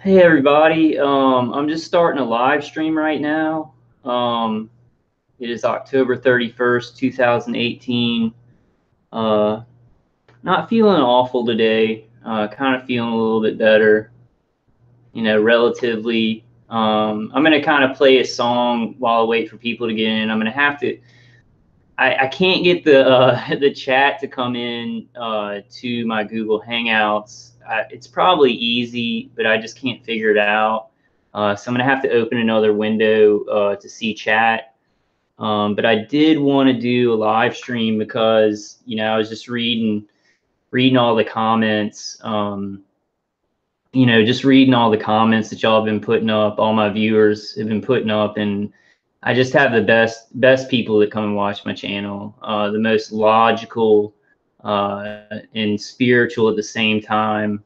Hey everybody, I'm just starting a live stream right now. It is October 31st, 2018. Not feeling awful today, kind of feeling a little bit better, relatively. I'm going to kind of play a song while I wait for people to get in. I'm going to have to, I can't get the chat to come in to my Google Hangouts. It's probably easy, but I just can't figure it out. So I'm going to have to open another window to see chat. But I did want to do a live stream because, I was just reading all the comments, just reading all the comments that y'all have been putting up, all my viewers have been putting up, and I just have the best people that come and watch my channel, the most logical and spiritual at the same time.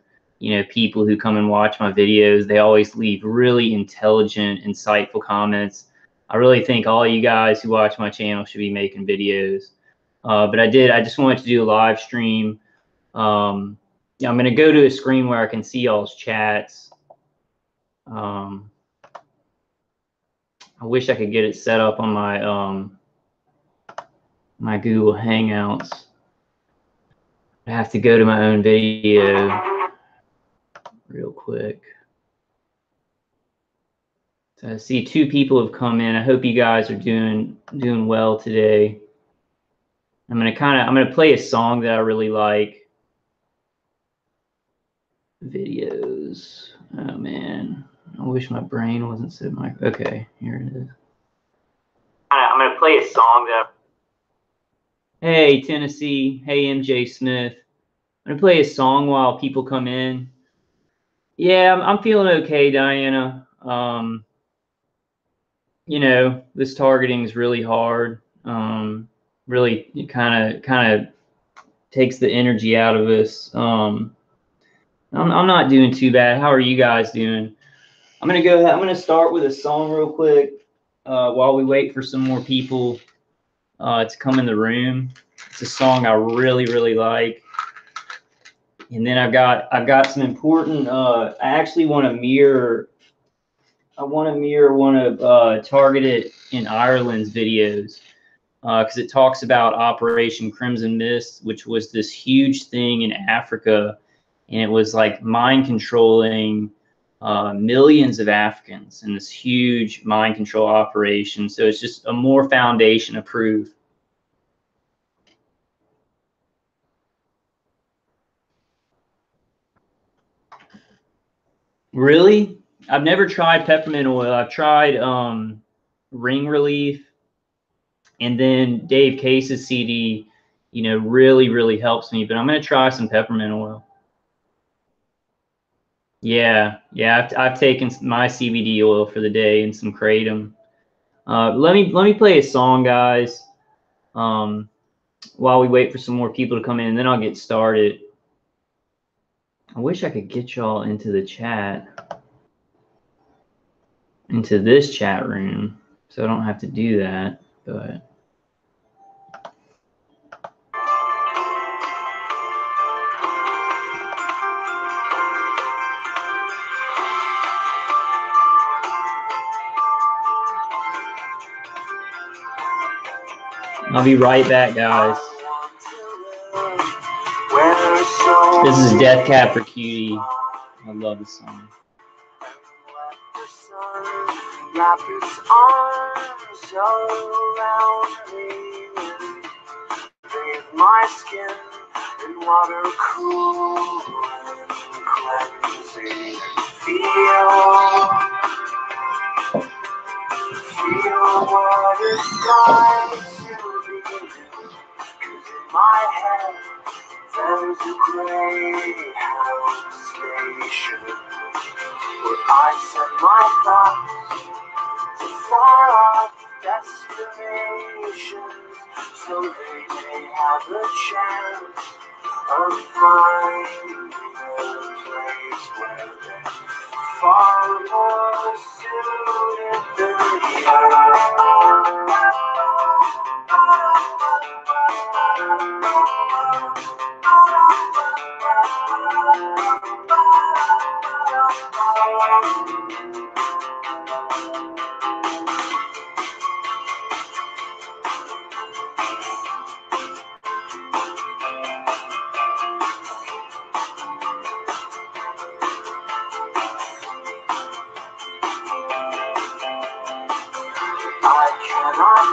People who come and watch my videos, they always leave really intelligent, insightful comments. I really think all you guys who watch my channel should be making videos. But I just wanted to do a live stream. Yeah, I'm going to go to a screen where I can see y'all's chats. I wish I could get it set up on my my Google Hangouts. I have to go to my own video real quick. So I see 2 people have come in. I hope you guys are doing well today. I'm gonna play a song that I really like. Videos. Oh man, I wish my brain wasn't so okay, here it is. I'm gonna play a song that. Hey Tennessee, hey MJ Smith. I'm gonna play a song while people come in. Yeah, I'm feeling okay, Diana. This targeting is really hard. Really, it kind of takes the energy out of us. I'm not doing too bad. How are you guys doing? I'm gonna start with a song real quick while we wait for some more people to come in the room. It's a song I really like. And then I've got some important. I actually want to mirror. I want to mirror one of Targeted in Ireland's videos because it talks about Operation Crimson Mist, which was this huge thing in Africa, and it was like mind controlling millions of Africans in this huge mind control operation. So it's just a more foundation of proof. Really? I've never tried peppermint oil. I've tried Ring Relief, and then Dave Case's CD, really helps me. But I'm gonna try some peppermint oil. Yeah. I've taken my CBD oil for the day and some kratom. Let me play a song, guys. While we wait for some more people to come in, and then I'll get started. I wish I could get y'all into the chat, into this chat room, so I don't have to do that, but. I'll be right back, guys. This is Death Cab for Cutie. I love this song. Wrap its arms around me, bathe my skin in water cool and cleansing. Feel what it's like to be new. 'Cause in my head there's a Greyhound station where I send my thoughts to far off destinations, so they may have a chance of finding a place where they're far more suited than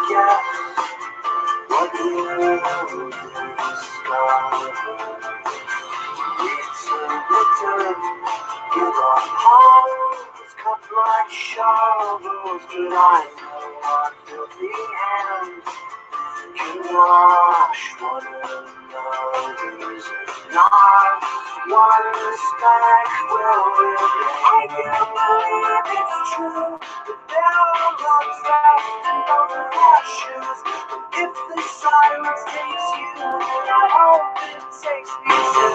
forget what we discovered. It's a bitter with our hearts cut like shovels, but I know our filthy hands can wash one another's and not one respect will remain. I can't believe it's true that there are lots left in other ashes. If the silence takes you, then I hope it takes me too.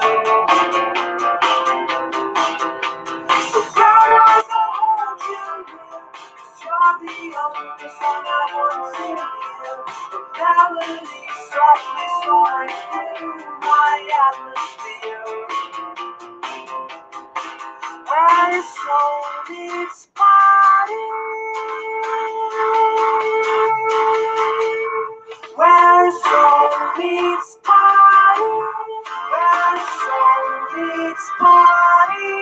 So paradise, I'll hold you near, 'cause you're the only song I want to hear. The melody softly soaring through my atmosphere. Where soul meets body, where soul meets body, where soul meets body.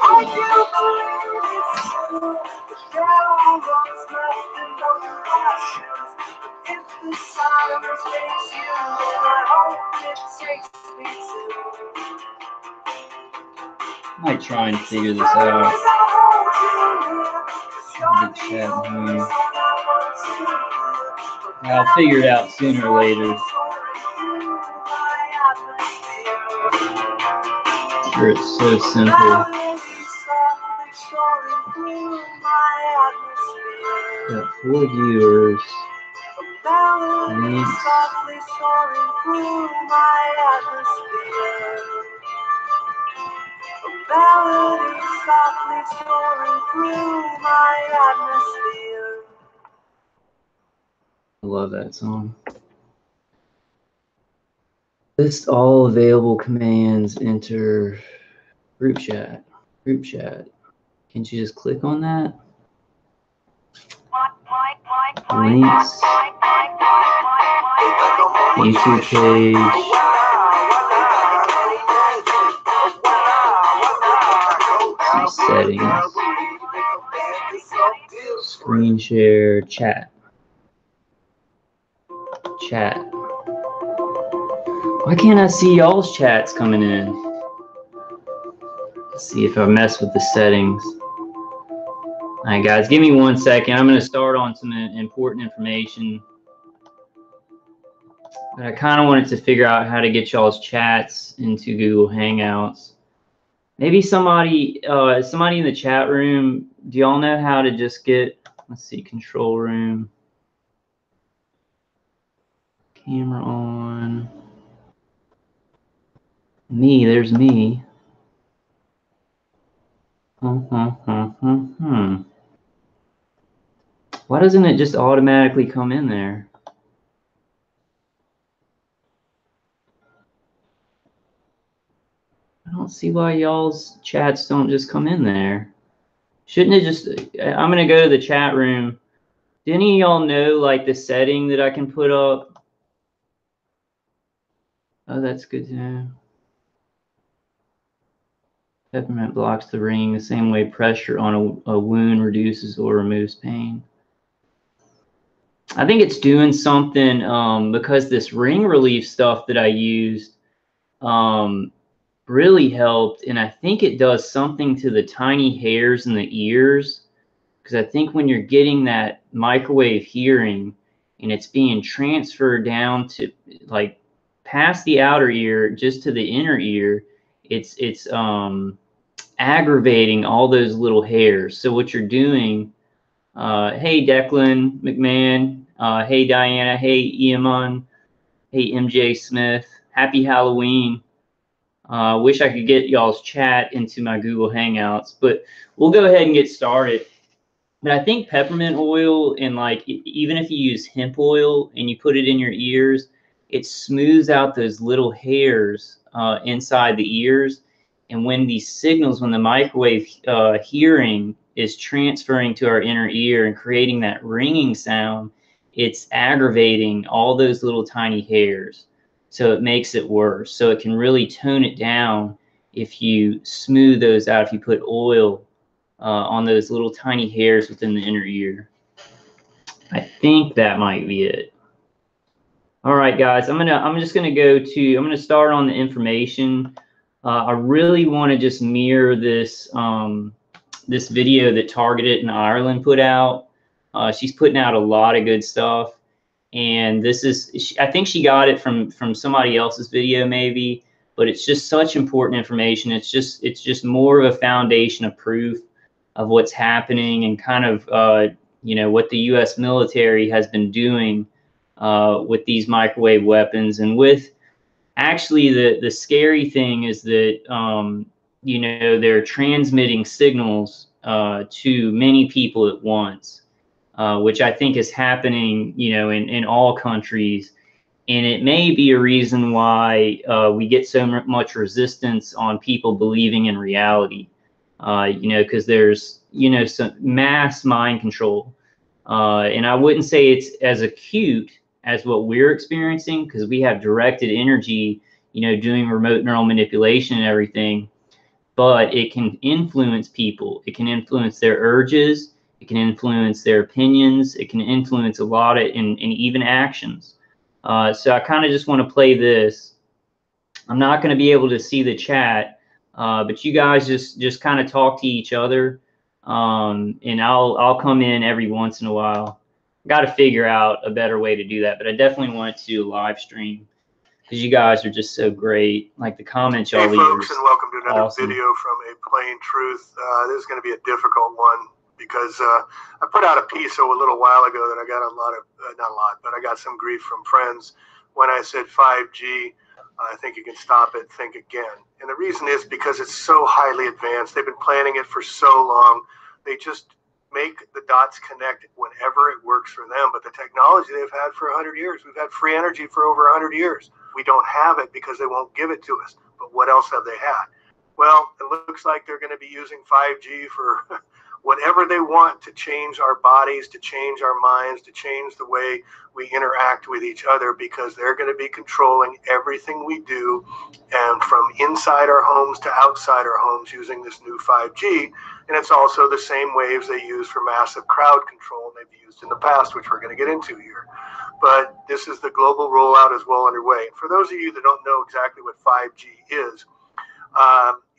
I do believe it's true that there are lots left in those ashes. If the silence takes you, then I hope it takes me too. I might try and figure this out. The chat here. I'll figure it out sooner or later. Sure, it's so simple. Got 4 viewers. Thanks. Melody softly soaring through my atmosphere. I love that song. List all available commands, enter group chat. Group chat. Can't you just click on that? Links. YouTube page. Some settings. Screen share, chat. Chat. Why can't I see y'all's chats coming in? Let's see if I mess with the settings. All right, guys, give me 1 second. I'm going to start on some important information. But I kind of wanted to figure out how to get y'all's chats into Google Hangouts. Maybe somebody in the chat room, do y'all know how to just get, let's see, control room. Camera on. Me, there's me. Why doesn't it just automatically come in there? I don't see why y'all's chats don't just come in there. Shouldn't it just, I'm going to go to the chat room. Do any of y'all know like the setting that I can put up? Oh, that's good to know. Peppermint blocks the ringing the same way pressure on a wound reduces or removes pain. I think it's doing something because this ring relief stuff that I used really helped, and I think it does something to the tiny hairs in the ears, because I think when you're getting that microwave hearing and it's being transferred down to like past the outer ear just to the inner ear, it's aggravating all those little hairs. So what you're doing, hey Declan McMahon, hey Diana, hey Eamon, hey MJ Smith, happy Halloween. Wish I could get y'all's chat into my Google Hangouts, but we'll go ahead and get started. But I think peppermint oil, and like even if you use hemp oil and you put it in your ears, it smooths out those little hairs inside the ears. And when these signals, when the microwave hearing is transferring to our inner ear and creating that ringing sound, it's aggravating all those little tiny hairs. So it makes it worse. So it can really tone it down if you smooth those out, if you put oil on those little tiny hairs within the inner ear. I think that might be it. All right, guys, I'm just gonna start on the information. I really want to just mirror this this video that Targeted in Ireland put out. She's putting out a lot of good stuff, and this is, I think she got it from somebody else's video maybe, but it's just such important information. It's just more of a foundation of proof of what's happening, and kind of you know, what the U.S. military has been doing with these microwave weapons. And with actually the scary thing is that you know, they're transmitting signals to many people at once, which I think is happening, you know, in all countries. And it may be a reason why we get so much resistance on people believing in reality, you know, because there's, you know, some mass mind control. And I wouldn't say it's as acute as what we're experiencing, because we have directed energy, you know, doing remote neural manipulation and everything, but it can influence people. It can influence their urges. It can influence their opinions. It can influence a lot of, and even actions. So I kind of just want to play this. I'm not going to be able to see the chat, but you guys just kind of talk to each other, and I'll come in every once in a while. Got to figure out a better way to do that, but I definitely want to do a live stream because you guys are just so great. Like the comments y'all leave. Hey folks, and welcome to another awesome. video from A Plain Truth. This is going to be a difficult one because I put out a piece a little while ago that I got a lot of, not a lot, but I got some grief from friends when I said 5G. I think you can stop it, think again. And the reason is because it's so highly advanced. They've been planning it for so long. They just make the dots connect whenever it works for them. But the technology they've had for 100 years, we've had free energy for over 100 years. We don't have it because they won't give it to us. But what else have they had? Well, it looks like they're going to be using 5G for whatever they want to change our bodies, to change our minds, to change the way we interact with each other, because they're going to be controlling everything we do, and from inside our homes to outside our homes using this new 5G. And it's also the same waves they use for massive crowd control they've used in the past, which we're going to get into here. But this is the global rollout is well underway. And for those of you that don't know exactly what 5G is,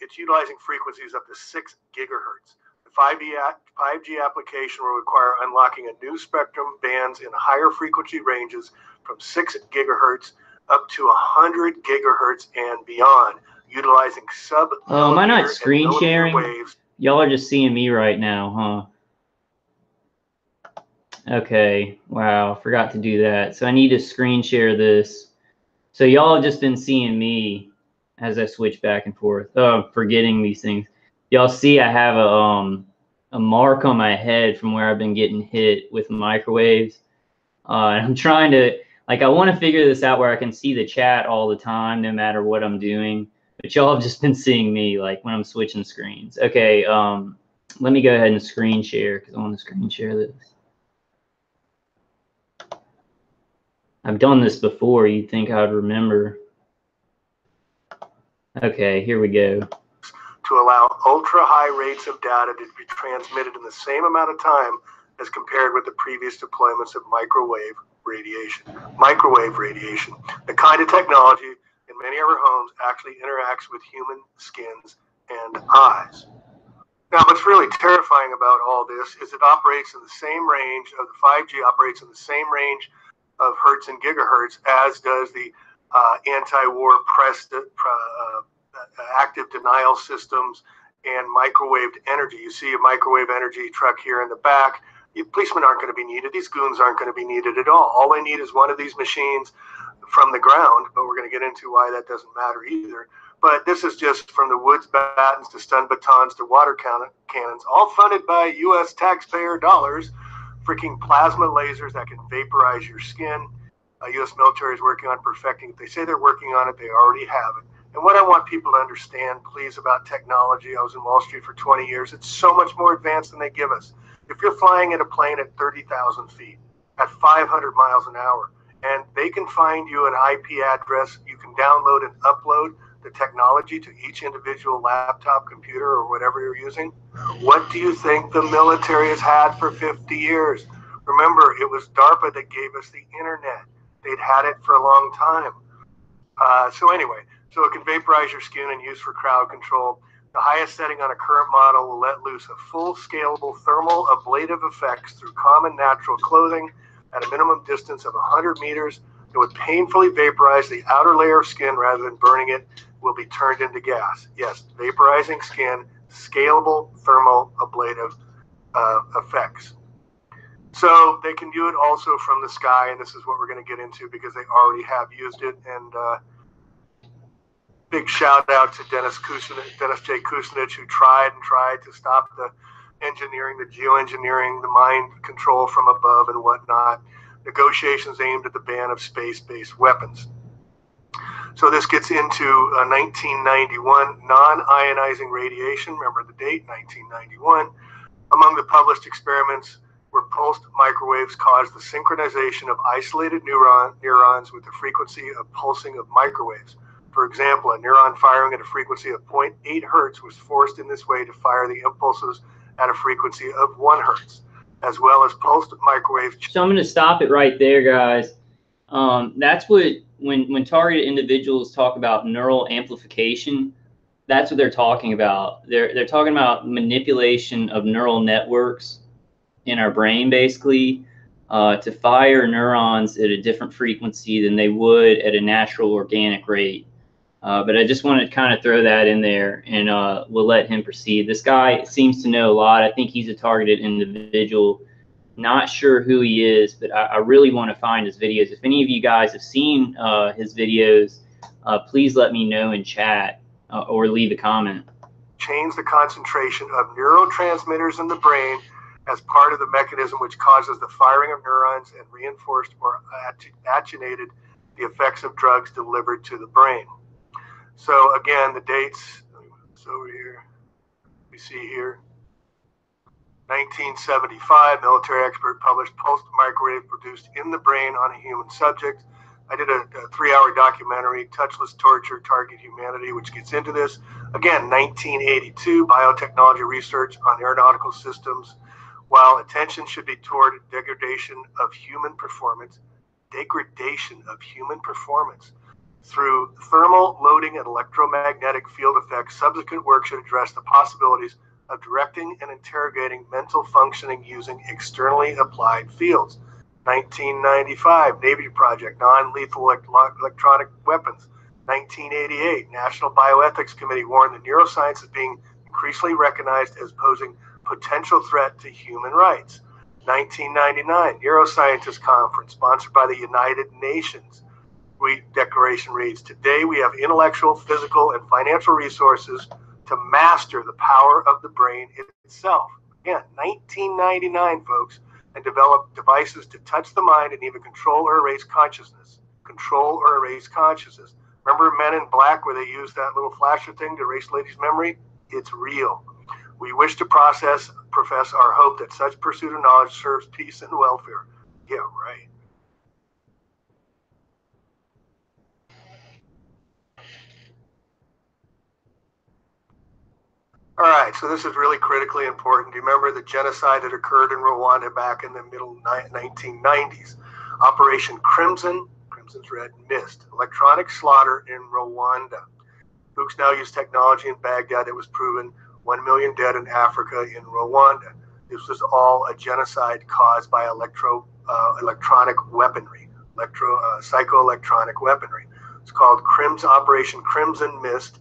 it's utilizing frequencies up to 6 gigahertz. The 5G application will require unlocking a new spectrum bands in higher frequency ranges from 6 gigahertz up to 100 gigahertz and beyond, utilizing sub. Oh, am I not screen sharing? Waves. Y'all are just seeing me right now, huh? Okay, wow, forgot to do that. So I need to screen share this. So y'all have just been seeing me as I switch back and forth. Oh, forgetting these things. Y'all see I have a mark on my head from where I've been getting hit with microwaves. And I'm trying to, like, I want to figure this out where I can see the chat all the time, no matter what I'm doing. But y'all have just been seeing me, like, when I'm switching screens. Okay, let me go ahead and screen share, because I want to screen share this. I've done this before. You'd think I'd remember. Okay, here we go. To allow ultra-high rates of data to be transmitted in the same amount of time as compared with the previous deployments of microwave radiation. Microwave radiation, the kind of technology in many of our homes actually interacts with human skins and eyes. Now, what's really terrifying about all this is it operates in the same range of the 5G, operates in the same range of hertz and gigahertz as does the anti-war press, active denial systems and microwaved energy. You see a microwave energy truck here in the back. Policemen aren't going to be needed. These goons aren't going to be needed at all. All they need is one of these machines from the ground, but we're going to get into why that doesn't matter either. But this is just from the woods batons to stun batons to water cannons, all funded by U.S. taxpayer dollars, freaking plasma lasers that can vaporize your skin. U.S. military is working on perfecting it. They say they're working on it. They already have it. And what I want people to understand, please, about technology, I was in Wall Street for 20 years. It's so much more advanced than they give us. If you're flying in a plane at 30,000 feet, at 500 miles an hour, and they can find you an IP address, you can download and upload the technology to each individual laptop, computer, or whatever you're using? What do you think the military has had for 50 years? Remember, it was DARPA that gave us the internet. They'd had it for a long time. So it can vaporize your skin and use for crowd control. The highest setting on a current model will let loose a full scalable thermal ablative effects through common natural clothing at a minimum distance of 100 meters. It would painfully vaporize the outer layer of skin rather than burning it, will be turned into gas. Yes, vaporizing skin, scalable thermal ablative effects. So they can do it also from the sky, and this is what we're going to get into because they already have used it. And big shout out to Dennis J. Kucinich, who tried to stop the engineering, the geoengineering, the mind control from above and whatnot. Negotiations aimed at the ban of space-based weapons. So this gets into 1991, non-ionizing radiation. Remember the date, 1991. Among the published experiments where pulsed microwaves caused the synchronization of isolated neurons with the frequency of pulsing of microwaves. For example, a neuron firing at a frequency of 0.8 hertz was forced in this way to fire the impulses at a frequency of 1 hertz, as well as pulsed microwaves. So I'm going to stop it right there, guys. That's what, when targeted individuals talk about neural amplification, that's what they're talking about. They're talking about manipulation of neural networks in our brain, basically, to fire neurons at a different frequency than they would at a natural organic rate. But I just wanted to kind of throw that in there, and we'll let him proceed. This guy seems to know a lot. I think he's a targeted individual. Not sure who he is, but I really want to find his videos. If any of you guys have seen his videos, please let me know in chat or leave a comment. Change the concentration of neurotransmitters in the brain as part of the mechanism which causes the firing of neurons and reinforced or attenuated the effects of drugs delivered to the brain. So again, the dates, it's over here, we see here, 1975, military expert published pulsed microwave produced in the brain on a human subject. I did a 3-hour documentary, Touchless Torture, Target Humanity, which gets into this. Again, 1982, biotechnology research on aeronautical systems. While attention should be toward degradation of human performance, through thermal loading and electromagnetic field effects, subsequent work should address the possibilities of directing and interrogating mental functioning using externally applied fields. 1995, Navy project, non-lethal electronic weapons. 1988, National Bioethics Committee warned the neuroscience is being increasingly recognized as posing potential threat to human rights. 1999, Neuroscientist Conference, sponsored by the United Nations. Declaration reads, today we have intellectual, physical, and financial resources to master the power of the brain itself. Again, 1999, folks, and develop devices to touch the mind and even control or erase consciousness. Remember Men in Black where they used that little flasher thing to erase ladies' memory? It's real. We wish to profess our hope that such pursuit of knowledge serves peace and welfare. Yeah, right. All right, so this is really critically important. Do you remember the genocide that occurred in Rwanda back in the middle 1990s? Operation Crimson, Crimson's Red Mist, electronic slaughter in Rwanda. Spooks now use technology in Baghdad that was proven 1 million dead in Africa in Rwanda. This was all a genocide caused by electronic weaponry, psychoelectronic weaponry. It's called Operation Crimson Mist.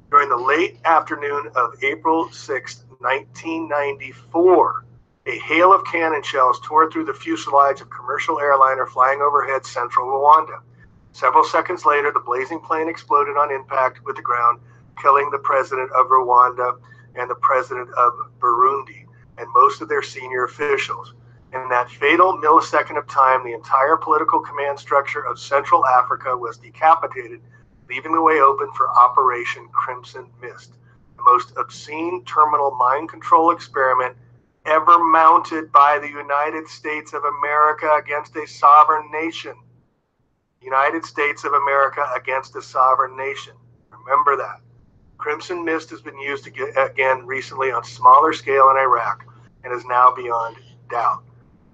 During the late afternoon of April 6, 1994, a hail of cannon shells tore through the fuselage of commercial airliner flying overhead central Rwanda. Several seconds later, the blazing plane exploded on impact with the ground, killing the president of Rwanda and the president of Burundi and most of their senior officials. In that fatal millisecond of time, the entire political command structure of Central Africa was decapitated, leaving the way open for Operation Crimson Mist, the most obscene terminal mind control experiment ever mounted by the United States of America against a sovereign nation. United States of America against a sovereign nation. Remember that. Crimson Mist has been used again recently on smaller scale in Iraq and is now beyond doubt.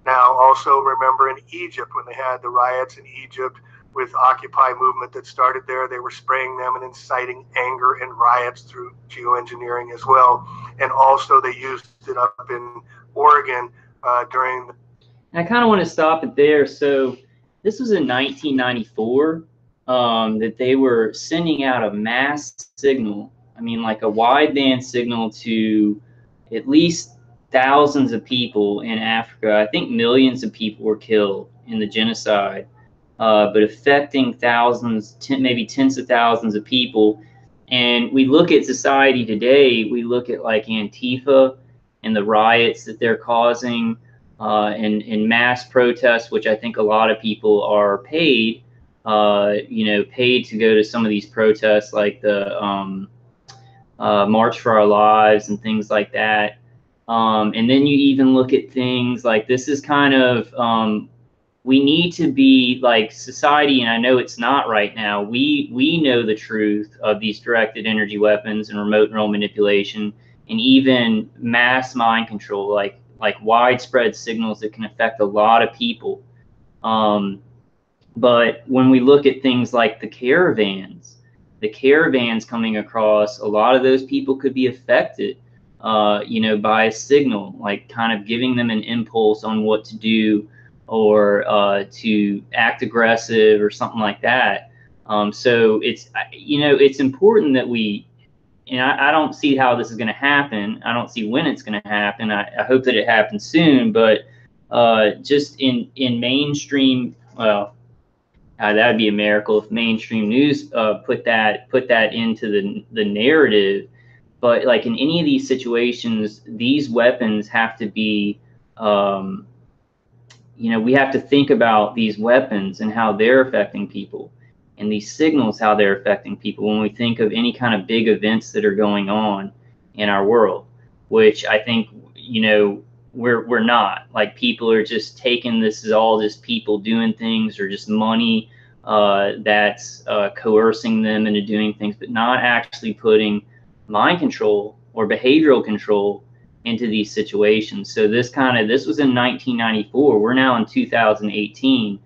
Now, also remember in Egypt, when they had the riots in Egypt with Occupy movement that started there, they were spraying them and inciting anger and riots through geoengineering as well. And also they used it up in Oregon during the... I kind of want to stop it there. So this was in 1994 that they were sending out a mass signal. I mean, like a wideband signal to at least thousands of people in Africa. I think millions of people were killed in the genocide, but affecting thousands, maybe tens of thousands of people. And we look at society today, we look at like Antifa and the riots that they're causing, and mass protests, which I think a lot of people are paid, paid to go to some of these protests, like the March for Our Lives and things like that. And then you even look at things like, this is kind of, we need to be like society, and I know it's not right now. We know the truth of these directed energy weapons and remote neural manipulation, and even mass mind control, like widespread signals that can affect a lot of people. But when we look at things like the caravans coming across, a lot of those people could be affected, by a signal, like kind of giving them an impulse on what to do, or to act aggressive or something like that. So it's important that I don't see how this is going to happen. I don't see when it's going to happen. I hope that it happens soon, but just in mainstream, well, that would be a miracle if mainstream news put that into the narrative. But like in any of these situations, these weapons have to be, we have to think about these weapons and how they're affecting people, and these signals, how they're affecting people when we think of any kind of big events that are going on in our world, which I think, we're not. Like, people are just taking this as all just people doing things, or just money that's coercing them into doing things, but not actually putting mind control or behavioral control into these situations. So this was in 1994. We're now in 2018.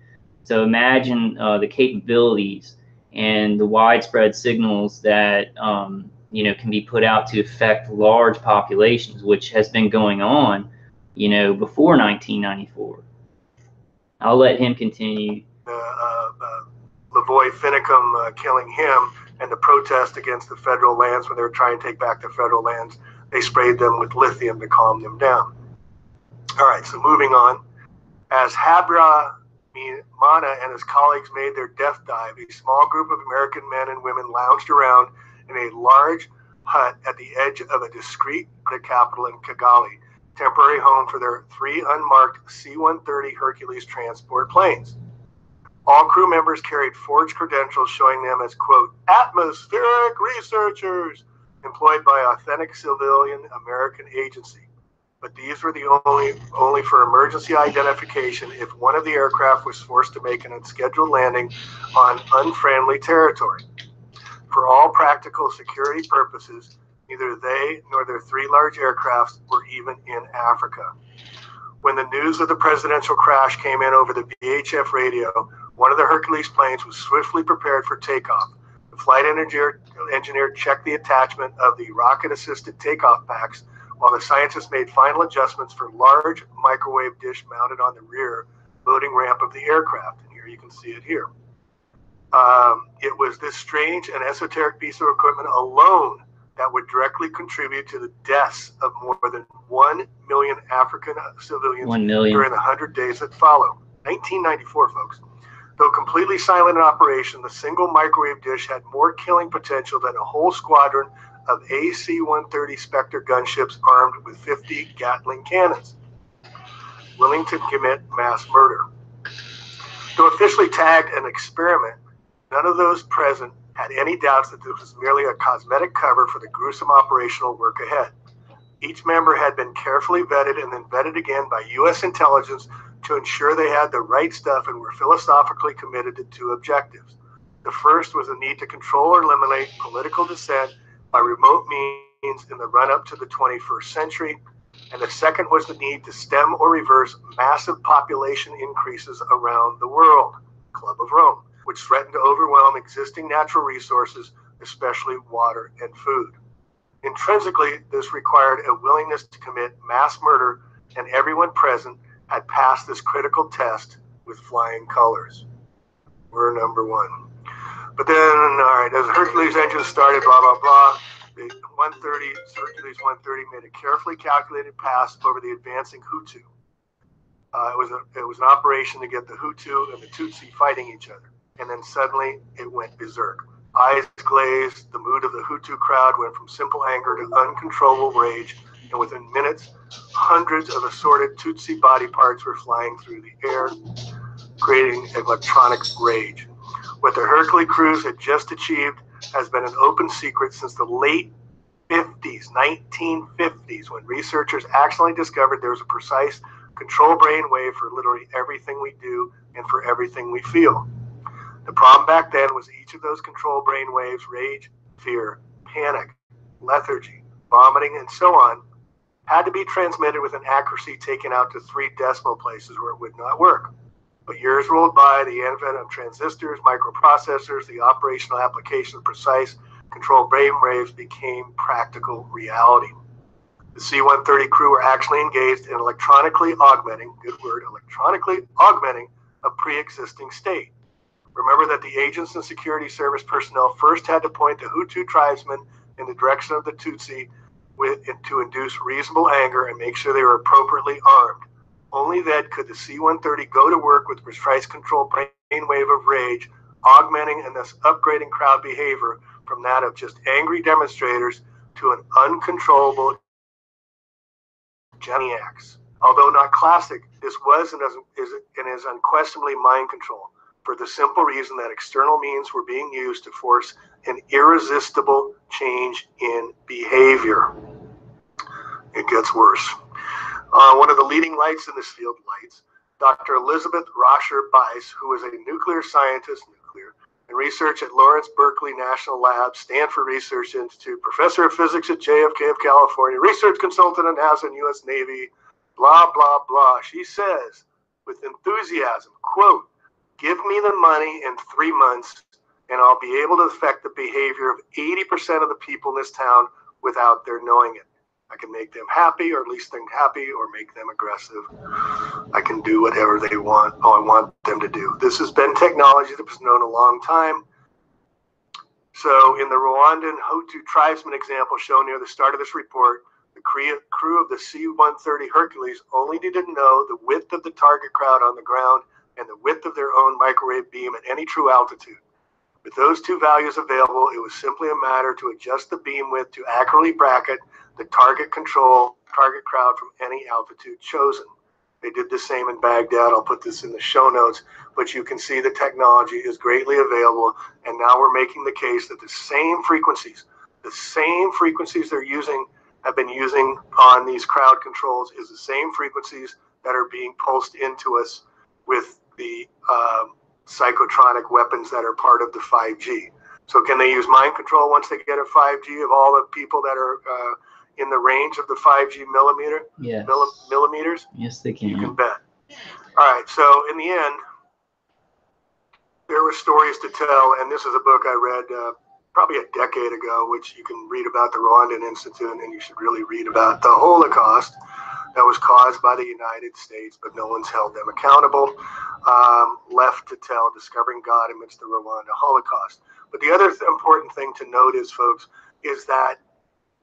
So imagine the capabilities and the widespread signals that can be put out to affect large populations, which has been going on, before 1994. I'll let him continue. Lavoy Finicum killing him, and the protest against the federal lands when they were trying to take back the federal lands, they sprayed them with lithium to calm them down. All right, so moving on. As Habra Mana and his colleagues made their death dive, a small group of American men and women lounged around in a large hut at the edge of a discreet capital in Kigali, temporary home for their 3 unmarked C-130 Hercules transport planes. All crew members carried forged credentials showing them as, quote, atmospheric researchers employed by authentic civilian American agency. But these were the only for emergency identification if one of the aircraft was forced to make an unscheduled landing on unfriendly territory. For all practical security purposes, neither they nor their 3 large aircrafts were even in Africa. When the news of the presidential crash came in over the VHF radio, one of the Hercules planes was swiftly prepared for takeoff. The flight engineer checked the attachment of the rocket-assisted takeoff packs, while the scientists made final adjustments for large microwave dish mounted on the rear loading ramp of the aircraft. And here you can see it here. It was this strange and esoteric piece of equipment alone that would directly contribute to the deaths of more than 1 million African civilians during the 100 days that follow. 1994, folks. Though completely silent in operation, the single microwave dish had more killing potential than a whole squadron of AC-130 Spectre gunships armed with 50 Gatling cannons, willing to commit mass murder. Though officially tagged an experiment, none of those present had any doubts that this was merely a cosmetic cover for the gruesome operational work ahead. Each member had been carefully vetted and then vetted again by U.S. intelligence to ensure they had the right stuff and were philosophically committed to 2 objectives: The first was the need to control or eliminate political dissent by remote means in the run-up to the 21st century. And the second was the need to stem or reverse massive population increases around the world, Club of Rome, which threatened to overwhelm existing natural resources, especially water and food. Intrinsically, this required a willingness to commit mass murder, and everyone present had passed this critical test with flying colors. We're number one. But then, all right, as Hercules engines started, blah, blah, blah, the Hercules 130 made a carefully calculated pass over the advancing Hutu. It was an operation to get the Hutu and the Tutsi fighting each other. And then suddenly it went berserk. Eyes glazed, the mood of the Hutu crowd went from simple anger to uncontrollable rage, and within minutes, hundreds of assorted Tutsi body parts were flying through the air, creating electronic rage. What the Hercules crews had just achieved has been an open secret since the late 1950s, when researchers accidentally discovered there was a precise control brain wave for literally everything we do and for everything we feel. The problem back then was each of those control brain waves, rage, fear, panic, lethargy, vomiting, and so on, had to be transmitted with an accuracy taken out to 3 decimal places where it would not work. But years rolled by, the advent of transistors, microprocessors, the operational application of precise control brain waves became practical reality. The C-130 crew were actually engaged in electronically augmenting, good word, electronically augmenting a pre-existing state. Remember that the agents and security service personnel first had to point the Hutu tribesmen in the direction of the Tutsi to induce reasonable anger and make sure they were appropriately armed. Only then could the C-130 go to work with precise control brainwave of rage, augmenting and thus upgrading crowd behavior from that of just angry demonstrators to an uncontrollable maniacs. Although not classic, this was and is unquestionably mind control, for the simple reason that external means were being used to force an irresistible change in behavior. It gets worse. One of the leading lights in this field, Dr. Elizabeth Rosher Bice, who is a nuclear scientist, and research at Lawrence Berkeley National Lab, Stanford Research Institute, professor of physics at JFK of California, research consultant at NASA and U.S. Navy, blah, blah, blah. She says, with enthusiasm, quote, "Give me the money in 3 months and I'll be able to affect the behavior of 80% of the people in this town without their knowing it. I can make them happy, or at least think happy, or make them aggressive. I can do whatever they want, I want them to do." This has been technology that was known a long time. So in the Rwandan Hutu tribesman example shown near the start of this report, the crew of the C-130 Hercules only needed to know the width of the target crowd on the ground and the width of their own microwave beam at any true altitude. With those 2 values available, it was simply a matter to adjust the beam width to accurately bracket the target crowd from any altitude chosen. They did the same in Baghdad. I'll put this in the show notes, but you can see the technology is greatly available, and now we're making the case that the same frequencies they're using, have been using on these crowd controls, is the same frequencies that are being pulsed into us with the psychotronic weapons that are part of the 5G. So can they use mind control once they get a 5G of all the people that are in the range of the 5G millimeters? Yes, they can. You can bet. All right, so in the end, there were stories to tell, and this is a book I read probably a decade ago, which you can read about the Rwandan Institute, and you should really read about the Holocaust that was caused by the United States, but no one's held them accountable. Left to tell, Discovering God Amidst the Rwanda Holocaust. But the other important thing to note is, folks, is that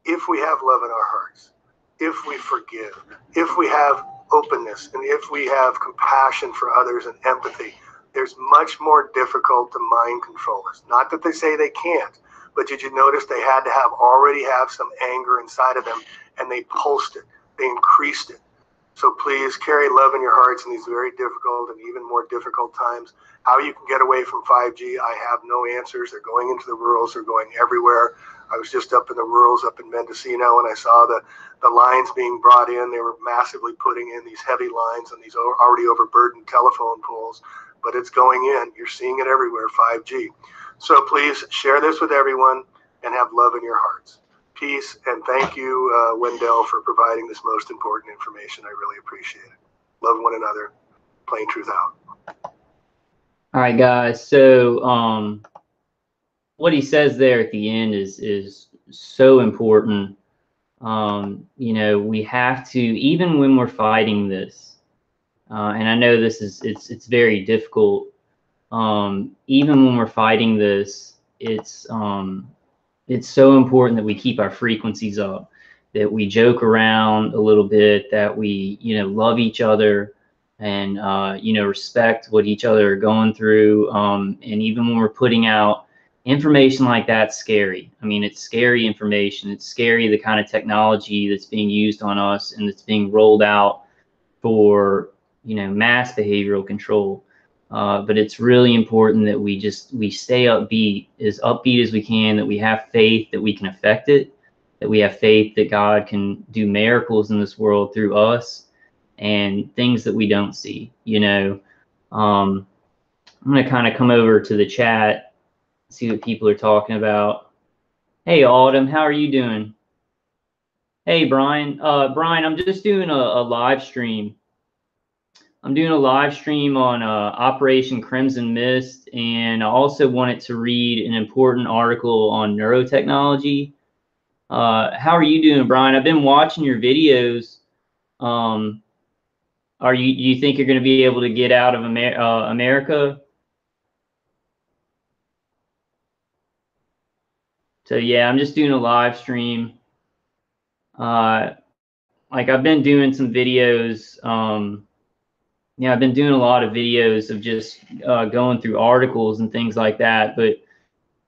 if we have love in our hearts, if we forgive, if we have openness, and if we have compassion for others and empathy, there's much more difficult to mind control us. Not that they say they can't, but did you notice they had to already have some anger inside of them, and they pulsed it, they increased it. So please carry love in your hearts in these very difficult and even more difficult times. How you can get away from 5G, I have no answers. They're going into the rurals, they're going everywhere. I was just up in the rurals up in Mendocino, and I saw the lines being brought in. They were massively putting in these heavy lines on these already overburdened telephone poles, but it's going in. You're seeing it everywhere, 5G. So please share this with everyone and have love in your hearts. Peace, and thank you, Wendell, for providing this most important information. I really appreciate it. Love one another. Plain Truth out. All right, guys. So what he says there at the end is so important. You know, we have to, even when we're fighting this, and I know this is it's very difficult. Even when we're fighting this, it's so important that we keep our frequencies up, that we joke around a little bit, that we, you know, love each other, and you know, respect what each other are going through. And even when we're putting out information like that's scary. I mean, it's scary information. It's scary, the kind of technology that's being used on us and that's being rolled out for, you know, mass behavioral control. But it's really important that we stay upbeat as we can, that we have faith that we can affect it, that we have faith that God can do miracles in this world through us and things that we don't see, you know. I'm going to kind of come over to the chat, see what people are talking about. Hey, Autumn, how are you doing? Hey, Brian. Brian, I'm just doing a live stream. I'm doing a live stream on Operation Crimson Mist, and I also wanted to read an important article on neurotechnology. How are you doing, Brian? I've been watching your videos. Do you think you're going to be able to get out of America? So yeah, I'm just doing a live stream. Like I've been doing some videos. Yeah, I've been doing a lot of videos of just going through articles and things like that. But,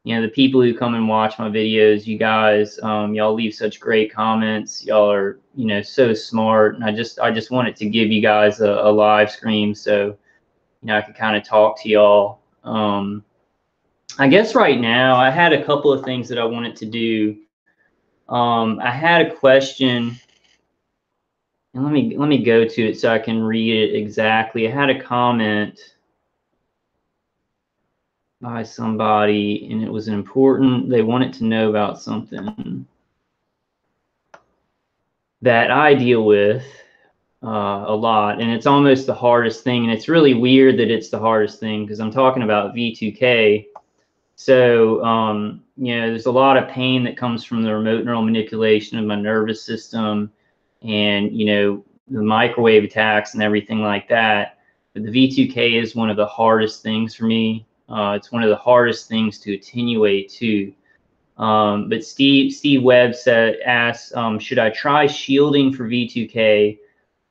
you know, the people who come and watch my videos, you guys, y'all leave such great comments. Y'all are, you know, so smart. And I just wanted to give you guys a live stream so, you know, I could kind of talk to y'all. I guess right now I had a couple of things that I wanted to do. I had a question. And let me go to it so I can read it exactly. I had a comment by somebody, and it was important. They wanted to know about something that I deal with a lot, and it's almost the hardest thing. And it's really weird that it's the hardest thing because I'm talking about V2K. So, you know, there's a lot of pain that comes from the remote neural manipulation of my nervous system, and, you know, the microwave attacks and everything like that. But the V2K is one of the hardest things for me. It's one of the hardest things to attenuate too. But Steve Webb asks, should I try shielding for V2K?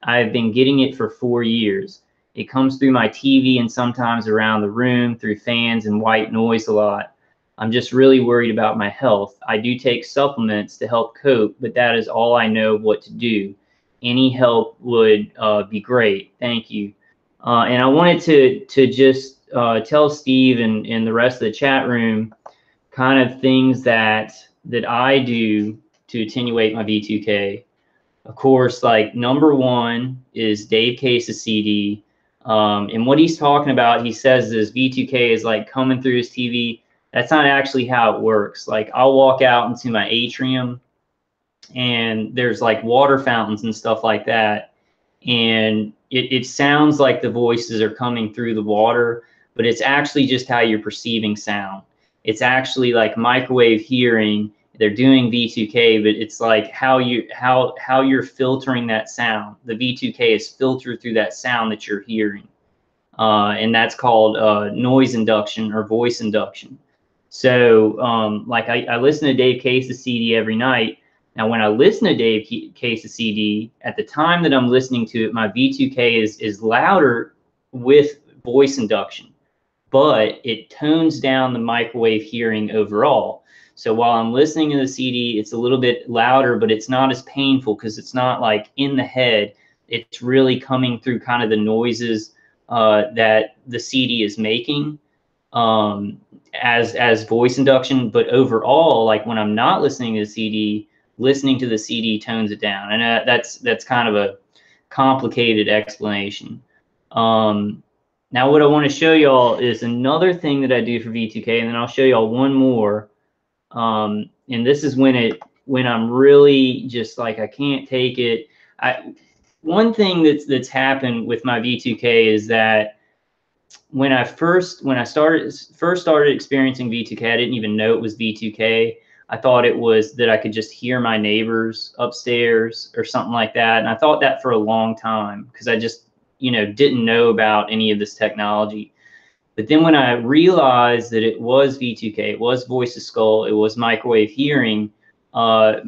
I've been getting it for 4 years. It comes through my TV and sometimes around the room through fans and white noise a lot. I'm just really worried about my health. I do take supplements to help cope, but that is all I know what to do. Any help would be great. Thank you. And I wanted to just tell Steve and the rest of the chat room kind of things that I do to attenuate my V2K. Of course, like number one is Dave Case's CD. And what he's talking about, he says is V2K is like coming through his TV. That's not actually how it works. Like I'll walk out into my atrium and there's like water fountains and stuff like that. And it sounds like the voices are coming through the water, but it's actually just how you're perceiving sound. It's actually like microwave hearing. They're doing V2K, but it's like how you're filtering that sound. The V2K is filtered through that sound that you're hearing. And that's called noise induction or voice induction. So like I listen to Dave Case's CD every night. Now, when I listen to Dave Case's CD, at the time that I'm listening to it, my V2K is louder with voice induction, but it tones down the microwave hearing overall. So while I'm listening to the CD, it's a little bit louder, but it's not as painful because it's not like in the head. It's really coming through kind of the noises that the CD is making as voice induction. But overall, like when I'm not listening to the CD, listening to the CD tones it down. And that's kind of a complicated explanation. Now what I want to show y'all is another thing that I do for V2K, and then I'll show y'all one more. And this is when I'm really just like, I can't take it. One thing that's happened with my V2K is that when I first started experiencing V2K, I didn't even know it was V2K. I thought it was that I could just hear my neighbors upstairs or something like that. And I thought that for a long time because I just, didn't know about any of this technology. But then when I realized that it was V2K, it was voice to skull, it was microwave hearing, I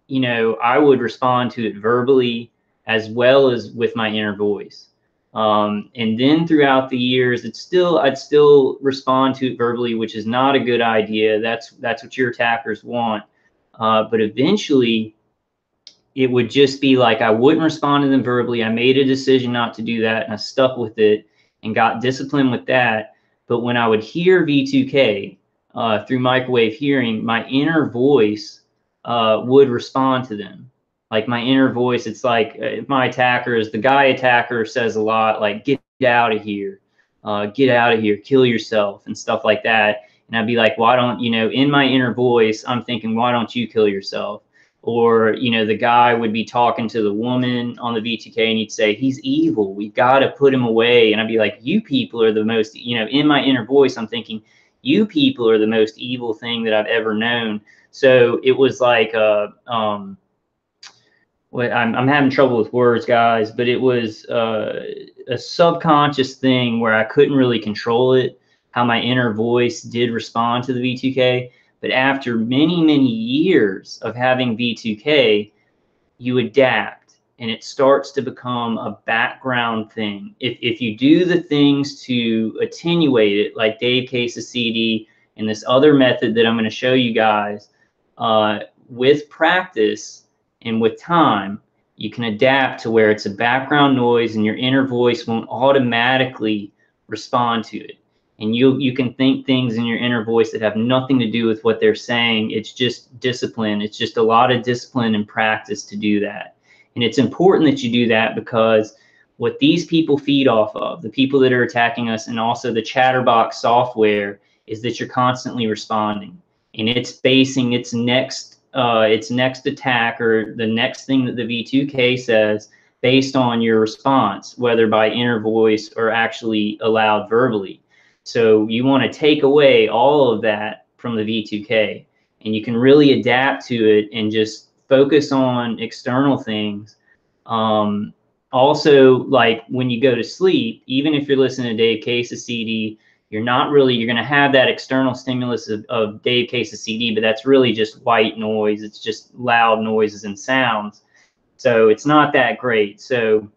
would respond to it verbally as well as with my inner voice. And then throughout the years, I'd still respond to it verbally, which is not a good idea. That's what your attackers want. But eventually, it would just be like I wouldn't respond to them verbally. I made a decision not to do that, and I stuck with it and got disciplined with that. But when I would hear V2K through microwave hearing, my inner voice would respond to them. Like my inner voice, it's like my attackers, the guy attacker says a lot like, get out of here, kill yourself and stuff like that. And I'd be like, why don't, in my inner voice, I'm thinking, why don't you kill yourself? Or, the guy would be talking to the woman on the V2K and he'd say, he's evil. We've got to put him away. And I'd be like, you people are the most, in my inner voice, I'm thinking, you people are the most evil thing that I've ever known. So it was like, I'm having trouble with words, guys, but it was a subconscious thing where I couldn't really control it, how my inner voice did respond to the V2K. But after many, many years of having V2K, you adapt and it starts to become a background thing. If you do the things to attenuate it, like Dave Case's CD and this other method that I'm going to show you guys, with practice and with time, you can adapt to where it's a background noise and your inner voice won't automatically respond to it. And you can think things in your inner voice that have nothing to do with what they're saying. It's just discipline. It's just a lot of discipline and practice to do that. And it's important that you do that because what these people feed off of, the people that are attacking us, and also the Chatterbox software, is that you're constantly responding. And it's basing its next attack or the next thing that the V2K says based on your response, whether by inner voice or actually aloud verbally. So you want to take away all of that from the V2K, and you can really adapt to it and just focus on external things. Also, like when you go to sleep, even if you're listening to Dave Case's CD, you're going to have that external stimulus of Dave Case's CD, but that's really just white noise. It's just loud noises and sounds. So it's not that great. So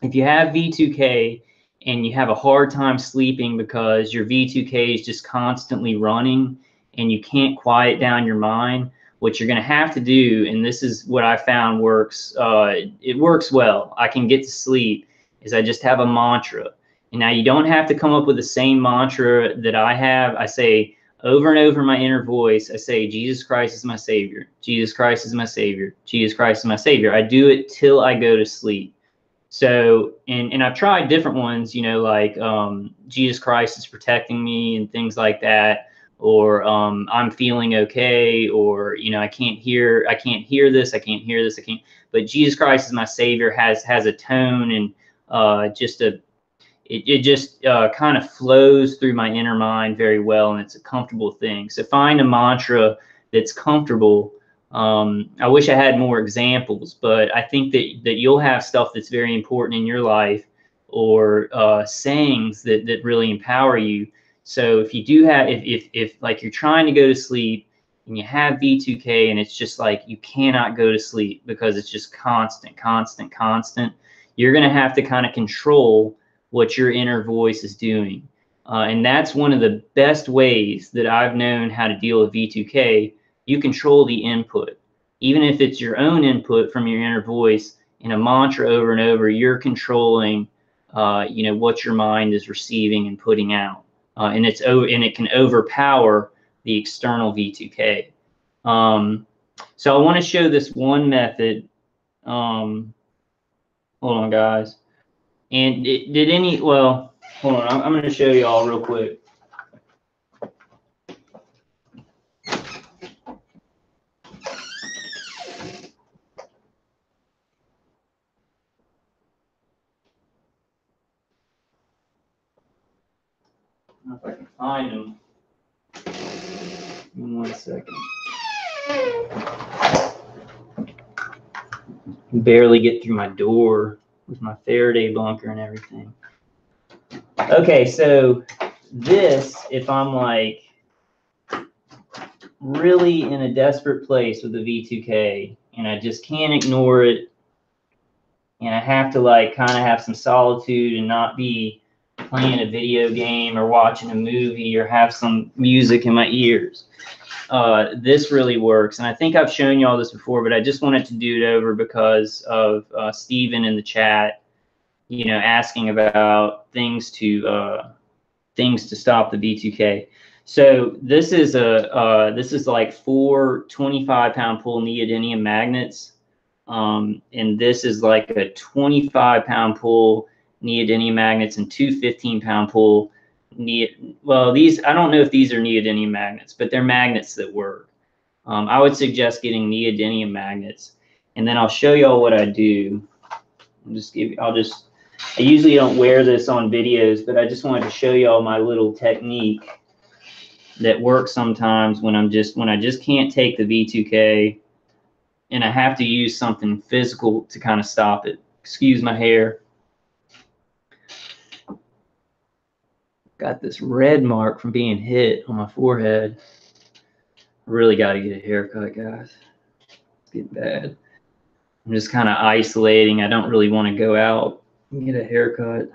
if you have V2K, and you have a hard time sleeping because your V2K is just constantly running and you can't quiet down your mind, what you're going to have to do, and this is what I found works, it works well, I can get to sleep, is I just have a mantra. And now you don't have to come up with the same mantra that I have. I say over and over in my inner voice, I say, Jesus Christ is my Savior. Jesus Christ is my Savior. Jesus Christ is my Savior. I do it till I go to sleep. So, and I've tried different ones, like Jesus Christ is protecting me and things like that, or I'm feeling okay, or I can't hear this, but Jesus Christ is my Savior has a tone and it just kind of flows through my inner mind very well, and it's a comfortable thing. So find a mantra that's comfortable. I wish I had more examples, but I think that you'll have stuff that's very important in your life, or sayings that really empower you. So if you do have, if like you're trying to go to sleep and you have V2K and it's just like you cannot go to sleep because it's just constant, you're going to have to kind of control what your inner voice is doing. And that's one of the best ways that I've known how to deal with V2K. You control the input. Even if it's your own input from your inner voice in a mantra over and over, you're controlling, what your mind is receiving and putting out. And it can overpower the external V2K. So I want to show this one method. Hold on, guys. And Hold on, I'm going to show you all real quick. I don't know if I can find them. Give me 1 second. Barely get through my door with my Faraday bunker and everything. Okay, so this, if I'm like really in a desperate place with the V2K and I just can't ignore it, and I have to like kind of have some solitude and not be playing a video game or watching a movie or have some music in my ears, this really works. And I think I've shown you all this before, but I just wanted to do it over because of Steven in the chat, you know, asking about things to stop the V2K. So this is like 4 25-pound pull neodymium magnets, and this is like a 25-pound pull neodymium magnets and 2 15-pound pull. Well, these, I don't know if these are neodymium magnets, but they're magnets that work. I would suggest getting neodymium magnets, and then I'll show y'all what I do. I usually don't wear this on videos, but I just wanted to show y'all my little technique that works sometimes when I just can't take the V2K and I have to use something physical to kind of stop it. Excuse my hair. Got this red mark from being hit on my forehead. I really got to get a haircut, guys. It's getting bad. I'm just kind of isolating. I don't really want to go out and get a haircut.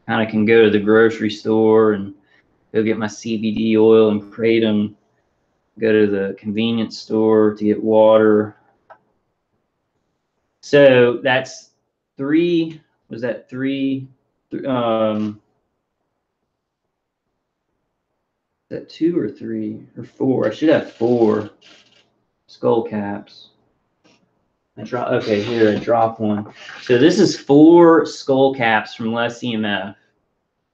Kind of can go to the grocery store and go get my CBD oil and kratom. Go to the convenience store to get water. So that's 3. Was that 3? Is that 2 or 3 or 4? I should have 4 skull caps. Okay, here, I dropped one. So this is 4 skull caps from Less EMF.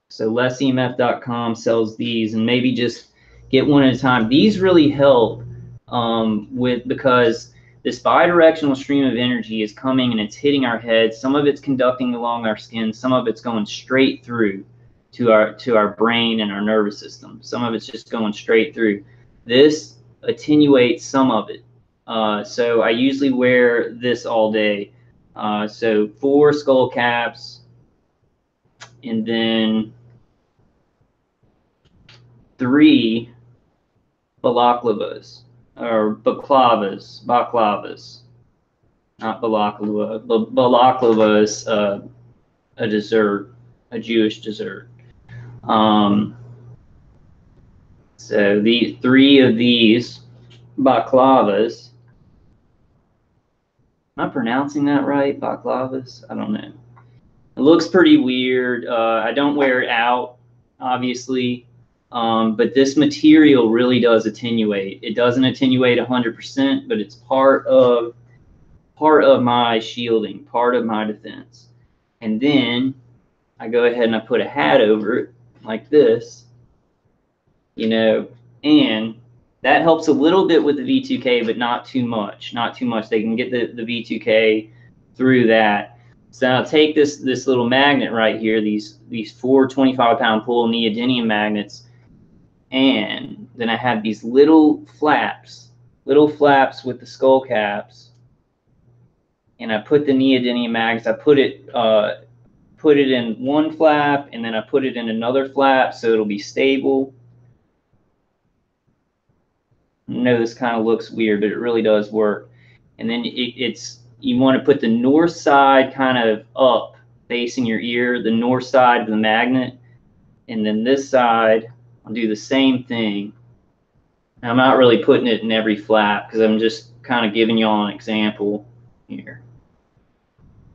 So lessemf.com sells these, and maybe just get one at a time. These really help because this bidirectional stream of energy is coming and it's hitting our head. Some of it's conducting along our skin. Some of it's going straight through to our brain and our nervous system. Some of it's just going straight through. This attenuates some of it. So I usually wear this all day. So 4 skull caps, and then 3 balaclavas, or baklavas, not balaclava. Balaclava is a dessert, a Jewish dessert. So the 3 of these baklavas. Am I pronouncing that right? Baklavas? I don't know. It looks pretty weird. I don't wear it out, obviously, but this material really does attenuate. It doesn't attenuate 100%, but it's part of my shielding, part of my defense. And then I go ahead and I put a hat over it like this, you know, and that helps a little bit with the V2K, but not too much. Not too much. They can get the V2K through that. So I'll take this little magnet right here, these 4 25-pound pull neodymium magnets, and then I have these little flaps with the skull caps, and I put the neodymium magnets. I put it in one flap, and then I put it in another flap so it'll be stable. I know this kind of looks weird, but it really does work. And then you want to put the north side kind of up, facing your ear, the north side of the magnet, and then this side, I'll do the same thing. Now, I'm not really putting it in every flap because I'm just kind of giving y'all an example here,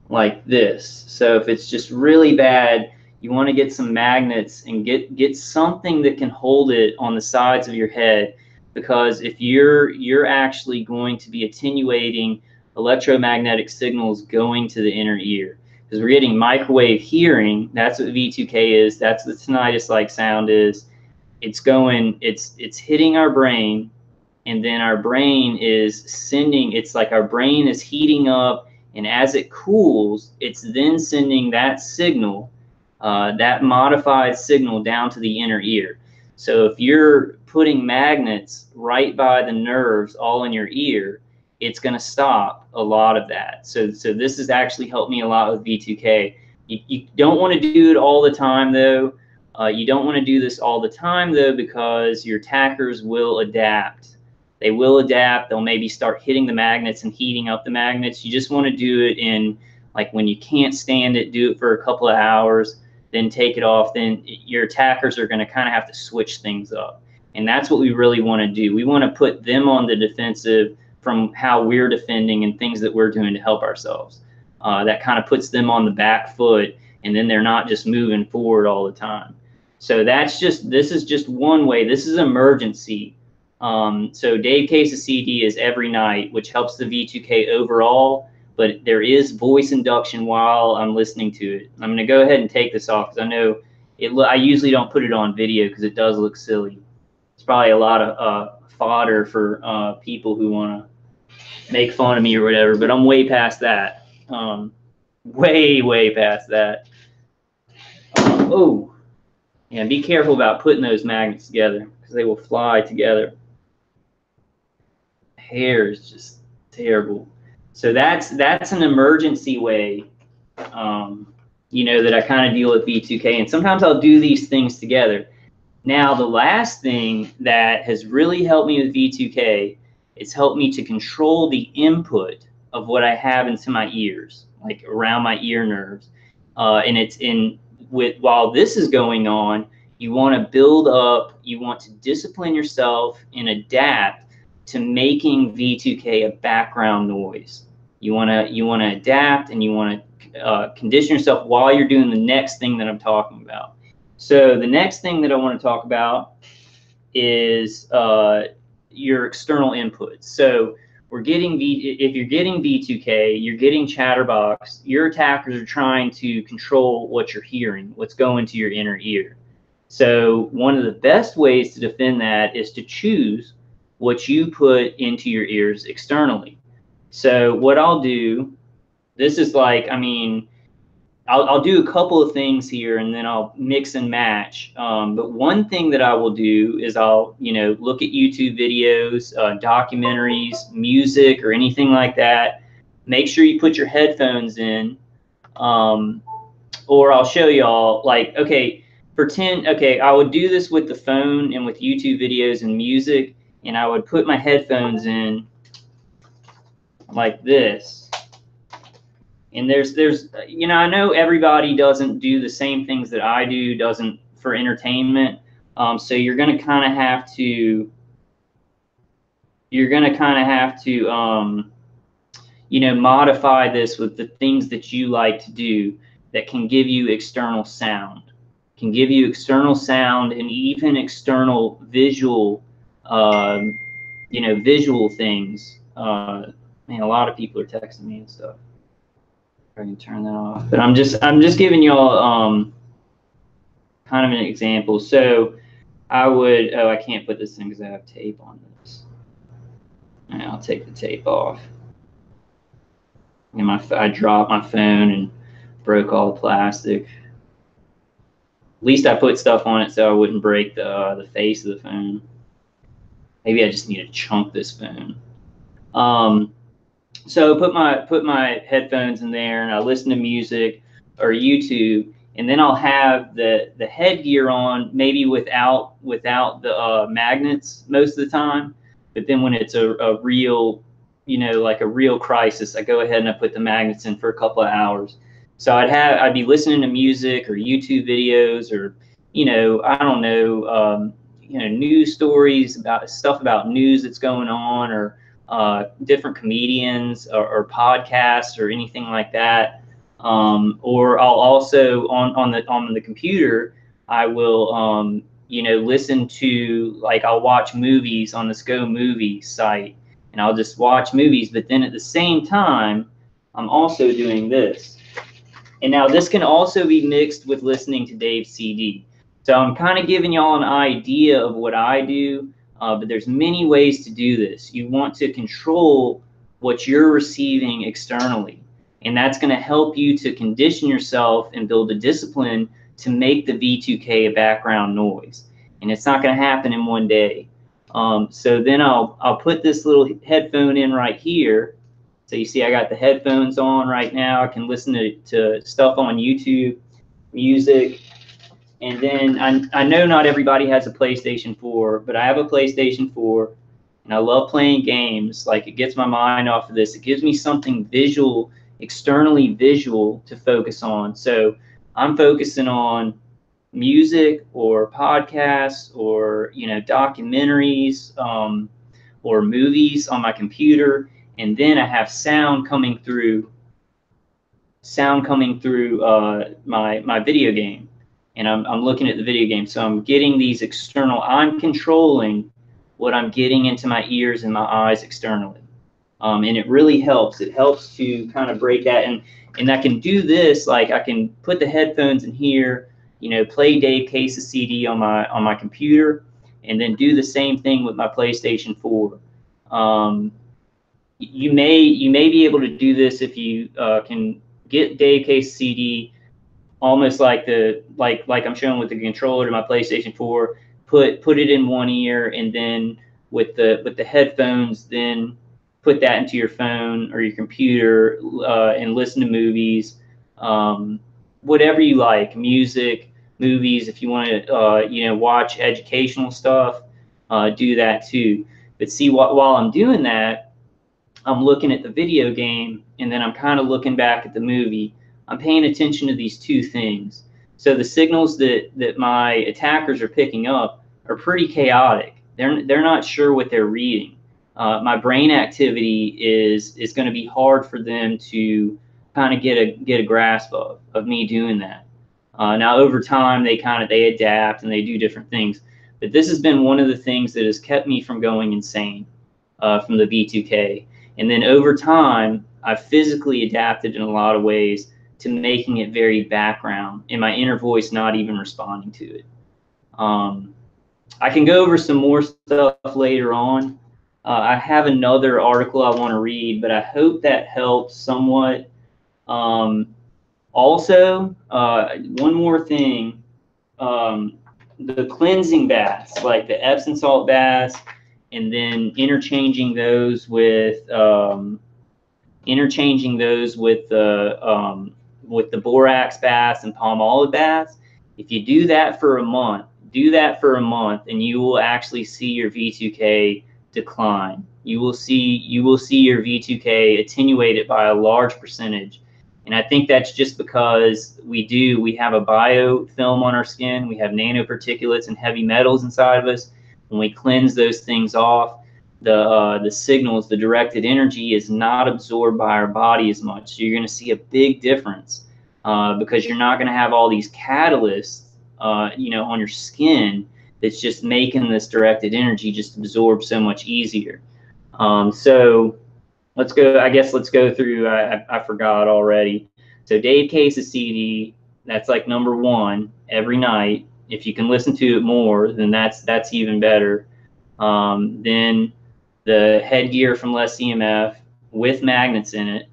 like this. So if it's just really bad, you want to get some magnets and get something that can hold it on the sides of your head. Because if you're actually going to be attenuating electromagnetic signals going to the inner ear. because we're getting microwave hearing. That's what V2K is. That's what tinnitus-like sound is. It's going, it's hitting our brain, and then our brain is sending, it's like our brain is heating up, and as it cools, it's then sending that signal, that modified signal down to the inner ear. So if you're putting magnets right by the nerves all in your ear, it's going to stop a lot of that. So this has actually helped me a lot with V2K. You don't want to do it all the time, though. You don't want to do this all the time, though, because your attackers will adapt. They will adapt. They'll maybe start hitting the magnets and heating up the magnets. You just want to do it in, like, when you can't stand it, do it for a couple of hours, then take it off. Then your attackers are going to kind of have to switch things up. And that's what we really want to do. We want to put them on the defensive from how we're defending and things that we're doing to help ourselves. That kind of puts them on the back foot, and then they're not just moving forward all the time. So this is just one way. This is emergency. So Dave Case's CD is every night, which helps the V2K overall, but there is voice induction while I'm listening to it. I'm going to go ahead and take this off because I know I usually don't put it on video because it does look silly. It's probably a lot of fodder for people who want to make fun of me or whatever, but I'm way past that. Way past that. Oh. Yeah, be careful about putting those magnets together because they will fly together. Hair is just terrible. So that's an emergency way, you know, that I kind of deal with V2K. And sometimes I'll do these things together. Now, the last thing that has really helped me with V2K is helped me to control the input of what I have into my ears, like around my ear nerves. And it's while this is going on, you want to build up, you want to discipline yourself and adapt to making V2K a background noise. You want to adapt, and you want to condition yourself while you're doing the next thing that I'm talking about. So the next thing that I want to talk about is your external inputs. So if you're getting V2K, you're getting chatterbox, your attackers are trying to control what you're hearing, what's going to your inner ear. So one of the best ways to defend that is to choose what you put into your ears externally. So what I'll do, this is like, I mean, I'll do a couple of things here and then I'll mix and match. But one thing that I will do is I'll, look at YouTube videos, documentaries, music, or anything like that. Make sure you put your headphones in, or I'll show y'all, like, okay, I would do this with the phone and with YouTube videos and music, and I would put my headphones in like this. And there's I know everybody doesn't do the same things that I do, doesn't for entertainment. So you're gonna kind of have to modify this with the things that you like to do that can give you external sound, and even external visual, visual things. Man, a lot of people are texting me and stuff. I can turn that off, but I'm just giving y'all kind of an example. So I would, I can't put this in because I have tape on this. All right, I'll take the tape off. And I dropped my phone and broke all the plastic. At least I put stuff on it so I wouldn't break the face of the phone. Maybe I just need to chunk this phone. So put my headphones in there and I listen to music or YouTube, and then I'll have the headgear on, maybe without the magnets most of the time. But then when it's a real, like a real crisis, I go ahead and I put the magnets in for a couple of hours. So I'd be listening to music or YouTube videos, or I don't know, news stories about news that's going on, or different comedians or podcasts or anything like that. Or I'll also on the computer, I will listen to, like, I'll watch movies on this Go Movie site, and I'll just watch movies. But then at the same time, I'm also doing this. And now this can also be mixed with listening to Dave's CD. So I'm kind of giving y'all an idea of what I do, but there's many ways to do this. You want to control what you're receiving externally, and that's going to help you to condition yourself and build a discipline to make the V2K a background noise. And it's not going to happen in one day. So then I'll put this little headphone in right here. So you see I got the headphones on right now. I can listen to stuff on YouTube, music. And then I know not everybody has a PlayStation 4, but I have a PlayStation 4, and I love playing games. Like, it gets my mind off of this. It gives me something visual, externally visual to focus on. So I'm focusing on music or podcasts or, you know, documentaries or movies on my computer. And then I have sound coming through my video game. And I'm looking at the video game. So I'm getting these external, I'm controlling what I'm getting into my ears and my eyes externally. And it really helps. It helps to kind of break that. And I can do this, like I can put the headphones in here, you know, play Dave Case's CD on my computer, and then do the same thing with my PlayStation 4. You may be able to do this if you can get Dave Case's CD almost like I'm showing with the controller to my PlayStation 4, put it in one ear, and then with the headphones, then put that into your phone or your computer and listen to movies, whatever you like, music, movies. If you want to you know, watch educational stuff, do that too. But see, while I'm doing that, I'm looking at the video game, and then I'm kind of looking back at the movie. I'm paying attention to these two things. So the signals that my attackers are picking up are pretty chaotic. They're not sure what they're reading. My brain activity is going to be hard for them to kind of get a grasp of me doing that. Now over time they adapt and they do different things. But this has been one of the things that has kept me from going insane from the V2K. And then over time, I've physically adapted in a lot of ways to making it very background and my inner voice not even responding to it. I can go over some more stuff later on. I have another article I want to read, but I hope that helps somewhat. Also, one more thing, the cleansing baths, like the Epsom salt baths, and then interchanging those with the borax baths and palm olive baths. If you do that for a month, and you will actually see your V2K decline. You will see your V2K attenuated by a large percentage. And I think that's just because we have a biofilm on our skin, we have nanoparticulates and heavy metals inside of us. When we cleanse those things off, the signals, the directed energy is not absorbed by our body as much. So you're going to see a big difference because you're not going to have all these catalysts, you know, on your skin that's just making this directed energy just absorb so much easier. So let's go through. I forgot already. So Dave Case's CD, that's like number one every night. If you can listen to it more, then that's even better. Then the headgear from Les EMF with magnets in it.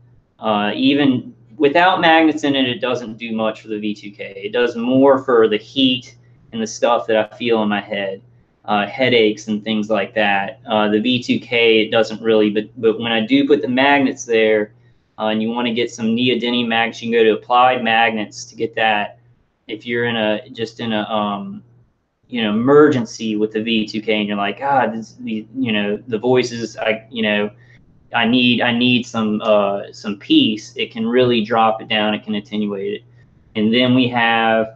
Even without magnets in it, it doesn't do much for the V2K. It does more for the heat and the stuff that I feel in my head, headaches and things like that. The V2K, it doesn't really, but when I do put the magnets there, and you want to get some neodymium magnets, you can go to Applied Magnets to get that. If you're in a you know, emergency with the V2K and you're like, you know, the voices, I need some peace, it can really drop it down, it can attenuate it. And then we have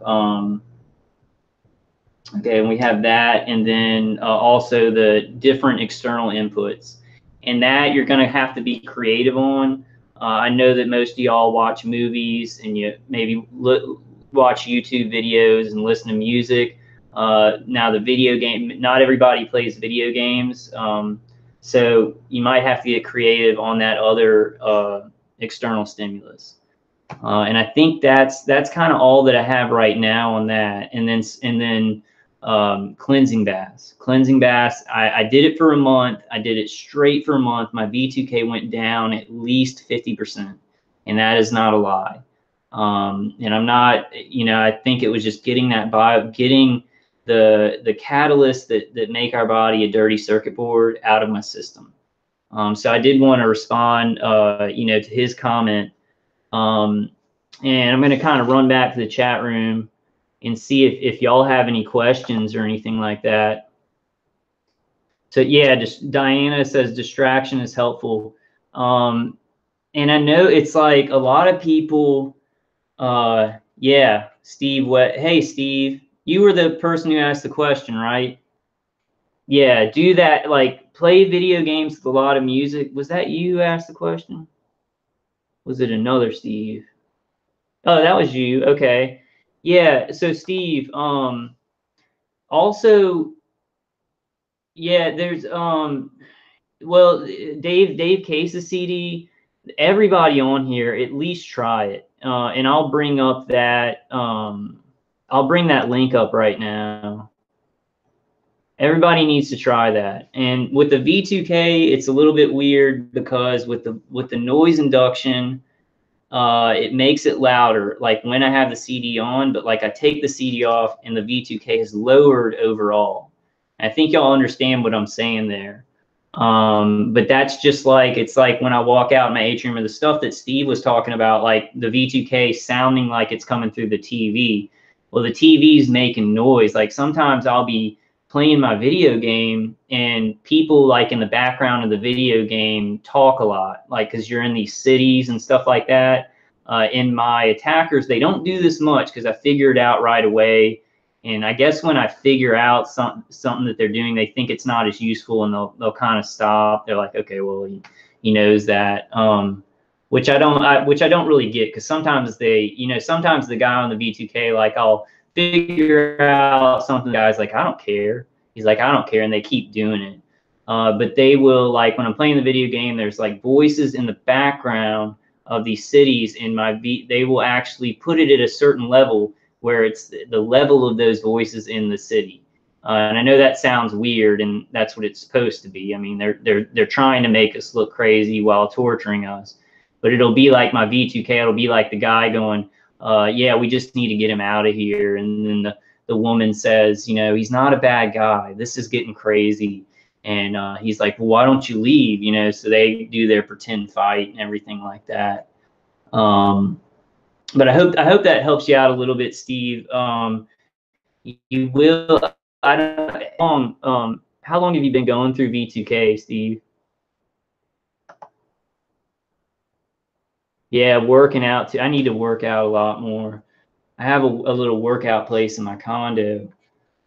that, and then also the different external inputs, and that you're going to have to be creative on. I know that most of y'all watch movies and you maybe watch YouTube videos and listen to music. Now the video game, not everybody plays video games, so you might have to get creative on that other external stimulus. And I think that's kind of all that I have right now on that. And then cleansing baths. Cleansing baths. I did it for a month. I did it straight for a month. My V2K went down at least 50%, and that is not a lie. And I'm not, I think it was just getting getting the catalysts that make our body a dirty circuit board out of my system. So I did want to respond, to his comment. And I'm going to kind of run back to the chat room and see if y'all have any questions or anything like that. So yeah, just Diana says distraction is helpful. And I know it's like a lot of people, yeah, Steve, hey, Steve, you were the person who asked the question, right? Yeah, do that, like play video games with a lot of music. Was that you who asked the question? Was it another Steve? Oh, that was you. Okay. Yeah. So Steve, also, yeah, there's, well, Dave Case's CD, everybody on here, at least try it. And I'll bring up that, I'll bring that link up right now. Everybody needs to try that. And with the V2K, it's a little bit weird because with the noise induction, it makes it louder, like when I have the CD on, but like I take the CD off and the V2K is lowered overall. I think y'all understand what I'm saying there. But that's just like, it's like when I walk out in my atrium, or the stuff that Steve was talking about, like the V2K sounding like it's coming through the TV. Well, the TV's making noise. Like sometimes I'll be playing my video game and people like in the background of the video game talk a lot, like because you're in these cities and stuff like that. In my attackers, they don't do this much because I figured out right away. And I guess when I figure out something that they're doing, they think it's not as useful, and they'll kind of stop. They're like, okay, well, he knows that, which I don't really get, because sometimes sometimes the guy on the V2K, like I'll figure out something, the guy's like, I don't care. He's like, I don't care, and they keep doing it. But they will, like when I'm playing the video game, there's like voices in the background of these cities, and they will actually put it at a certain level where it's the level of those voices in the city. And I know that sounds weird, and that's what it's supposed to be. I mean, they're trying to make us look crazy while torturing us. But it'll be like my V2K. It'll be like the guy going, yeah, we just need to get him out of here. And then the woman says, he's not a bad guy. This is getting crazy. And he's like, well, why don't you leave? So they do their pretend fight and everything like that. But I hope that helps you out a little bit, Steve. You will. I don't. How long have you been going through V2K, Steve? Yeah, working out too. I need to work out a lot more. I have a little workout place in my condo,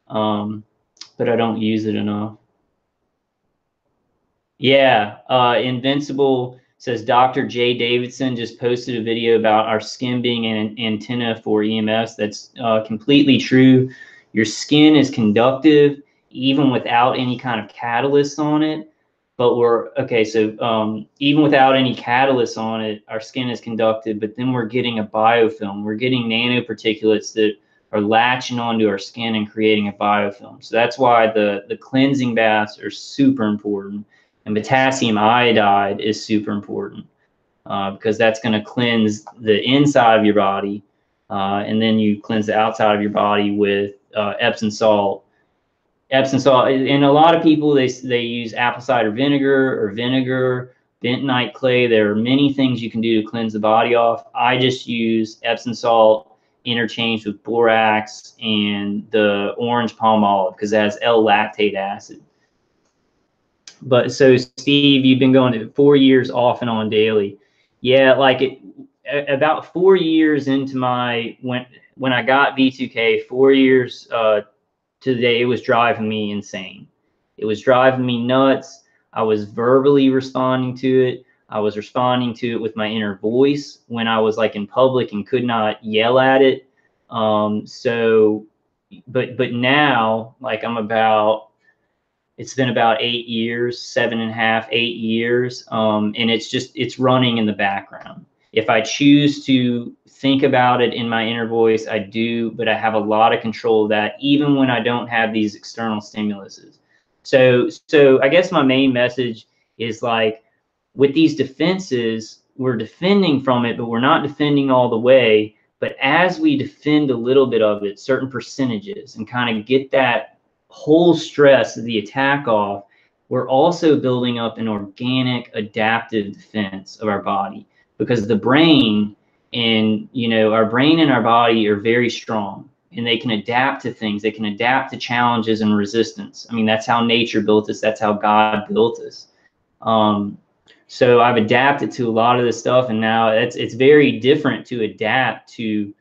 but I don't use it enough. Yeah, Invincible says Dr. Jay Davidson just posted a video about our skin being an antenna for EMS. That's completely true. Your skin is conductive even without any kind of catalyst on it. But so even without any catalyst on it, our skin is conductive, but then we're getting a biofilm. We're getting nanoparticulates that are latching onto our skin and creating a biofilm. So that's why the cleansing baths are super important. And potassium iodide is super important because that's going to cleanse the inside of your body, and then you cleanse the outside of your body with Epsom salt. Epsom salt, and a lot of people, they use apple cider vinegar or vinegar, bentonite clay. There are many things you can do to cleanse the body off. I just use Epsom salt interchanged with borax and the orange palm olive because it has L-lactate acid. But so Steve, you've been going to 4 years off and on daily. Yeah, like about 4 years into when I got V2K, 4 years to the day, it was driving me insane. It was driving me nuts. I was verbally responding to it. I was responding to it with my inner voice when I was like in public and could not yell at it. But now, like it's been about 8 years, 7.5, 8 years. And it's running in the background. If I choose to think about it in my inner voice, I do, but I have a lot of control of that, even when I don't have these external stimuluses. So I guess my main message is like, with these defenses, we're defending from it, but we're not defending all the way. But as we defend a little bit of it, certain percentages, and kind of get that whole stress of the attack off, we're also building up an organic adaptive defense of our body, because the brain and, you know, our brain and our body are very strong, and they can adapt to things. They can adapt to challenges and resistance. I mean, that's how nature built us. That's how God built us. So I've adapted to a lot of this stuff, and now it's very different to adapt to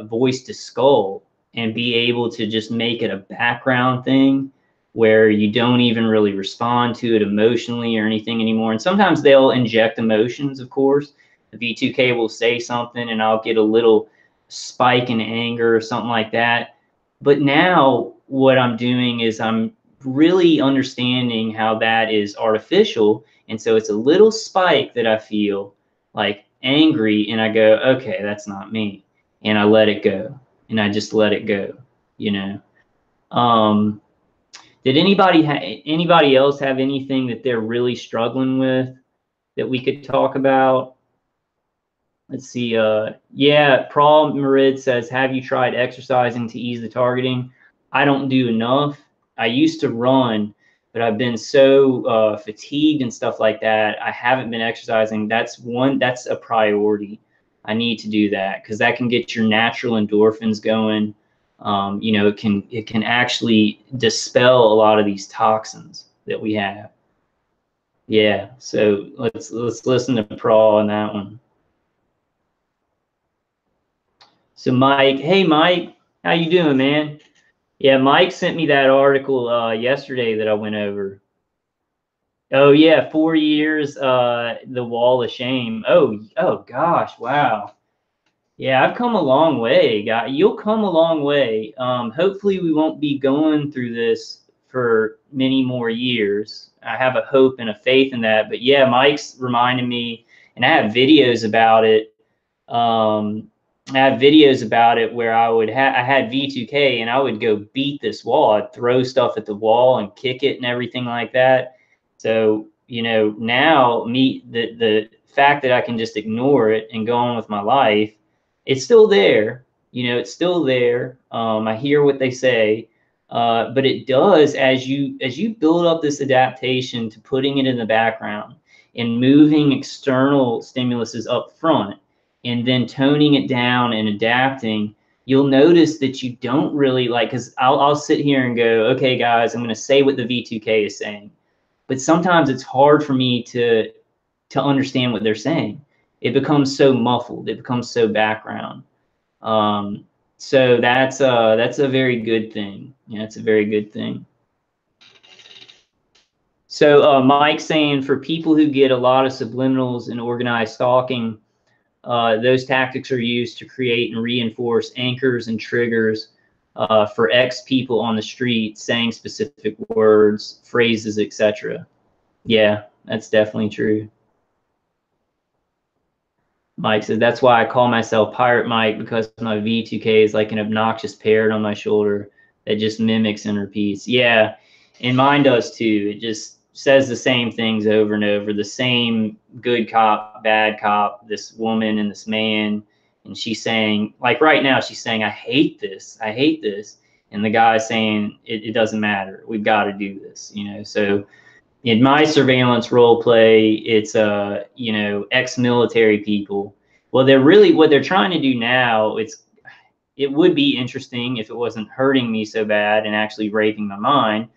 voice to skull and be able to just make it a background thing where you don't even really respond to it emotionally or anything anymore. And sometimes they'll inject emotions, of course. The V2K will say something and I'll get a little spike in anger or something like that. But now what I'm doing is I'm really understanding how that is artificial. And so it's a little spike that I feel like angry, and I go, okay, that's not me. And I let it go, and I just let it go, you know. Did anybody else have anything that they're really struggling with that we could talk about? Let's see. Yeah, Paul Marid says, have you tried exercising to ease the targeting? I don't do enough. I used to run, but I've been so fatigued and stuff like that. I haven't been exercising. That's a priority. I need to do that because that can get your natural endorphins going. You know, it can actually dispel a lot of these toxins that we have. Yeah. So let's listen to Paul on that one. So Mike, hey Mike, how you doing, man? Yeah, Mike sent me that article yesterday that I went over. Oh yeah, 4 years, the wall of shame. Oh gosh, wow. Yeah, I've come a long way, guy. You'll come a long way. Hopefully we won't be going through this for many more years. I have a hope and a faith in that. But yeah, Mike's reminded me, and I have videos about it. I have videos about it where I had V2K and I would go beat this wall. I'd throw stuff at the wall and kick it and everything like that. So, you know, now the fact that I can just ignore it and go on with my life, it's still there. You know, it's still there. I hear what they say, but it does, as you build up this adaptation to putting it in the background and moving external stimuluses up front, and then toning it down and adapting, you'll notice that you don't really like, because I'll sit here and go, okay, guys, I'm going to say what the V2K is saying. But sometimes it's hard for me to understand what they're saying. It becomes so muffled. It becomes so background. So that's a very good thing. Yeah, it's a very good thing. So Mike's saying, for people who get a lot of subliminals and organized stalking, those tactics are used to create and reinforce anchors and triggers for X people on the street saying specific words, phrases, etc. Yeah, that's definitely true. Mike said, that's why I call myself Pirate Mike, because my V2K is like an obnoxious parrot on my shoulder that just mimics and repeats. Yeah, and mine does too. It just says the same things over and over, the same good cop, bad cop, this woman and this man. And she's saying, like right now, she's saying, I hate this. I hate this. And the guy's saying, it doesn't matter. We've got to do this, you know? So in my surveillance role play, it's, you know, ex-military people. Well, what they're trying to do now, it would be interesting if it wasn't hurting me so bad and actually raping my mind.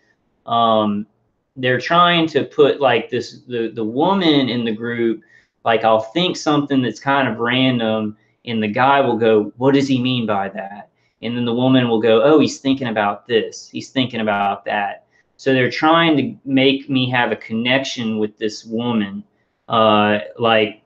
They're trying to put like the woman in the group, like I'll think something that's kind of random and the guy will go, what does he mean by that? And then the woman will go, oh, he's thinking about this. He's thinking about that. So they're trying to make me have a connection with this woman, like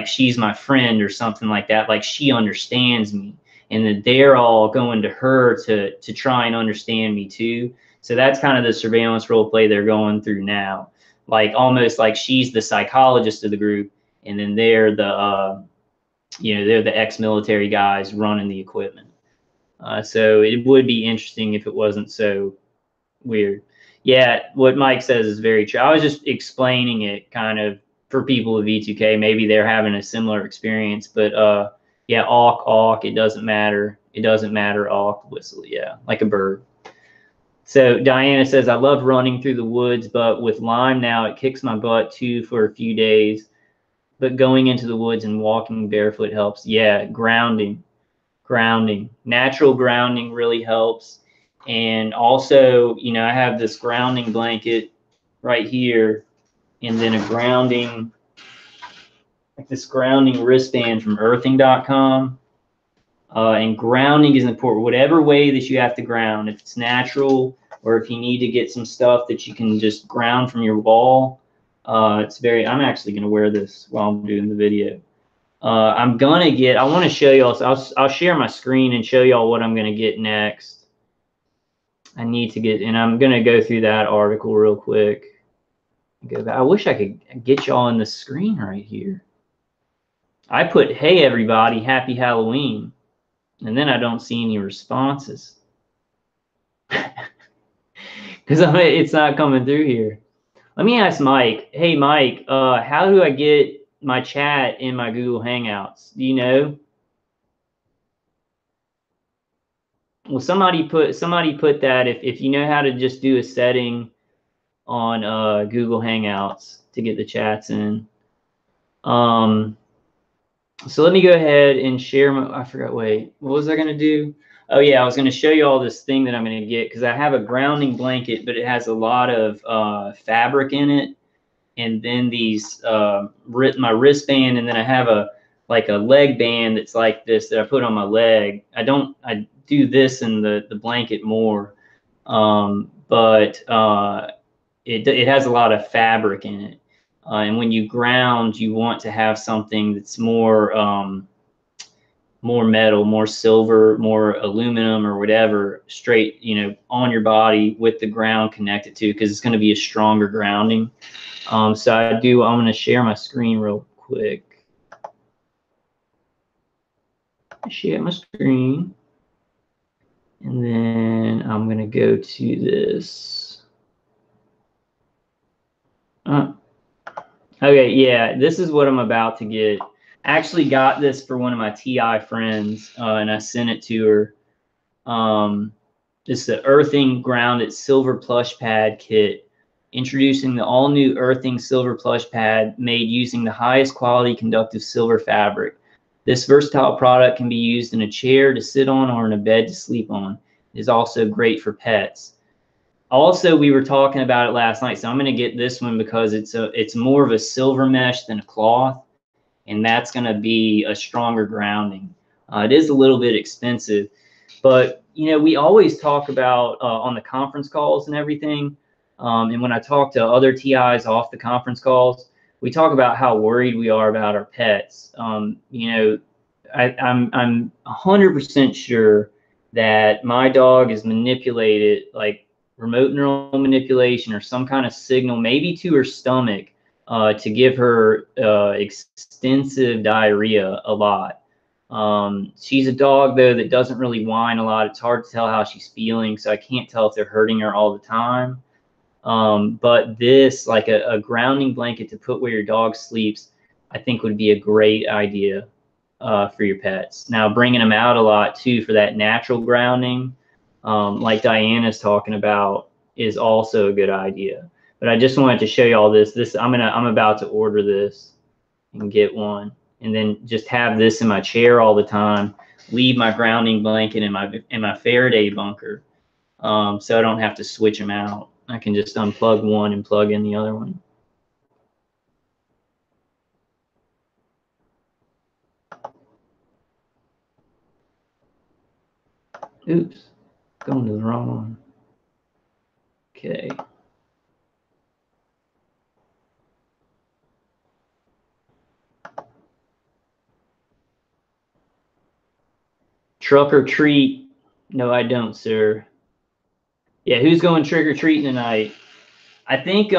she's my friend or something like that. Like she understands me, and that they're all going to her to try and understand me too. So that's kind of the surveillance role play they're going through now, like almost like she's the psychologist of the group, and then they're the you know, they're the ex-military guys running the equipment. So it would be interesting if it wasn't so weird. Yeah, what Mike says is very true. I was just explaining it kind of for people with V2K. Maybe they're having a similar experience, but yeah, awk, it doesn't matter. It doesn't matter, awk, whistle, yeah, like a bird. So Diana says, I love running through the woods, but with Lyme now, it kicks my butt too for a few days. But going into the woods and walking barefoot helps. Yeah, grounding. Natural grounding really helps. And also, you know, I have this grounding blanket right here, and then a grounding, like this grounding wristband from earthing.com. And grounding is important. Whatever way that you have to ground, if it's natural or if you need to get some stuff that you can just ground from your wall, it's very, I'm actually going to wear this while I'm doing the video. I want to show y'all, I'll share my screen and show y'all what I'm going to get next. I need to get, and I'm going to go through that article real quick. Go back. I wish I could get y'all on the screen right here. I put, hey, everybody, happy Halloween. And then I don't see any responses. Because it's not coming through here. Let me ask Mike. Hey, Mike, how do I get my chat in my Google Hangouts? Do you know? Well, somebody put that if you know how to just do a setting on Google Hangouts to get the chats in. So let me go ahead and share my, I forgot, wait, what was I going to do? Oh yeah, I was going to show you all this thing that I'm going to get, because I have a grounding blanket, but it has a lot of fabric in it. And then these, my wristband, and then I have like a leg band that's like this that I put on my leg. I do this in the blanket more, but it has a lot of fabric in it. And when you ground, you want to have something that's more metal, more silver, more aluminum or whatever, straight, you know, on your body with the ground connected to, because it's going to be a stronger grounding. So I'm going to share my screen real quick. Share my screen. And then I'm going to go to this. Okay, yeah, this is what I'm about to get. I actually got this for one of my TI friends, and I sent it to her. It's the Earthing Grounded Silver Plush Pad Kit, introducing the all-new Earthing Silver Plush Pad made using the highest quality conductive silver fabric. This versatile product can be used in a chair to sit on or in a bed to sleep on. It is also great for pets. Also, we were talking about it last night, so I'm going to get this one because it's more of a silver mesh than a cloth, and that's going to be a stronger grounding. It is a little bit expensive, but you know, we always talk about on the conference calls and everything, and when I talk to other TIs off the conference calls, we talk about how worried we are about our pets. You know, I'm 100% sure that my dog is manipulated, like remote neural manipulation or some kind of signal, maybe to her stomach, to give her extensive diarrhea a lot. She's a dog, though, that doesn't really whine a lot. It's hard to tell how she's feeling, so I can't tell if they're hurting her all the time. But this, like a grounding blanket to put where your dog sleeps, I think would be a great idea for your pets. Now, bringing them out a lot, too, for that natural grounding, like Diana's talking about, is also a good idea. But I just wanted to show you all this. I'm about to order this and get one, and then just have this in my chair all the time. Leave my grounding blanket in my Faraday bunker, so I don't have to switch them out. I can just unplug one and plug in the other one. Oops, going to the wrong one. Okay. Truck or treat? No, I don't, sir. Yeah, who's going trick or treating tonight? I think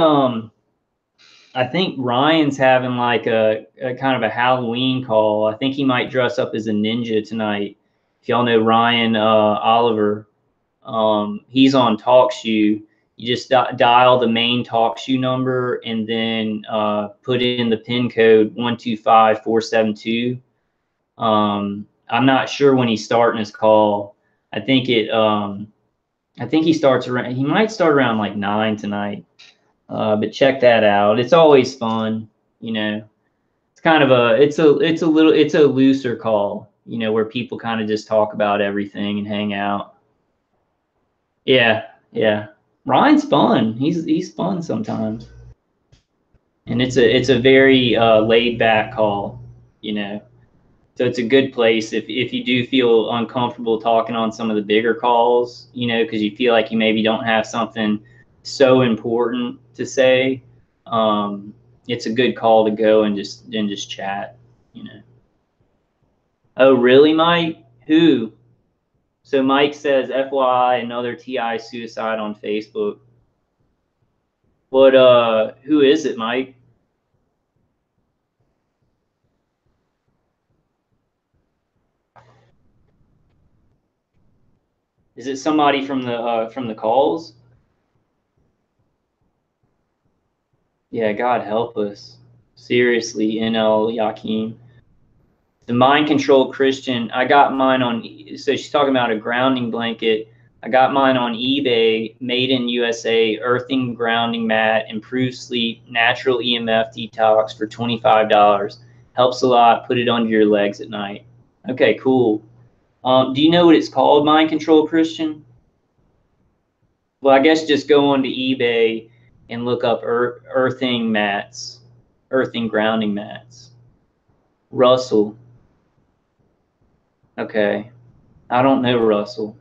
I think Ryan's having like a kind of a Halloween call. I think he might dress up as a ninja tonight. If y'all know Ryan Oliver, he's on TalkShoe. You just dial the main TalkShoe number and then put in the PIN code 125472. I'm not sure when he's starting his call. I think he starts around. He might start around like 9 tonight. But check that out. It's always fun, you know. It's kind of it's a looser call, you know, where people kind of just talk about everything and hang out. Yeah, yeah. Ryan's fun. He's fun sometimes, and it's a very laid back call, you know. So it's a good place if you do feel uncomfortable talking on some of the bigger calls, you know, because you feel like you maybe don't have something so important to say. It's a good call to go and just chat, you know. Oh, really, Mike? Who? So Mike says, FYI, another TI suicide on Facebook. What? Who is it, Mike? Is it somebody from the calls? Yeah, God help us. Seriously, NL Yakin. The mind control Christian. I got mine on. So she's talking about a grounding blanket. I got mine on eBay, made in USA, earthing grounding mat, improved sleep, natural EMF detox for $25. Helps a lot. Put it under your legs at night. Okay, cool. Do you know what it's called, mind control Christian? Well, I guess just go onto eBay and look up earthing mats, earthing grounding mats. Russell. Okay. I don't know Russell.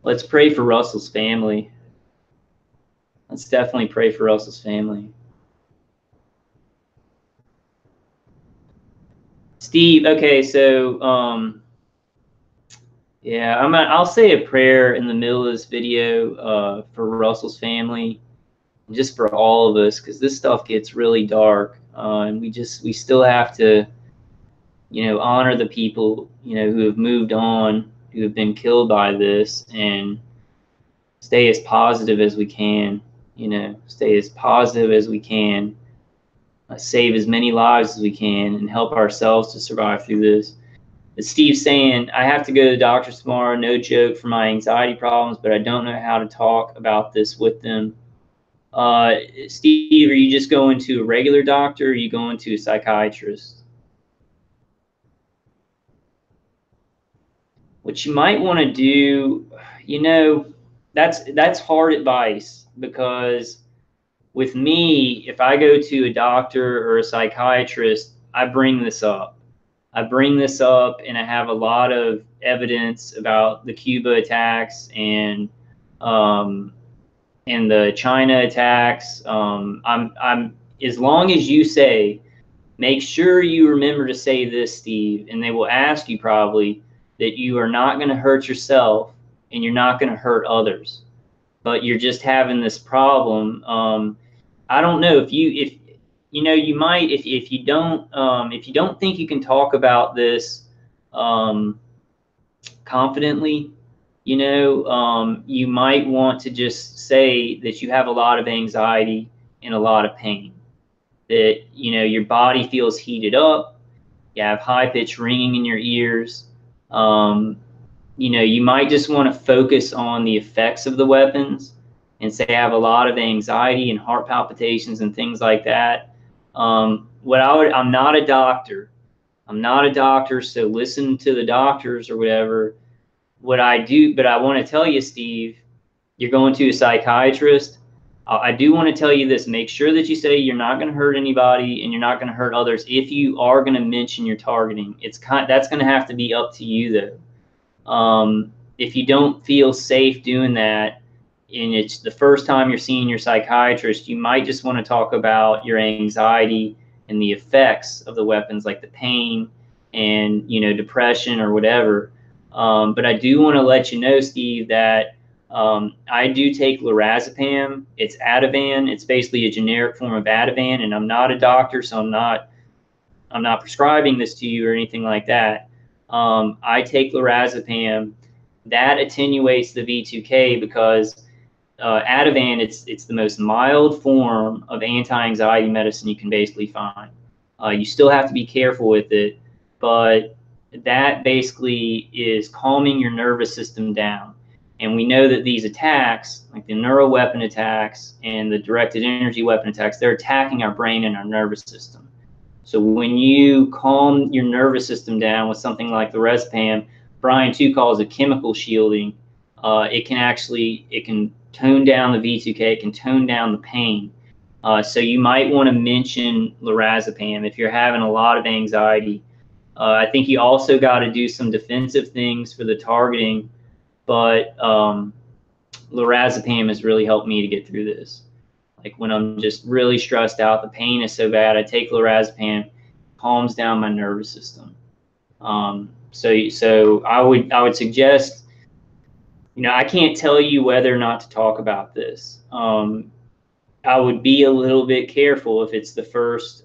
Let's pray for Russell's family. Let's definitely pray for Russell's family. Steve, okay, so yeah, I'll say a prayer in the middle of this video for Russell's family, just for all of us, because this stuff gets really dark, and we still have to, you know, honor the people, you know, who have moved on, who have been killed by this, and stay as positive as we can, you know, stay as positive as we can, save as many lives as we can, and help ourselves to survive through this. But Steve's saying, I have to go to the doctor tomorrow, no joke, for my anxiety problems, but I don't know how to talk about this with them. Steve, are you just going to a regular doctor, or are you going to a psychiatrist? What you might want to do, you know, that's hard advice, because with me, if I go to a doctor or a psychiatrist, I bring this up. I bring this up, and I have a lot of evidence about the Cuba attacks and the China attacks. I'm as long as you say, make sure you remember to say this, Steve, and they will ask you probably that you are not going to hurt yourself and you're not going to hurt others, but you're just having this problem. I don't know if you know, you might, if you don't think you can talk about this confidently, you know, you might want to just say that you have a lot of anxiety and a lot of pain, that, you know, your body feels heated up, you have high pitched ringing in your ears. You know, you might just want to focus on the effects of the weapons and say I have a lot of anxiety and heart palpitations and things like that. I'm not a doctor. I'm not a doctor, so listen to the doctors or whatever. What I do, but I want to tell you, Steve, you're going to a psychiatrist. I do want to tell you this. Make sure that you say you're not going to hurt anybody and you're not going to hurt others. If you are going to mention your targeting, that's going to have to be up to you, though. If you don't feel safe doing that, and it's the first time you're seeing your psychiatrist, you might just want to talk about your anxiety and the effects of the weapons, like the pain and, you know, depression or whatever. But I do want to let you know, Steve, that I do take lorazepam. It's Ativan. It's basically a generic form of Ativan, and I'm not a doctor, so I'm not prescribing this to you or anything like that. I take lorazepam. That attenuates the V2K because Ativan, it's the most mild form of anti-anxiety medicine you can basically find. You still have to be careful with it, but that basically is calming your nervous system down. And we know that these attacks, like the neural weapon attacks and the directed energy weapon attacks, they're attacking our brain and our nervous system. So when you calm your nervous system down with something like lorazepam, Brian too calls it chemical shielding. It can tone down the V2K, it can tone down the pain. So you might want to mention lorazepam if you're having a lot of anxiety. I think you also got to do some defensive things for the targeting, but lorazepam has really helped me to get through this. Like when I'm just really stressed out, the pain is so bad, I take lorazepam, calms down my nervous system. So I would suggest, I can't tell you whether or not to talk about this. I would be a little bit careful if it's the first,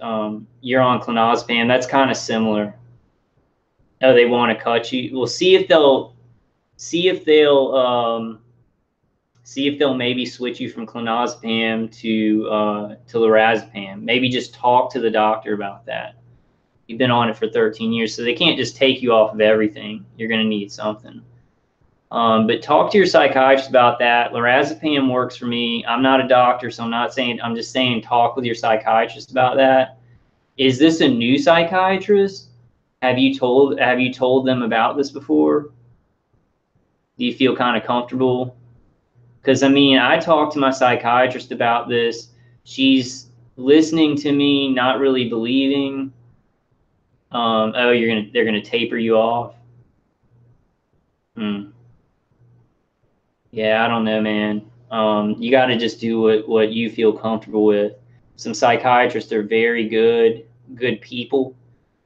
you're on clonazepam. That's kind of similar. Oh, they want to cut you. We'll see if they'll maybe switch you from clonazepam to lorazepam. Maybe just talk to the doctor about that. You've been on it for 13 years, so they can't just take you off of everything. You're going to need something. But talk to your psychiatrist about that. Lorazepam works for me. I'm not a doctor, so I'm just saying talk with your psychiatrist about that. Is this a new psychiatrist? Have you told them about this before? Do you feel kind of comfortable? Because I talked to my psychiatrist about this. She's listening to me, not really believing. Oh, they're gonna taper you off. Yeah, I don't know, man. You got to just do what you feel comfortable with. Some psychiatrists are very good people,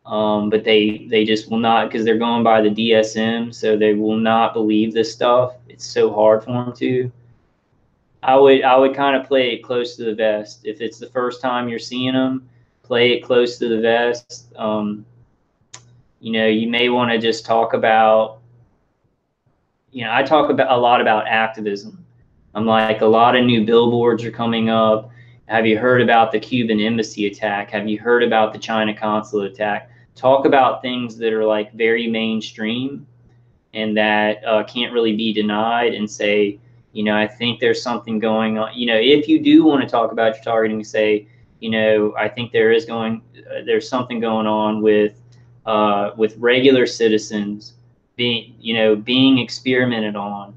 but they just will not, because they're going by the DSM, so they will not believe this stuff. It's so hard for them to. I would kind of play it close to the vest. If it's the first time you're seeing them, play it close to the vest. You may want to just talk about. I talk a lot about activism. I'm like, a lot of new billboards are coming up. Have you heard about the Cuban embassy attack? Have you heard about the China consulate attack? Talk about things that are like very mainstream and that can't really be denied, and say, I think there's something going on. If you do want to talk about your targeting, say, I think there's something going on with regular citizens being experimented on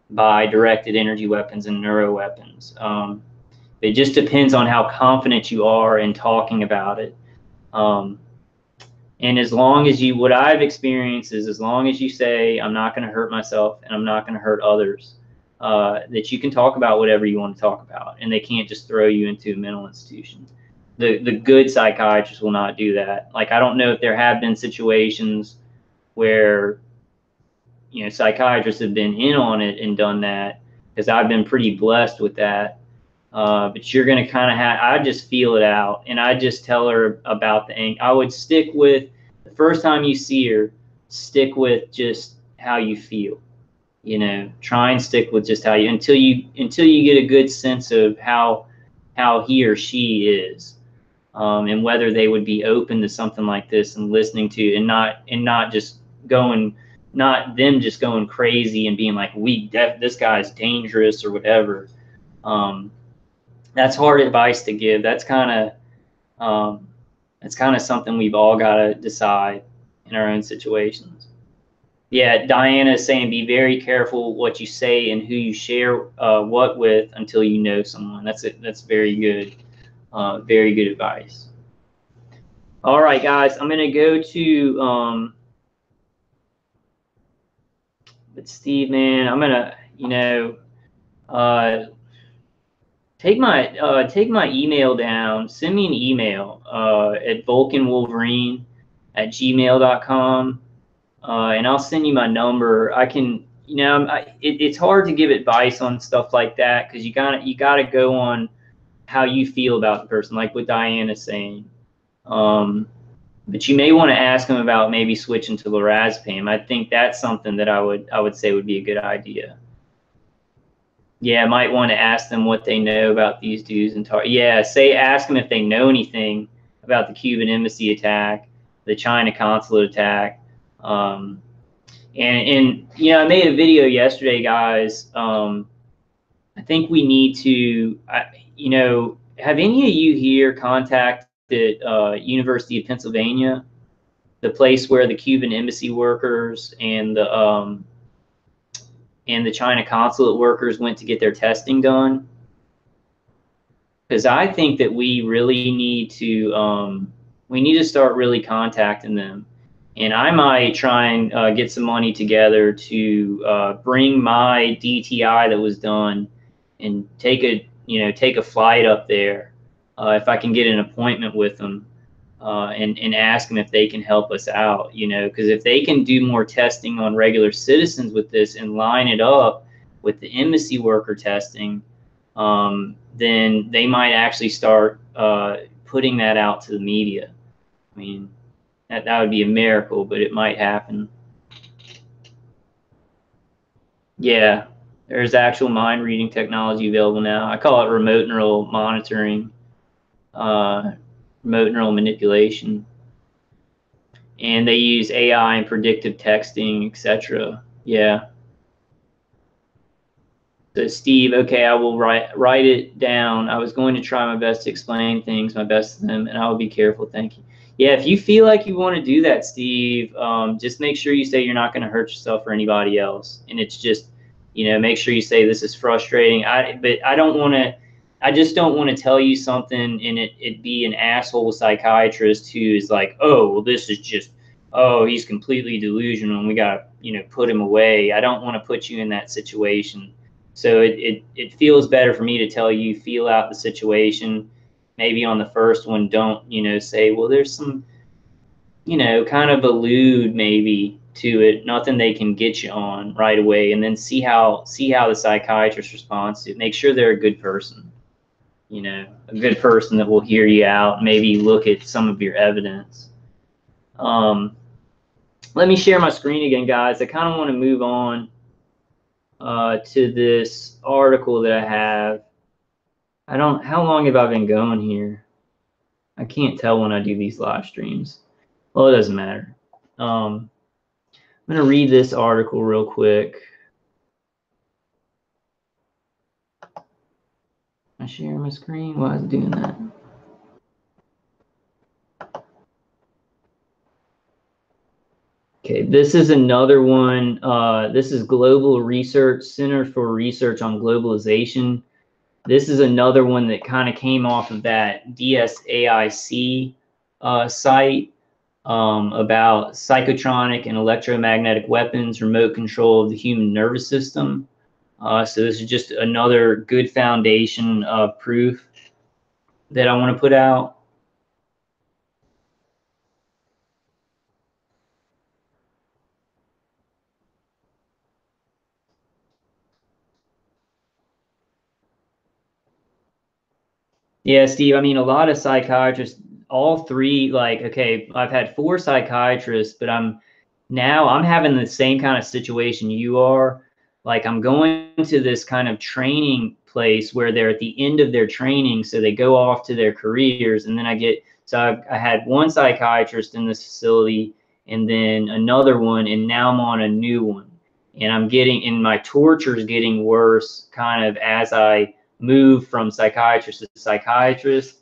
by directed energy weapons and neuro weapons. It just depends on how confident you are in talking about it. And as long as what I've experienced is, as long as you say, I'm not going to hurt myself and I'm not going to hurt others, that you can talk about whatever you want to talk about, and they can't just throw you into a mental institution. The good psychiatrists will not do that. Like, I don't know if there have been situations where psychiatrists have been in on it and done that, because I've been pretty blessed with that. But you're going to kind of I just feel it out, and I just tell her about I would stick with, the first time you see her, stick with just how you feel. Try and stick with just how you, until you get a good sense of how he or she is, and whether they would be open to something like this and listening to, and not just going. Not them just going crazy and being like, this guy's dangerous or whatever. That's hard advice to give. That's kind of something we've all got to decide in our own situations. Yeah, Diana is saying, be very careful what you say and who you share what with until you know someone. That's it. That's very good. Very good advice. All right, guys, I'm going to go to but Steve, man, I'm gonna, take my email down. Send me an email at vulcanwolverine@gmail.com, and I'll send you my number. I can, you know, it's hard to give advice on stuff like that because you gotta go on how you feel about the person, like what Diana's saying. But you may want to ask them about maybe switching to lorazepam. I think that's something that I would say would be a good idea. Yeah, might want to ask them what they know about these dudes and talk. Yeah, ask them if they know anything about the Cuban embassy attack, the China consulate attack. And you know, I made a video yesterday, guys. I think we need to, you know, have any of you here contacted University of Pennsylvania, the place where the Cuban embassy workers and the China consulate workers went to get their testing done? Because I think that we really need to start really contacting them. And I might try and get some money together to bring my DTI that was done and take a flight up there if I can get an appointment with them and ask them if they can help us out. You know, because if they can do more testing on regular citizens with this and line it up with the embassy worker testing, then they might actually start putting that out to the media. I mean, that would be a miracle, but it might happen. Yeah, there's actual mind reading technology available now. I call it remote neural monitoring, remote neural manipulation. And they use AI and predictive texting, etc. Yeah. So Steve, okay, I will write it down. I was going to try my best to explain things, my best to them, and I will be careful. Thank you. Yeah, if you feel like you want to do that, Steve, just make sure you say you're not going to hurt yourself or anybody else. And it's just, you know, make sure you say this is frustrating. But I don't want to. I just don't want to tell you something and it be an asshole psychiatrist who is like, oh, well, this is just, oh, he's completely delusional and we got to, you know, put him away. I don't want to put you in that situation. So it feels better for me to tell you, feel out the situation. Maybe on the first one, don't, you know, say, well, there's some, you know, kind of allude maybe to it, nothing they can get you on right away, and then see how the psychiatrist responds to it. Make sure they're a good person, you know, a good person that will hear you out, maybe look at some of your evidence. Let me share my screen again, guys. I kind of want to move on to this article that I have. How long have I been going here? I can't tell when I do these live streams. Well, it doesn't matter. I'm going to read this article real quick. I share my screen. Why is it doing that? Okay, this is another one. This is Global Research Center for Research on Globalization. This is another one that kind of came off of that DSAIC site about psychotronic and electromagnetic weapons, remote control of the human nervous system. So this is just another good foundation of proof that I want to put out. Yeah, Steve, I mean, a lot of psychiatrists, all three, like, okay, I've had 4 psychiatrists, but I'm having the same kind of situation you are. Like, I'm going to this kind of training place where they're at the end of their training, so they go off to their careers, and then I had one psychiatrist in this facility and then another one, and now I'm on a new one. And my torture is getting worse kind of as I move from psychiatrist to psychiatrist.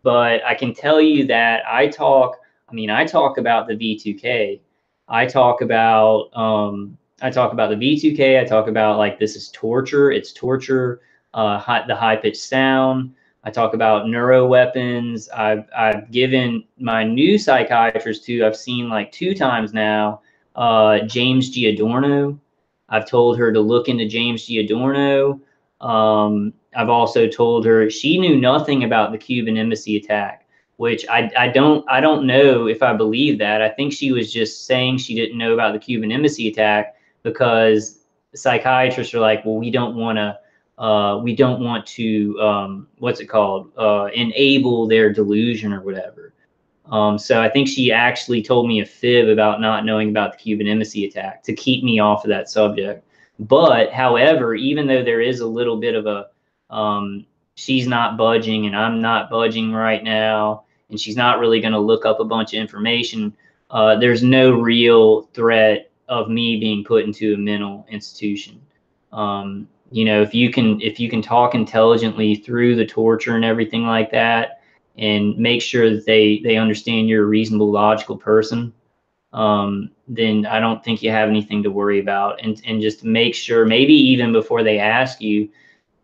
But I can tell you that I talk about the V2K. I talk about the V2K. I talk about, like, this is torture. It's torture. The high-pitched sound. I talk about neuro weapons. I've given my new psychiatrist who I've seen like 2 times now, James G. Adorno. I've told her to look into James G. Adorno. I've also told her she knew nothing about the Cuban embassy attack, which I don't know if I believe that. I think she was just saying she didn't know about the Cuban embassy attack because psychiatrists are like, well, we don't want to, what's it called, enable their delusion or whatever. So I think she actually told me a fib about not knowing about the Cuban embassy attack to keep me off of that subject. But however, even though there is a little bit of a, she's not budging and I'm not budging right now, and she's not really going to look up a bunch of information, there's no real threat of me being put into a mental institution. You know, if you can talk intelligently through the torture and everything like that, and make sure that they understand you're a reasonable, logical person, then I don't think you have anything to worry about. And just make sure, maybe even before they ask you,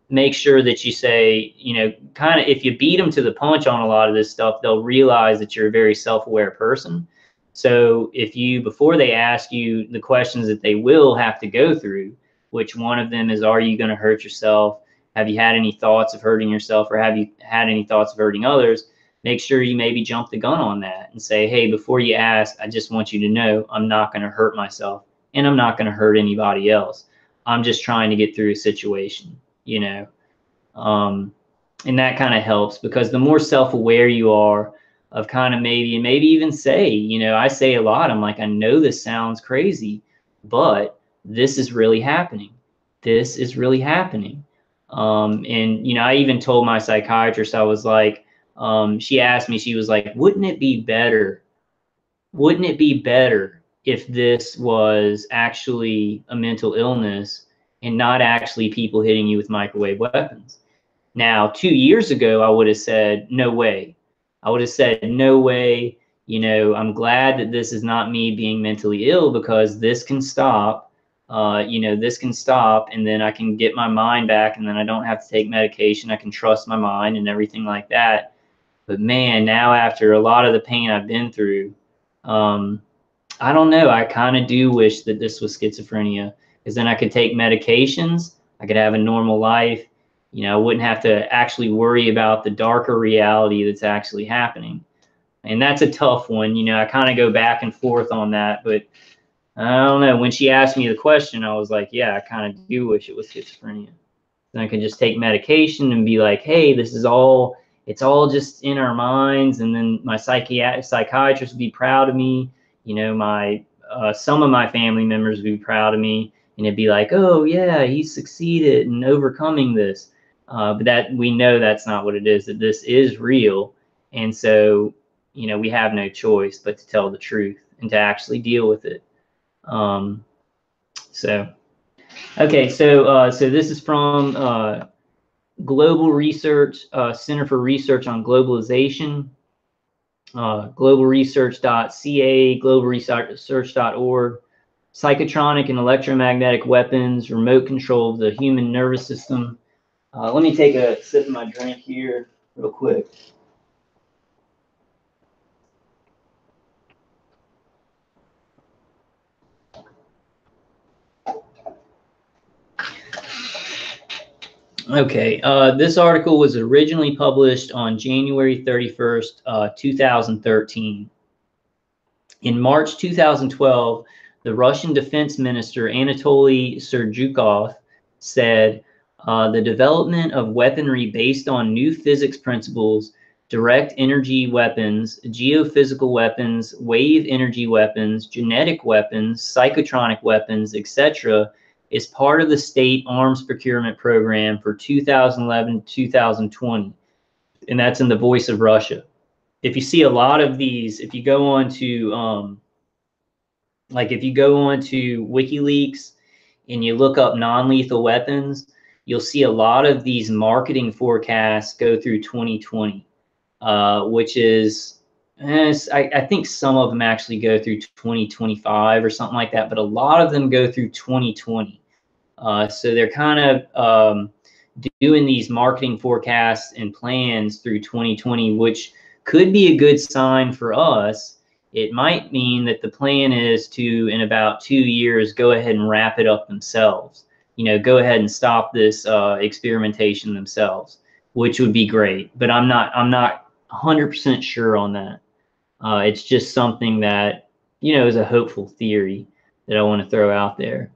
make sure that you say, you know, kind of, if you beat them to the punch on a lot of this stuff, they'll realize that you're a very self-aware person. So if you, before they ask you the questions that they will have to go through, which one of them is, are you going to hurt yourself? Have you had any thoughts of hurting yourself, or have you had any thoughts of hurting others? Make sure you maybe jump the gun on that and say, hey, before you ask, I just want you to know I'm not going to hurt myself, and I'm not going to hurt anybody else. I'm just trying to get through a situation, you know. And that kind of helps, because the more self-aware you are of kind of maybe even say, you know, I say a lot, I'm like, I know this sounds crazy, but this is really happening. This is really happening. And, you know, I even told my psychiatrist, I was like, she asked me, she was like, wouldn't it be better if this was actually a mental illness and not actually people hitting you with microwave weapons? Now, 2 years ago, I would have said, no way. I would have said, no way. You know, I'm glad that this is not me being mentally ill, because this can stop. You know, this can stop, and then I can get my mind back, and then I don't have to take medication. I can trust my mind and everything like that. But man, now after a lot of the pain I've been through, I don't know. I kind of do wish that this was schizophrenia, because then I could take medications. I could have a normal life. You know, I wouldn't have to actually worry about the darker reality that's actually happening. And that's a tough one. You know, I kind of go back and forth on that, but I don't know. When she asked me the question, I was like, yeah, I kind of do wish it was schizophrenia. Then I could just take medication and be like, hey, this is all, it's all just in our minds. And then my psychiatrist would be proud of me. You know, my some of my family members would be proud of me, and it'd be like, oh yeah, he succeeded in overcoming this. But that, we know that's not what it is, that this is real. And so, you know, we have no choice but to tell the truth and to actually deal with it. Okay, so this is from Global Research, Center for Research on Globalization, globalresearch.ca, globalresearch.org, psychotronic and electromagnetic weapons, remote control of the human nervous system. Let me take a sip of my drink here real quick. Okay, this article was originally published on January 31st, 2013. In March 2012, the Russian Defense Minister Anatoly Serdyukov said, the development of weaponry based on new physics principles, direct energy weapons, geophysical weapons, wave energy weapons, genetic weapons, psychotronic weapons, etc., is part of the state arms procurement program for 2011-2020. And that's in the Voice of Russia. If you see a lot of these, if you go on to, if you go on to WikiLeaks and you look up non-lethal weapons, you'll see a lot of these marketing forecasts go through 2020, which is, I think some of them actually go through 2025 or something like that, but a lot of them go through 2020. So they're kind of doing these marketing forecasts and plans through 2020, which could be a good sign for us. It might mean that the plan is to, in about 2 years, go ahead and wrap it up themselves. You know, go ahead and stop this experimentation themselves, which would be great. But I'm not 100% sure on that. It's just something that, you know, is a hopeful theory that I want to throw out there.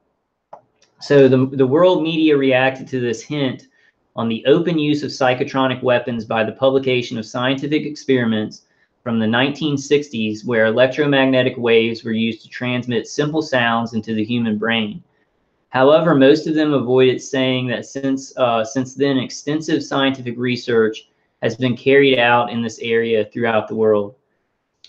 So the world media reacted to this hint on the open use of psychotronic weapons by the publication of scientific experiments from the 1960s, where electromagnetic waves were used to transmit simple sounds into the human brain. However, most of them avoided saying that since then, extensive scientific research has been carried out in this area throughout the world.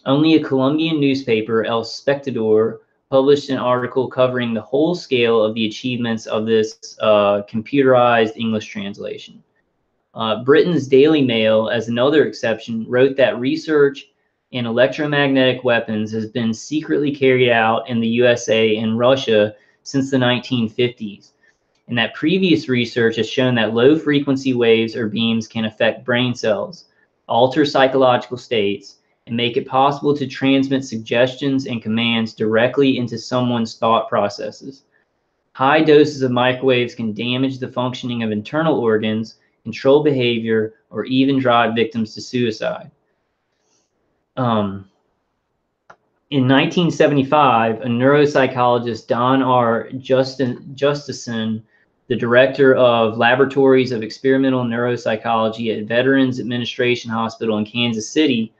Only a Colombian newspaper, El Espectador, published an article covering the whole scale of the achievements of this computerized English translation. Britain's Daily Mail, as another exception, wrote that research in electromagnetic weapons has been secretly carried out in the USA and Russia since the 1950s, and that previous research has shown that low frequency waves or beams can affect brain cells, alter psychological states, and make it possible to transmit suggestions and commands directly into someone's thought processes. High doses of microwaves can damage the functioning of internal organs, control behavior, or even drive victims to suicide. In 1975, a neuropsychologist, Don R. Justison, the director of Laboratories of Experimental Neuropsychology at Veterans Administration Hospital in Kansas City,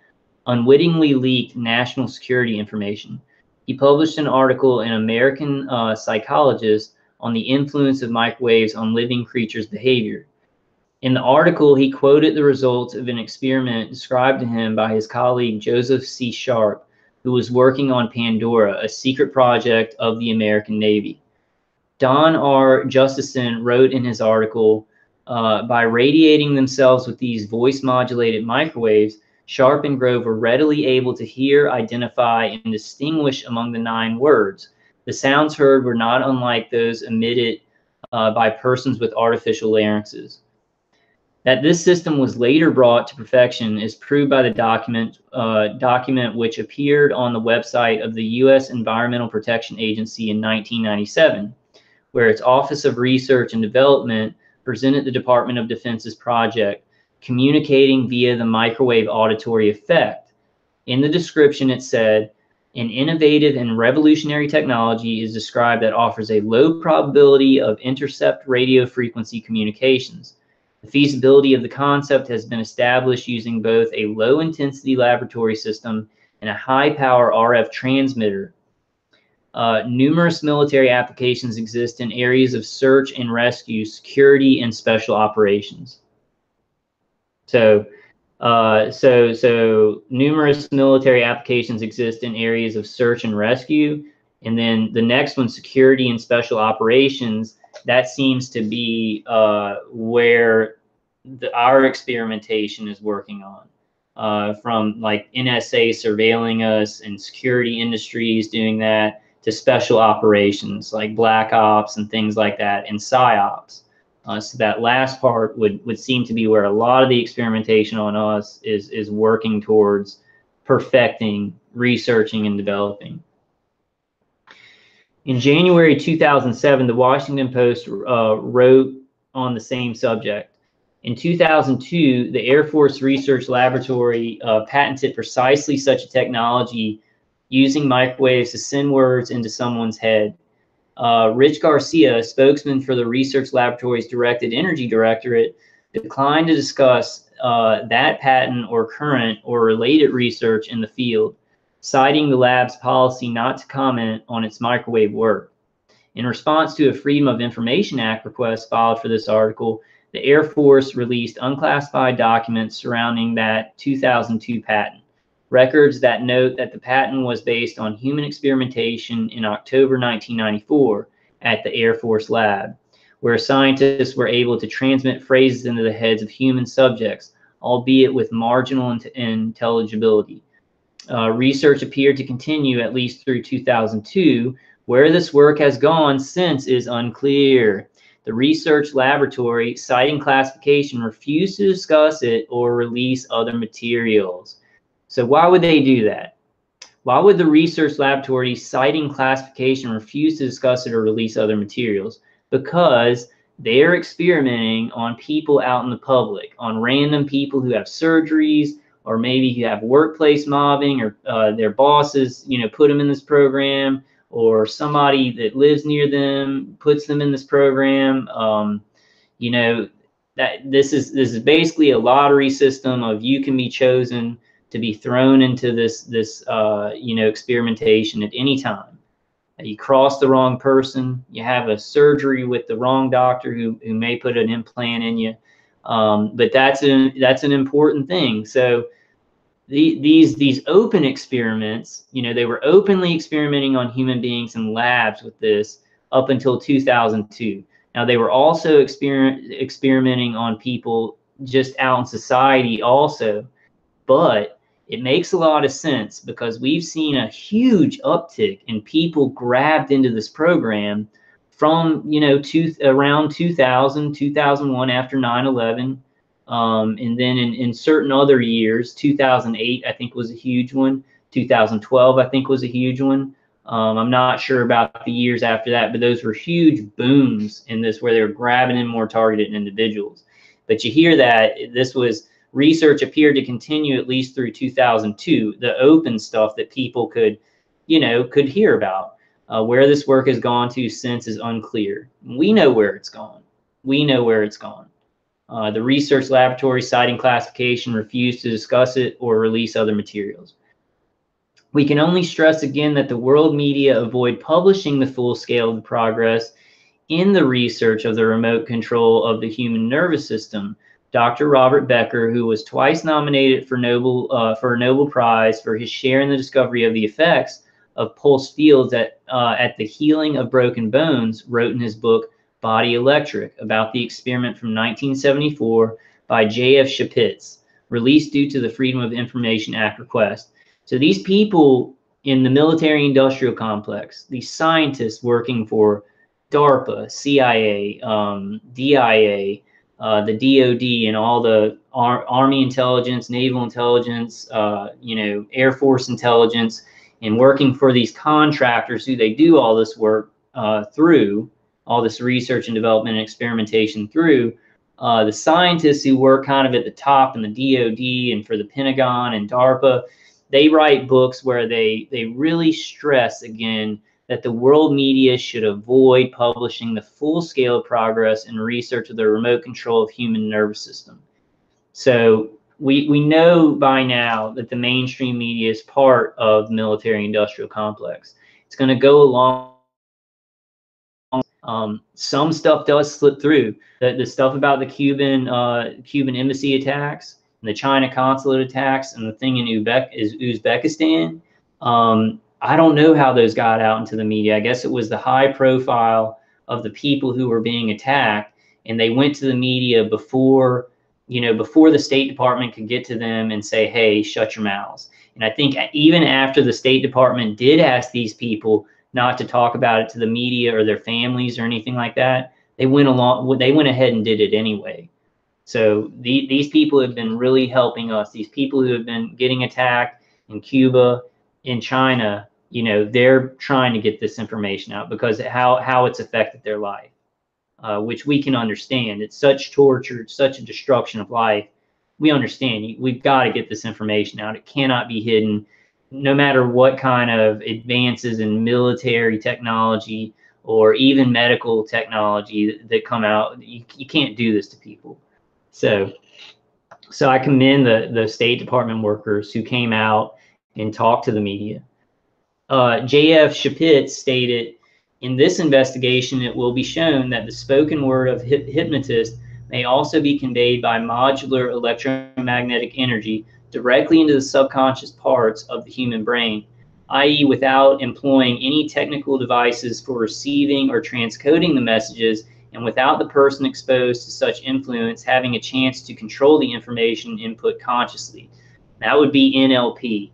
unwittingly leaked national security information. He published an article in American Psychologist on the influence of microwaves on living creatures' behavior. In the article, he quoted the results of an experiment described to him by his colleague Joseph C. Sharp, who was working on Pandora, a secret project of the American Navy. Don R. Justison wrote in his article, by radiating themselves with these voice-modulated microwaves, Sharp and Grove were readily able to hear, identify, and distinguish among the 9 words. The sounds heard were not unlike those emitted by persons with artificial larynxes. That this system was later brought to perfection is proved by the document which appeared on the website of the U.S. Environmental Protection Agency in 1997, where its Office of Research and Development presented the Department of Defense's project, Communicating via the Microwave Auditory Effect. In the description, it said, an innovative and revolutionary technology is described that offers a low probability of intercept radio frequency communications. The feasibility of the concept has been established using both a low-intensity laboratory system and a high-power RF transmitter. Numerous military applications exist in areas of search and rescue, security, and special operations. So numerous military applications exist in areas of search and rescue. And then the next one, security and special operations, that seems to be where our experimentation is working on, from like NSA surveilling us and security industries doing that, to special operations like black ops and things like that, and psyops. So that last part would seem to be where a lot of the experimentation on us is working towards perfecting, researching, and developing. In January 2007, the Washington Post wrote on the same subject. In 2002, the Air Force Research Laboratory patented precisely such a technology using microwaves to send words into someone's head. Rich Garcia, spokesman for the Research Laboratory's Directed Energy Directorate, declined to discuss that patent or current or related research in the field, citing the lab's policy not to comment on its microwave work. In response to a Freedom of Information Act request filed for this article, the Air Force released unclassified documents surrounding that 2002 patent. Records that note that the patent was based on human experimentation in October 1994 at the Air Force Lab, where scientists were able to transmit phrases into the heads of human subjects, albeit with marginal intelligibility. Research appeared to continue at least through 2002. Where this work has gone since is unclear. The research laboratory, citing classification, refused to discuss it or release other materials. So why would they do that? Why would the research laboratory, citing classification, refuse to discuss it or release other materials? Because they're experimenting on people out in the public, on random people who have surgeries, or maybe who have workplace mobbing, or their bosses, put them in this program, or somebody that lives near them puts them in this program. You know, that this is basically a lottery system of you can be chosen to be thrown into this you know, experimentation at any time. You cross the wrong person, you have a surgery with the wrong doctor who may put an implant in you. But that's an important thing. So these open experiments, you know, they were openly experimenting on human beings in labs with this up until 2002. Now, they were also experimenting on people just out in society also, but it makes a lot of sense because we've seen a huge uptick in people grabbed into this program from, you know, around 2000, 2001 after 9/11. And then in certain other years, 2008, I think, was a huge one. 2012, I think, was a huge one. I'm not sure about the years after that, but those were huge booms in this where they were grabbing in more targeted individuals. But you hear that this was research appeared to continue at least through 2002, the open stuff that people could, you know, could hear about. Where this work has gone to since is unclear. We know where it's gone. We know where it's gone. The research laboratory citing classification refused to discuss it or release other materials. We can only stress again that the world media avoid publishing the full scale of the progress in the research of the remote control of the human nervous system. Dr. Robert Becker, who was twice nominated for a Nobel Prize for his share in the discovery of the effects of pulse fields at the healing of broken bones, wrote in his book Body Electric about the experiment from 1974 by J.F. Shapitz, released due to the Freedom of Information Act request. So these people in the military-industrial complex, these scientists working for DARPA, CIA, DIA, the DOD, and all the Army intelligence, naval intelligence, you know, Air Force intelligence, and working for these contractors who they do all this work through, all this research and development and experimentation through, the scientists who work kind of at the top in the DOD and for the Pentagon and DARPA, they write books where they really stress again that the world media should avoid publishing the full scale of progress in research of the remote control of human nervous system. So we know by now that the mainstream media is part of the military industrial complex. It's going to go along. Some stuff does slip through. The stuff about the Cuban embassy attacks, and the China consulate attacks, and the thing in Uzbekistan. I don't know how those got out into the media. I guess it was the high profile of the people who were being attacked, and they went to the media before, you know, before the State Department could get to them and say, hey, shut your mouths. And I think even after the State Department did ask these people not to talk about it to the media or their families or anything like that, they went ahead and did it anyway. So these people have been really helping us. These people who have been getting attacked in Cuba, in China, you know, they're trying to get this information out because how it's affected their life, which we can understand. It's such torture, it's such a destruction of life. We understand. We've got to get this information out. It cannot be hidden. No matter what kind of advances in military technology or even medical technology that come out, you can't do this to people. So I commend the State Department workers who came out and talked to the media. J.F. Shapitz stated, in this investigation, it will be shown that the spoken word of hypnotists may also be conveyed by modular electromagnetic energy directly into the subconscious parts of the human brain, i.e. without employing any technical devices for receiving or transcoding the messages, and without the person exposed to such influence having a chance to control the information input consciously. That would be NLP.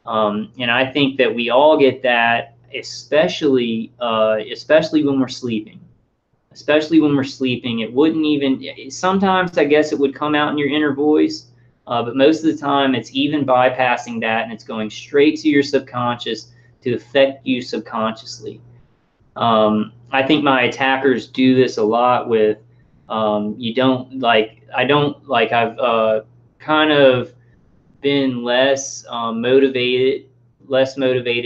And I think that we all get that, especially when we're sleeping. Especially when we're sleeping, it wouldn't even, sometimes I guess it would come out in your inner voice, but most of the time it's even bypassing that and it's going straight to your subconscious to affect you subconsciously. I think my attackers do this a lot with, I've kind of been less motivated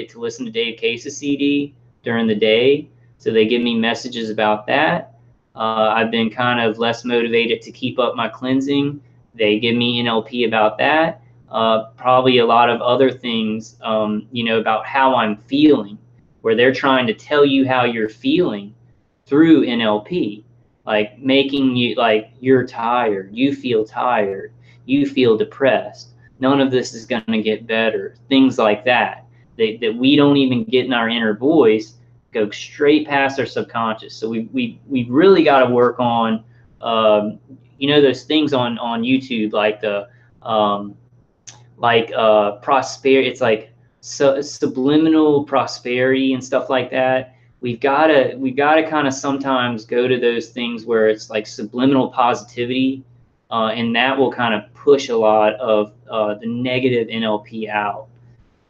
to listen to Dave Case's CD. during the day. So they give me messages about that. I've been kind of less motivated to keep up my cleansing. They give me NLP about that. Probably a lot of other things, about how I'm feeling, where they're trying to tell you how you're feeling through NLP, like making you like you're tired, you feel tired, you feel depressed. None of this is going to get better. Things like that we don't even get in our inner voice, go straight past our subconscious. So we've really got to work on, those things on YouTube, like the prosperity. It's like subliminal prosperity and stuff like that. We've got to kind of sometimes go to those things where it's like subliminal positivity, and that will kind of push a lot of the negative NLP out.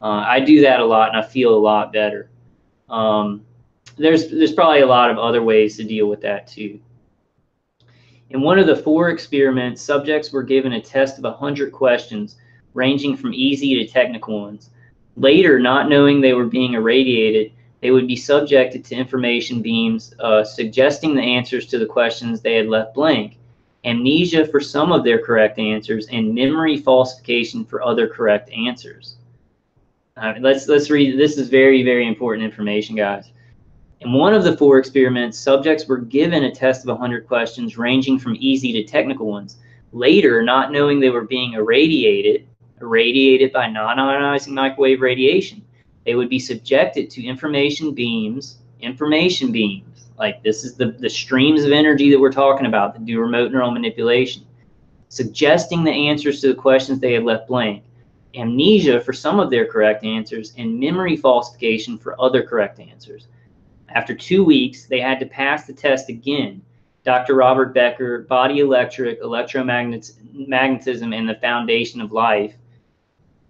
I do that a lot, and I feel a lot better. There's probably a lot of other ways to deal with that too. In one of the 4 experiments, subjects were given a test of 100 questions, ranging from easy to technical ones. Later, not knowing they were being irradiated, they would be subjected to information beams suggesting the answers to the questions they had left blank, amnesia for some of their correct answers, and memory falsification for other correct answers. Let's read. This is very, very important information, guys. In one of the 4 experiments, subjects were given a test of 100 questions ranging from easy to technical ones. Later, not knowing they were being irradiated by non-ionizing microwave radiation, they would be subjected to information beams. Like this is the streams of energy that we're talking about that do remote neural manipulation, suggesting the answers to the questions they had left blank, amnesia for some of their correct answers, and memory falsification for other correct answers. After 2 weeks, they had to pass the test again. Dr. Robert Becker, Body Electric, Electromagnetism, and the Foundation of Life.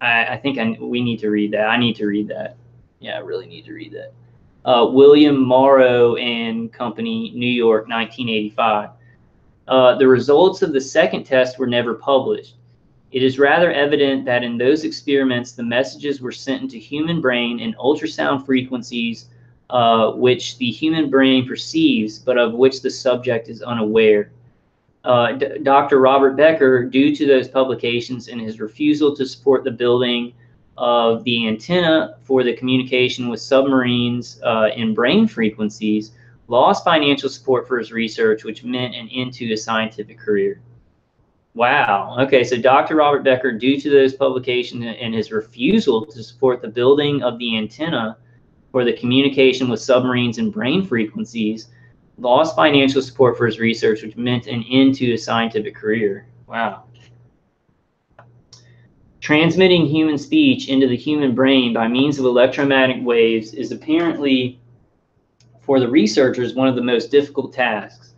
I think we need to read that. I need to read that. Yeah, I really need to read that. William Morrow and Company, New York, 1985. The results of the second test were never published. It is rather evident that in those experiments, the messages were sent into human brain in ultrasound frequencies, which the human brain perceives, but of which the subject is unaware. Dr. Robert Becker, due to those publications and his refusal to support the building of the antenna for the communication with submarines in brain frequencies, lost financial support for his research, which meant an end to his scientific career. Wow. Okay, so Dr. Robert Becker, due to those publications and his refusal to support the building of the antenna for the communication with submarines and brain frequencies, lost financial support for his research, which meant an end to his scientific career. Wow. Transmitting human speech into the human brain by means of electromagnetic waves is apparently, for the researchers, one of the most difficult tasks.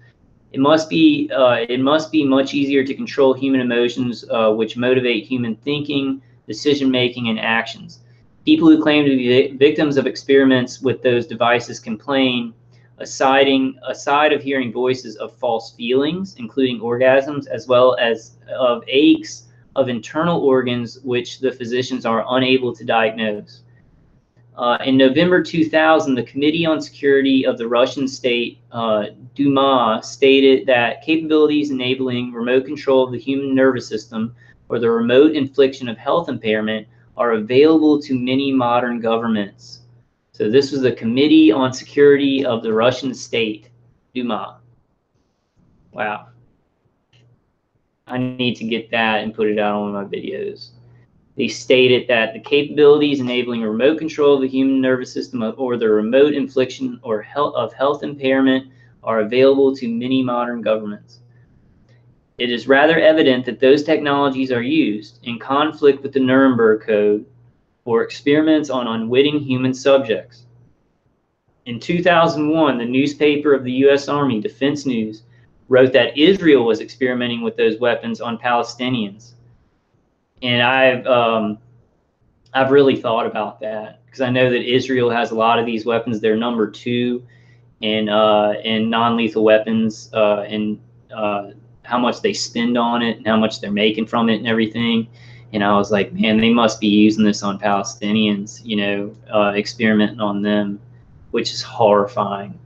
It must be much easier to control human emotions, which motivate human thinking, decision-making, and actions. People who claim to be victims of experiments with those devices complain, aside of hearing voices of false feelings, including orgasms, as well as of aches of internal organs which the physicians are unable to diagnose. In November 2000, the Committee on Security of the Russian state, Duma, stated that capabilities enabling remote control of the human nervous system or the remote infliction of health impairment are available to many modern governments. So this was the Committee on Security of the Russian state, Duma. Wow. I need to get that and put it out on one of my videos. They stated that the capabilities enabling a remote control of the human nervous system or the remote infliction of health impairment are available to many modern governments. It is rather evident that those technologies are used in conflict with the Nuremberg Code for experiments on unwitting human subjects. In 2001, the newspaper of the U.S. Army, Defense News, wrote that Israel was experimenting with those weapons on Palestinians. And I've really thought about that because I know that Israel has a lot of these weapons. They're number 2 in non-lethal weapons, and how much they spend on it and how much they're making from it and everything. And I was like, man, they must be using this on Palestinians, experimenting on them. which is horrifying.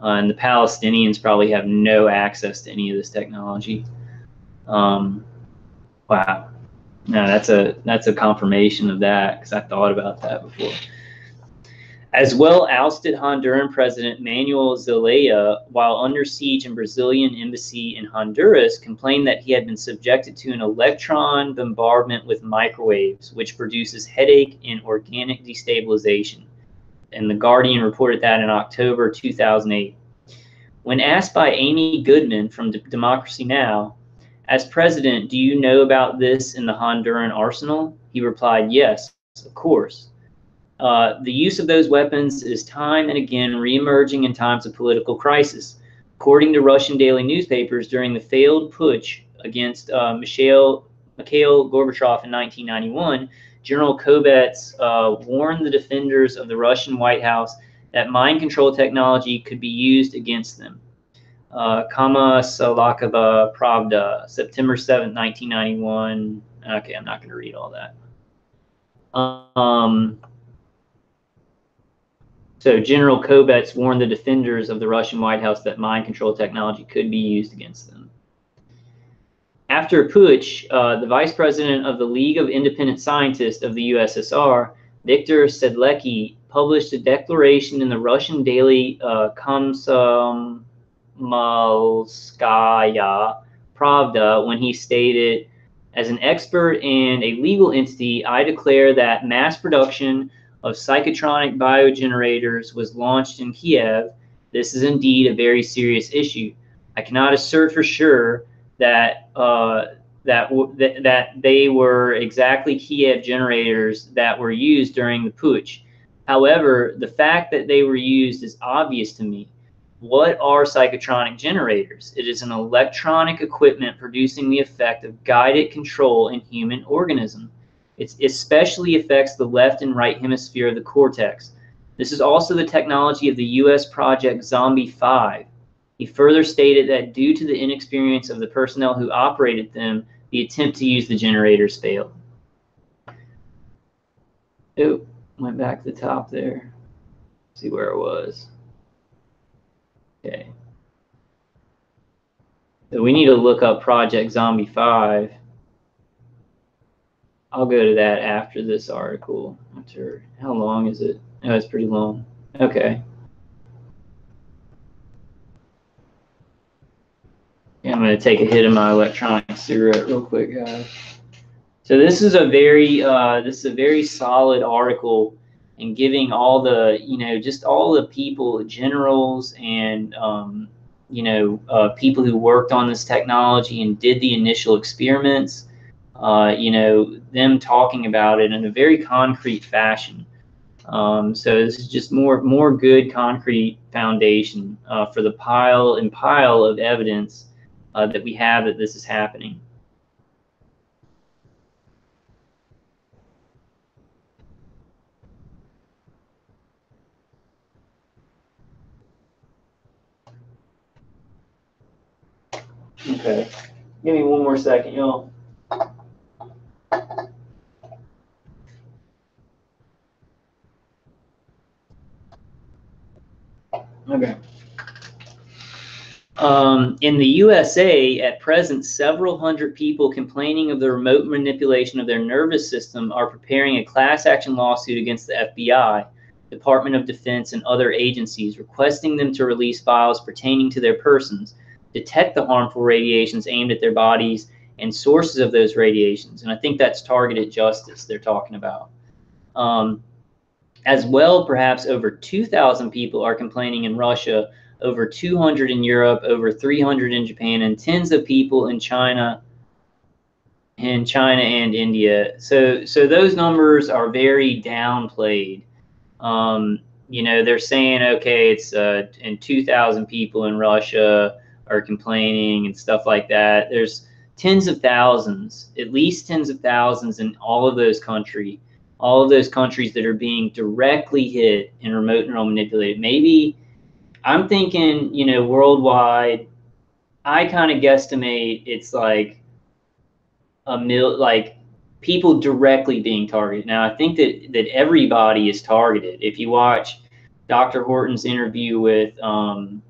And the Palestinians probably have no access to any of this technology. Wow. No, that's a confirmation of that, because I thought about that before. As well, ousted Honduran President Manuel Zelaya, while under siege in Brazilian embassy in Honduras, complained that he had been subjected to an electron bombardment with microwaves, which produces headache and organic destabilization. And The Guardian reported that in October 2008. When asked by Amy Goodman from Democracy Now!, as president, do you know about this in the Honduran arsenal? He replied, yes, of course. The use of those weapons is time and again reemerging in times of political crisis. According to Russian daily newspapers, during the failed putsch against Mikhail Gorbachev in 1991, General Kovets warned the defenders of the Russian White House that mind control technology could be used against them. Komsomolskaya Pravda, September 7, 1991. Okay, I'm not going to read all that. So General Kovets warned the defenders of the Russian White House that mind control technology could be used against them. After a putsch, the vice president of the League of Independent Scientists of the USSR, Viktor Sedlecki, published a declaration in the Russian daily Komsomolskaya Pravda when he stated, as an expert and a legal entity, I declare that mass production of psychotronic biogenerators was launched in Kiev. This is indeed a very serious issue. I cannot assert for sure that that they were exactly Kiev generators that were used during the putsch. However, the fact that they were used is obvious to me. What are psychotronic generators? It is an electronic equipment producing the effect of guided control in human organism. It especially affects the left and right hemisphere of the cortex. This is also the technology of the U.S. project Zombie 5. He further stated that due to the inexperience of the personnel who operated them, the attempt to use the generators failed. Oh, went back to the top there. See where it was. Okay. So we need to look up Project Zombie 5. I'll go to that after this article. Not sure. How long is it? Oh, it's pretty long. Okay. Yeah, I'm going to take a hit of my electronic cigarette real quick, guys. So this is a very solid article in giving all the, just all the people, generals and, people who worked on this technology and did the initial experiments. Them talking about it in a very concrete fashion. So this is just more good concrete foundation for the pile of evidence that we have that this is happening. Okay, give me one more second, y'all. Okay. In the USA, at present, several hundred people complaining of the remote manipulation of their nervous system are preparing a class action lawsuit against the FBI, Department of Defense, and other agencies, requesting them to release files pertaining to their persons, detect the harmful radiations aimed at their bodies, and sources of those radiations. And I think that's targeted justice they're talking about. As well, perhaps over 2,000 people are complaining in Russia, over 200 in Europe, over 300 in Japan, and tens of people in China and India. So those numbers are very downplayed. They're saying, okay, it's and 2,000 people in Russia are complaining and stuff like that. There's tens of thousands, at least tens of thousands in all of those countries that are being directly hit and remote neural manipulated. Maybe I'm thinking, worldwide, I kind of guesstimate it's like people directly being targeted. Now, I think that everybody is targeted. If you watch, Dr. Horton's interview with, and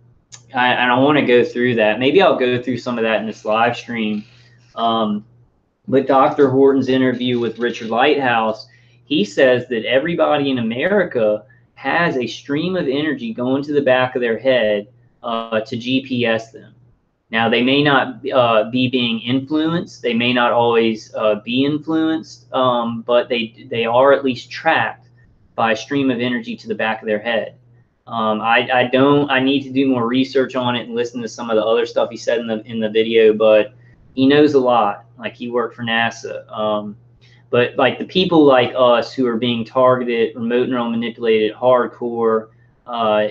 I want to go through that. Maybe I'll go through some of that in this live stream. But Dr. Horton's interview with Richard Lighthouse, he says that everybody in America has a stream of energy going to the back of their head to GPS them. Now, they may not be being influenced. They may not always be influenced, but they are at least tracked by a stream of energy to the back of their head. I need to do more research on it and listen to some of the other stuff he said in the video, but he knows a lot. Like, he worked for NASA. But like the people like us who are being targeted, remote neural manipulated, hardcore,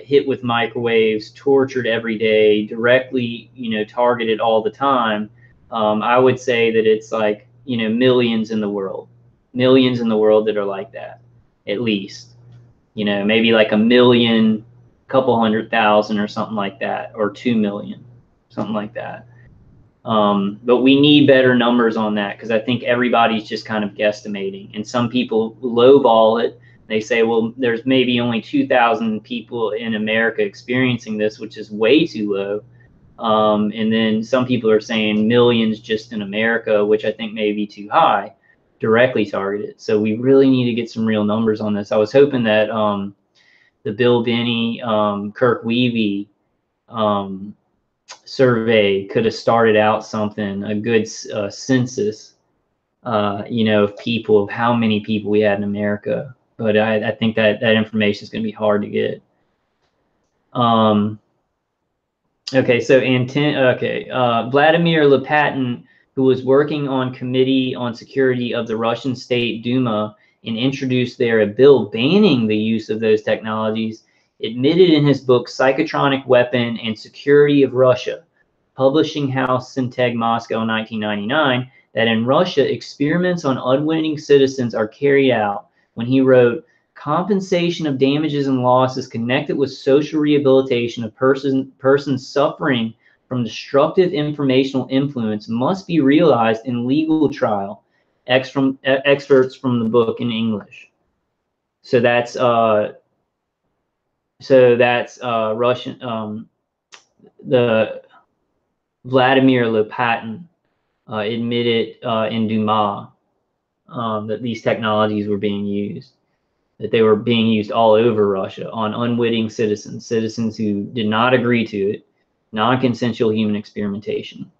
hit with microwaves, tortured every day, directly, targeted all the time, I would say that it's like, millions in the world that are like that, at least, maybe like 1 million, couple 100,000 or something like that, or 2 million, something like that. But we need better numbers on that, because I think everybody's just kind of guesstimating, and some people lowball it. They say, well, there's maybe only 2,000 people in America experiencing this, which is way too low. And then some people are saying millions just in America, which I think may be too high, directly targeted. So we really need to get some real numbers on this. I was hoping that the Bill Binney, Kirk Weavy survey could have started out something, a good census, of people, of how many people we had in America. But I think that information is going to be hard to get. Okay, so Vladimir Lopatin, who was working on Committee on Security of the Russian State Duma and introduced there a bill banning the use of those technologies, admitted in his book Psychotronic Weapon and Security of Russia, Publishing House Synteg Moscow, 1999, that in Russia, experiments on unwitting citizens are carried out. When he wrote, compensation of damages and losses connected with social rehabilitation of persons suffering from destructive informational influence must be realized in legal trial. Excerpts from the book in English. So that's Russian. The Vladimir Lopatin admitted in Duma that these technologies were being used, that they were being used all over Russia on unwitting citizens who did not agree to it, non-consensual human experimentation.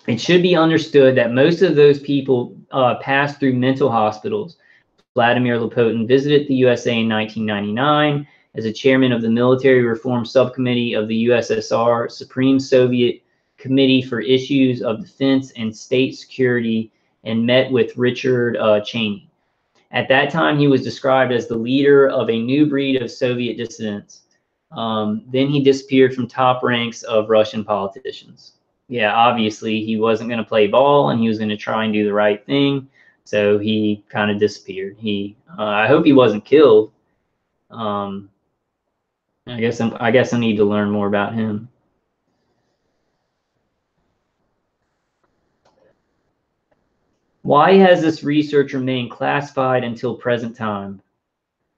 It should be understood that most of those people passed through mental hospitals. Vladimir Lopatin visited the USA in 1999 as a chairman of the Military Reform Subcommittee of the USSR Supreme Soviet Committee for Issues of Defense and State Security, and met with Richard Cheney. At that time, he was described as the leader of a new breed of Soviet dissidents. Then he disappeared from top ranks of Russian politicians. Yeah, obviously, he wasn't going to play ball, and he was going to try and do the right thing. So he kind of disappeared. I hope he wasn't killed. I guess I need to learn more about him. Why has this research remained classified until present time?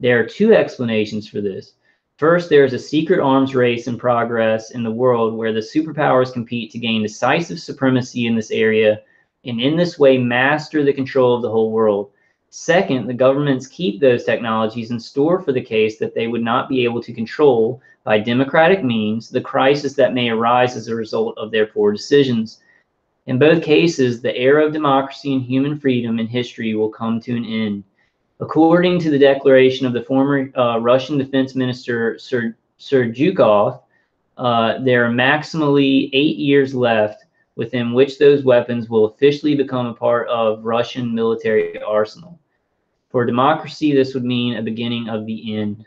There are two explanations for this. First, there is a secret arms race in progress in the world where the superpowers compete to gain decisive supremacy in this area, and in this way master the control of the whole world. Second, the governments keep those technologies in store for the case that they would not be able to control by democratic means the crisis that may arise as a result of their poor decisions. In both cases, the era of democracy and human freedom in history will come to an end. According to the declaration of the former Russian Defense Minister Sergeyukov, there are maximally 8 years left within which those weapons will officially become a part of Russian military arsenal. For democracy, this would mean a beginning of the end.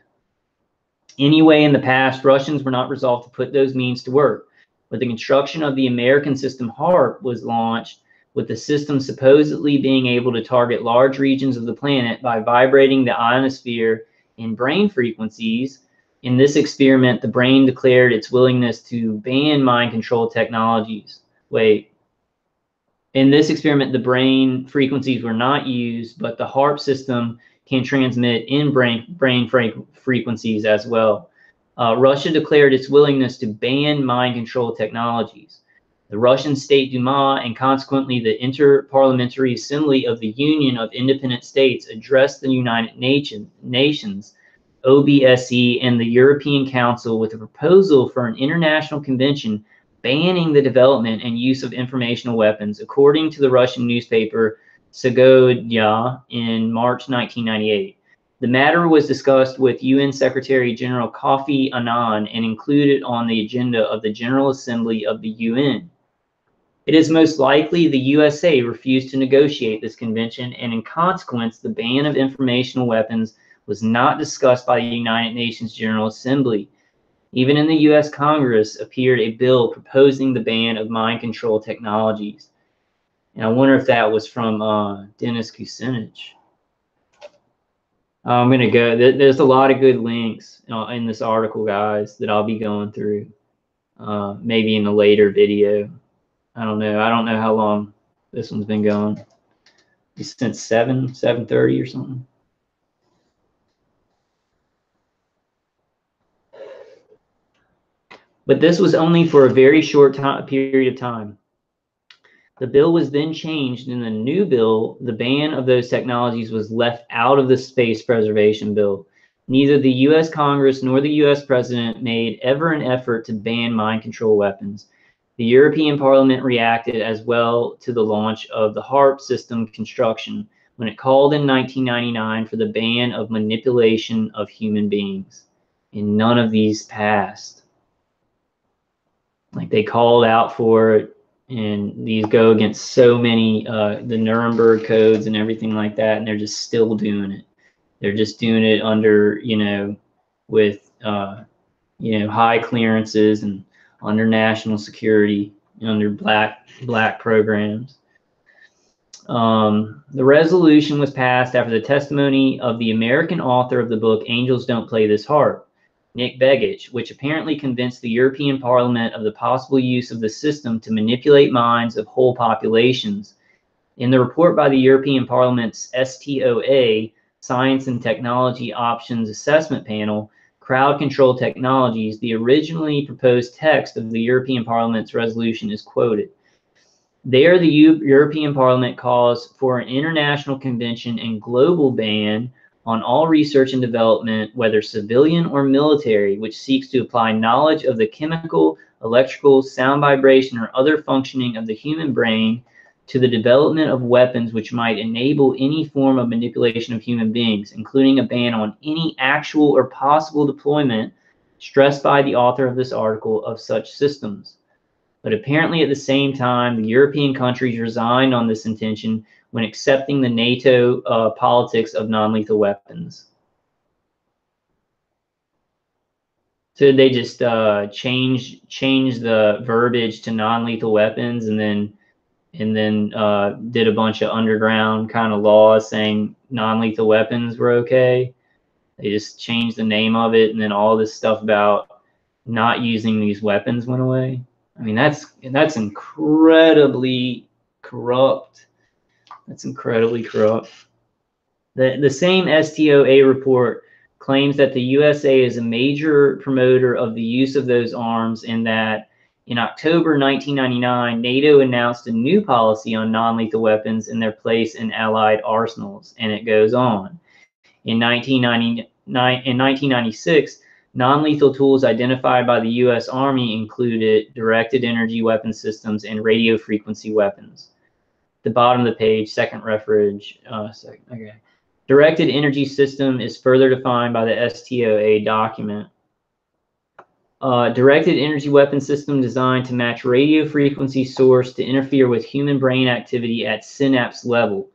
Anyway, in the past, Russians were not resolved to put those means to work. But the construction of the American system HAARP was launched, with the system supposedly being able to target large regions of the planet by vibrating the ionosphere in brain frequencies. In this experiment, the brain declared its willingness to ban mind control technologies. In this experiment, the brain frequencies were not used, but the HAARP system can transmit in brain frequencies as well. Russia declared its willingness to ban mind control technologies. The Russian State Duma and consequently the Inter-Parliamentary Assembly of the Union of Independent States addressed the United Nations, OBSE, and the European Council with a proposal for an international convention banning the development and use of informational weapons, according to the Russian newspaper Sagodya in March 1998. The matter was discussed with UN Secretary General Kofi Annan and included on the agenda of the General Assembly of the UN. It is most likely the USA refused to negotiate this convention, and in consequence, the ban of informational weapons was not discussed by the United Nations General Assembly. Even in the U.S. Congress appeared a bill proposing the ban of mind control technologies. And I wonder if that was from Dennis Kucinich. I'm going to go. There's a lot of good links in this article, guys, that I'll be going through. Maybe in a later video. I don't know. I don't know how long this one's been going. It's since 7:30 or something. But this was only for a very short period of time. The bill was then changed. In the new bill, the ban of those technologies was left out of the space preservation bill. Neither the U.S. Congress nor the U.S. President made ever an effort to ban mind control weapons. The European Parliament reacted as well to the launch of the HARP system construction when it called in 1999 for the ban of manipulation of human beings. And none of these passed. Like, they called out for it, and these go against so many, the Nuremberg codes and everything like that, and they're just still doing it. They're just doing it under, with, high clearances and under national security, under black programs. The resolution was passed after the testimony of the American author of the book, Angels Don't Play This Harp, Nick Begich, which apparently convinced the European Parliament of the possible use of the system to manipulate minds of whole populations. In the report by the European Parliament's STOA, Science and Technology Options Assessment Panel, Crowd Control Technologies, the originally proposed text of the European Parliament's resolution is quoted. There, the European Parliament calls for an international convention and global ban on all research and development, whether civilian or military, which seeks to apply knowledge of the chemical, electrical, sound vibration, or other functioning of the human brain to the development of weapons which might enable any form of manipulation of human beings, including a ban on any actual or possible deployment, stressed by the author of this article, of such systems. But apparently at the same time, the European countries resigned on this intention when accepting the NATO politics of non-lethal weapons. So they just change the verbiage to non-lethal weapons, and then did a bunch of underground kind of laws saying non-lethal weapons were okay. They just changed the name of it, and then all this stuff about not using these weapons went away. I mean, that's incredibly corrupt. That's incredibly corrupt. The same STOA report claims that the USA is a major promoter of the use of those arms, and that in October 1999, NATO announced a new policy on non-lethal weapons and their place in allied arsenals, and it goes on. In 1996, non-lethal tools identified by the U.S. Army included directed energy weapon systems and radio frequency weapons. The bottom of the page, second reference. Okay. Directed energy system is further defined by the STOA document. Directed energy weapon system designed to match radio frequency source to interfere with human brain activity at synapse level.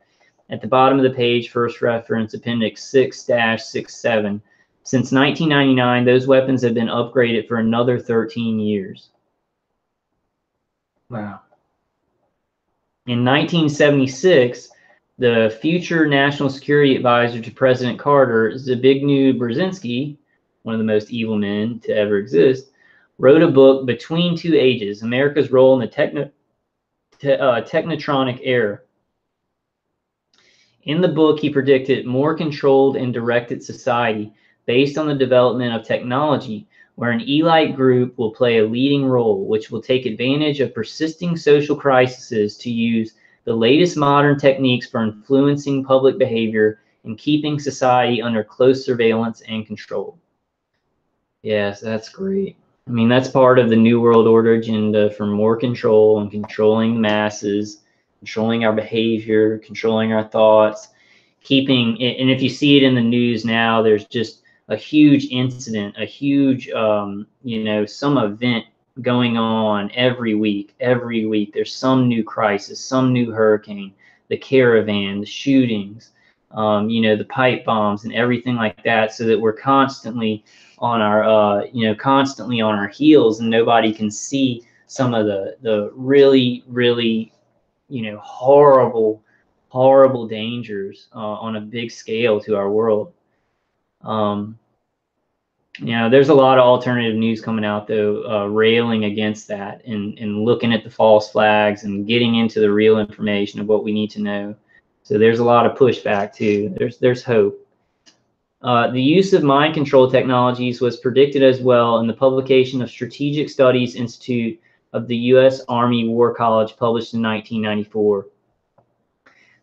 At the bottom of the page, first reference, Appendix 6-67. Since 1999, those weapons have been upgraded for another 13 years. Wow. In 1976, the future National Security Advisor to President Carter, Zbigniew Brzezinski, one of the most evil men to ever exist, wrote a book, Between Two Ages, America's Role in the Technotronic Era. In the book, he predicted more controlled and directed society based on the development of technology, where an elite group will play a leading role, which will take advantage of persisting social crises to use the latest modern techniques for influencing public behavior and keeping society under close surveillance and control. Yes, that's great. I mean, that's part of the New World Order agenda for more control and controlling the masses, controlling our behavior, controlling our thoughts, keeping it. And if you see it in the news now, there's just a huge incident, a huge, you know, some event going on every week. Every week, there's some new crisis, some new hurricane, the caravan, the shootings, you know, the pipe bombs and everything like that, so that we're constantly on our, you know, constantly on our heels, and nobody can see some of the really, really, you know, horrible dangers on a big scale to our world. You know, there's a lot of alternative news coming out, though, railing against that and looking at the false flags and getting into the real information of what we need to know. So there's a lot of pushback too. There's hope. The use of mind control technologies was predicted as well in the publication of Strategic Studies Institute of the U.S. Army War College, published in 1994.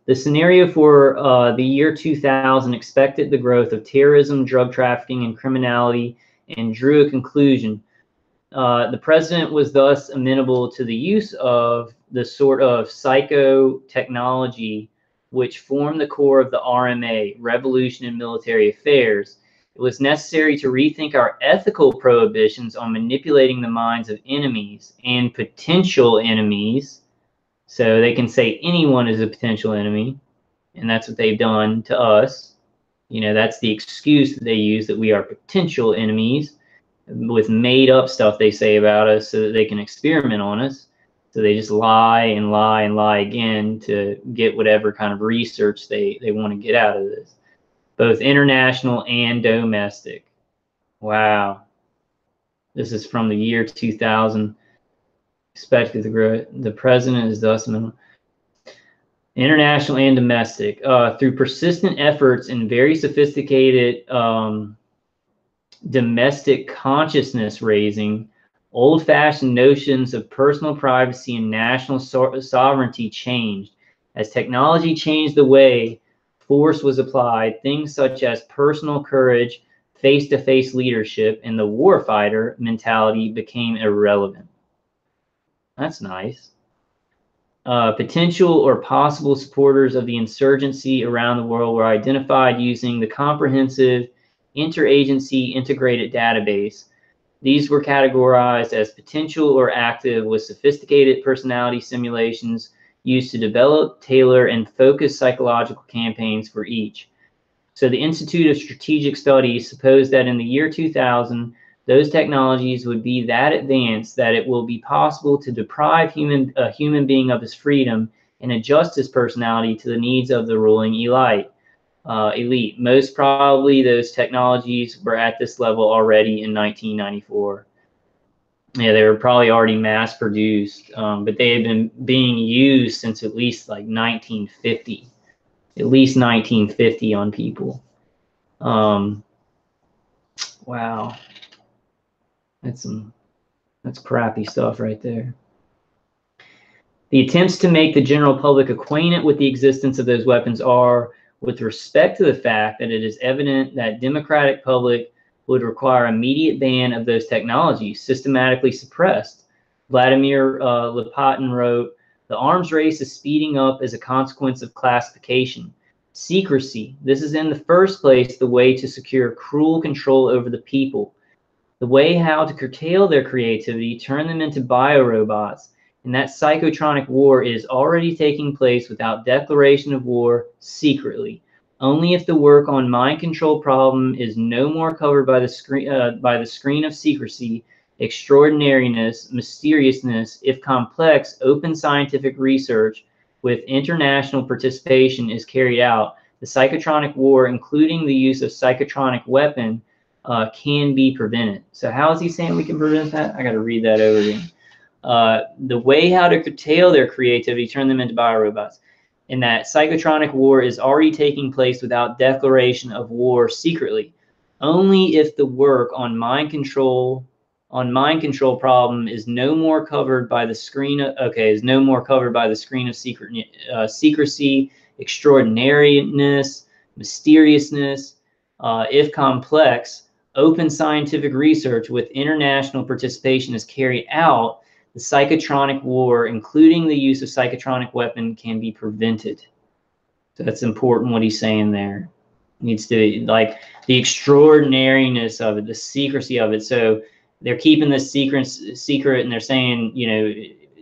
The scenario for the year 2000 expected the growth of terrorism, drug trafficking, and criminality, and drew a conclusion. The president was thus amenable to the use of the sort of psychotechnology which formed the core of the RMA, Revolution in Military Affairs. It was necessary to rethink our ethical prohibitions on manipulating the minds of enemies and potential enemies. So they can say anyone is a potential enemy, and that's what they've done to us. You know, that's the excuse that they use, that we are potential enemies, with made up stuff they say about us so that they can experiment on us. So they just lie and lie and lie again to get whatever kind of research they want to get out of this, both international and domestic. Wow. This is from the year 2000. Expected to grow. The president is thus international and domestic through persistent efforts in very sophisticated domestic consciousness raising. Old-fashioned notions of personal privacy and national sovereignty changed. As technology changed the way force was applied, things such as personal courage, face-to-face leadership, and the warfighter mentality became irrelevant. That's nice. Potential or possible supporters of the insurgency around the world were identified using the comprehensive interagency integrated database. These were categorized as potential or active, with sophisticated personality simulations used to develop, tailor, and focus psychological campaigns for each. So the Institute of Strategic Studies supposed that in the year 2000, those technologies would be that advanced that it will be possible to deprive a human being of his freedom and adjust his personality to the needs of the ruling elite. Most probably those technologies were at this level already in 1994. Yeah, they were probably already mass produced, but they had been being used since at least like 1950. At least 1950 on people. Wow. That's crappy stuff right there. The attempts to make the general public acquainted with the existence of those weapons are, with respect to the fact that it is evident that democratic public would require immediate ban of those technologies, systematically suppressed. Vladimir Lopatin wrote, "The arms race is speeding up as a consequence of classification. Secrecy. This is in the first place the way to secure cruel control over the people. The way how to curtail their creativity, turn them into biorobots. And that psychotronic war is already taking place without declaration of war, secretly. Only if the work on mind control problem is no more covered by the screen of secrecy, extraordinariness, mysteriousness, if complex, open scientific research with international participation is carried out, the psychotronic war, including the use of psychotronic weapon, can be prevented." So how is he saying we can prevent that? I got to read that over again. The way how to curtail their creativity, turn them into biorobots. and that psychotronic war is already taking place without declaration of war secretly. Only if the work on mind control problem is no more covered by the screen of, secrecy, extraordinariness, mysteriousness, if complex, open scientific research with international participation is carried out, the psychotronic war, including the use of psychotronic weapon, can be prevented. So that's important what he's saying there. Needs to be like the extraordinariness of it, the secrecy of it. So they're keeping this secret, and they're saying, you know,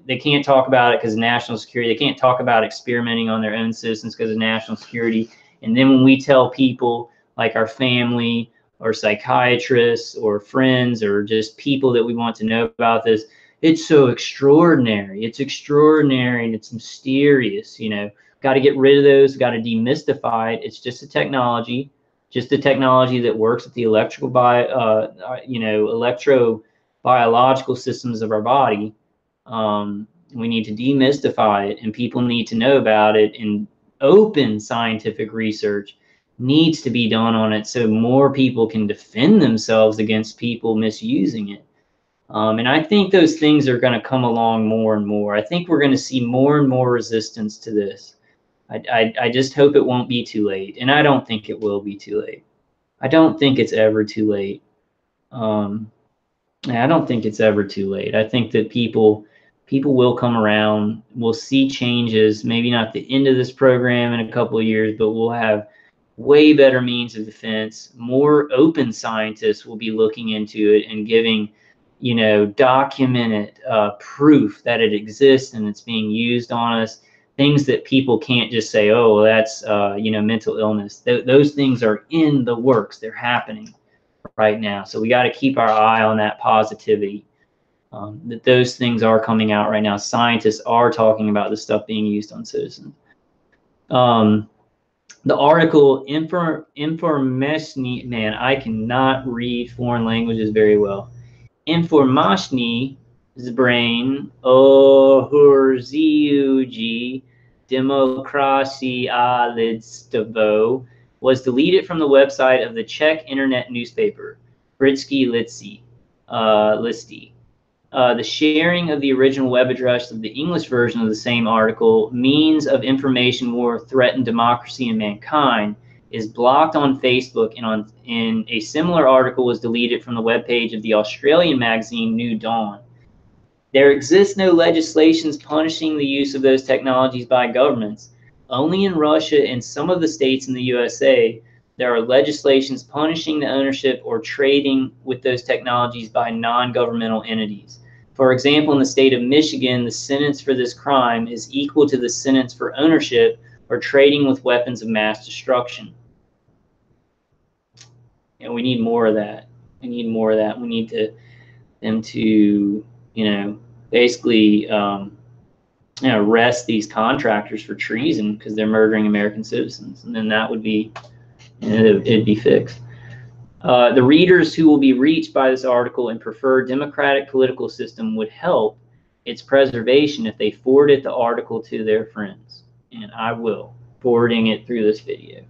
they can't talk about it because of national security. They can't talk about experimenting on their own citizens because of national security. And then when we tell people like our family or psychiatrists or friends or just people that we want to know about this, it's so extraordinary. It's extraordinary and it's mysterious, you know. Got to get rid of those, got to demystify it. It's just a technology that works with the electrobiological systems of our body. We need to demystify it, and people need to know about it, and open scientific research needs to be done on it so more people can defend themselves against people misusing it. And I think those things are going to come along more and more. I think we're going to see more and more resistance to this. I just hope it won't be too late, and I don't think it will be too late. I don't think it's ever too late. I don't think it's ever too late. I think that people will come around. We'll see changes, maybe not the end of this program in a couple of years, but we'll have way better means of defense. More open scientists will be looking into it and giving, you know, documented proof that it exists and it's being used on us. Things that people can't just say, oh, well, that's, you know, mental illness. Those things are in the works. They're happening right now. So we got to keep our eye on that positivity, that those things are coming out right now. Scientists are talking about this stuff being used on citizens. The article, Informationi, man, I cannot read foreign languages very well. Informationi Zbrain Ohurziuji Demokrasi a Lidstvo was deleted from the website of the Czech internet newspaper, Britský listy. The sharing of the original web address of the English version of the same article, Means of Information War Threaten Democracy and Mankind, is blocked on Facebook, and in a similar article was deleted from the webpage of the Australian magazine New Dawn. There exists no legislations punishing the use of those technologies by governments. Only in Russia and some of the states in the USA, there are legislations punishing the ownership or trading with those technologies by non-governmental entities. For example, in the state of Michigan, the sentence for this crime is equal to the sentence for ownership or trading with weapons of mass destruction. And we need more of that. We need more of that. We need them to, you know, basically arrest these contractors for treason because they're murdering American citizens, and then that would be, it'd be fixed. The readers who will be reached by this article and prefer democratic political system would help its preservation if they forwarded the article to their friends, and I will, forwarding it through this video.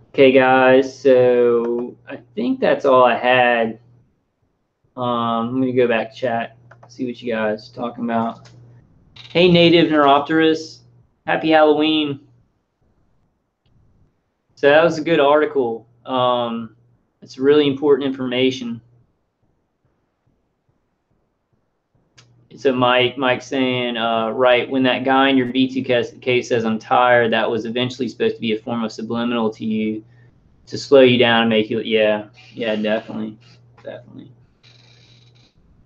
Okay, guys, so I think that's all I had. I'm going to go back to chat, see what you guys are talking about. Hey, Native Neuropterus, happy Halloween. So that was a good article. It's really important information. So Mike's saying, right, when that guy in your B2K says I'm tired, that was eventually supposed to be a form of subliminal to you to slow you down and make you, yeah, definitely.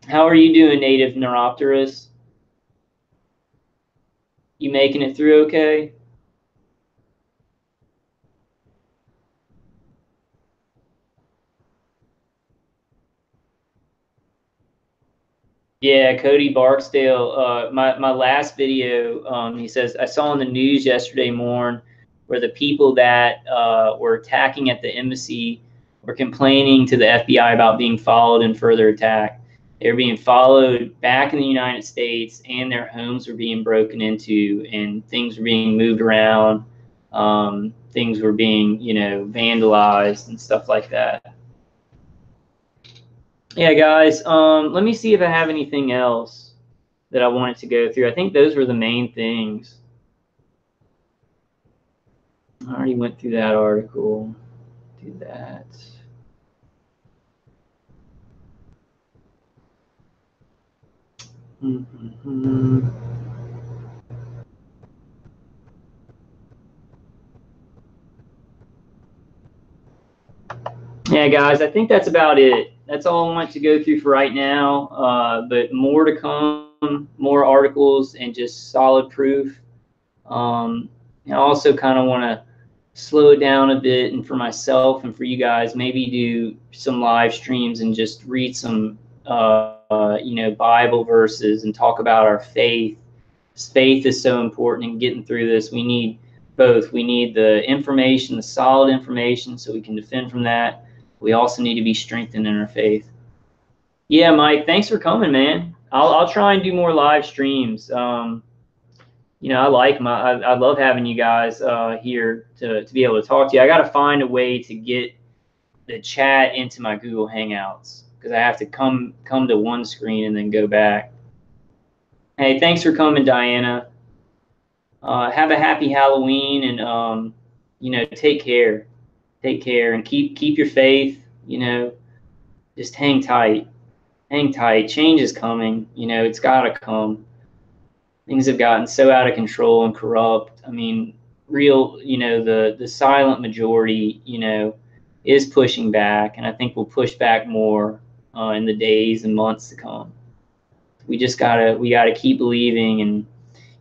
How are you doing, Native Neuropterus? You making it through okay? Yeah, Cody Barksdale, my last video, he says, I saw on the news yesterday morning where the people that were attacking at the embassy were complaining to the FBI about being followed and further attacked. They were being followed back in the United States, and their homes were being broken into, and things were being moved around. Things were being, vandalized and stuff like that. Yeah, guys, let me see if I have anything else that I wanted to go through. I think those were the main things. I already went through that article. Do that. Yeah, guys, I think that's about it. That's all I want to go through for right now. But more to come, more articles, and just solid proof. I also kind of want to slow it down a bit, and for myself and for you guys, maybe do some live streams and just read some, Bible verses and talk about our faith. Faith is so important in getting through this. We need both. We need the information, the solid information, so we can defend from that. We also need to be strengthened in our faith. Yeah, Mike, thanks for coming, man. I'll try and do more live streams. I love having you guys here to be able to talk to you. I got to find a way to get the chat into my Google Hangouts, because I have to come to one screen and then go back. Hey, thanks for coming, Diana. Have a happy Halloween, and take care. Take care, and keep your faith. Just hang tight. Hang tight. Change is coming. It's got to come. Things have gotten so out of control and corrupt. I mean, the silent majority, is pushing back, and I think we'll push back more in the days and months to come. We gotta keep believing, and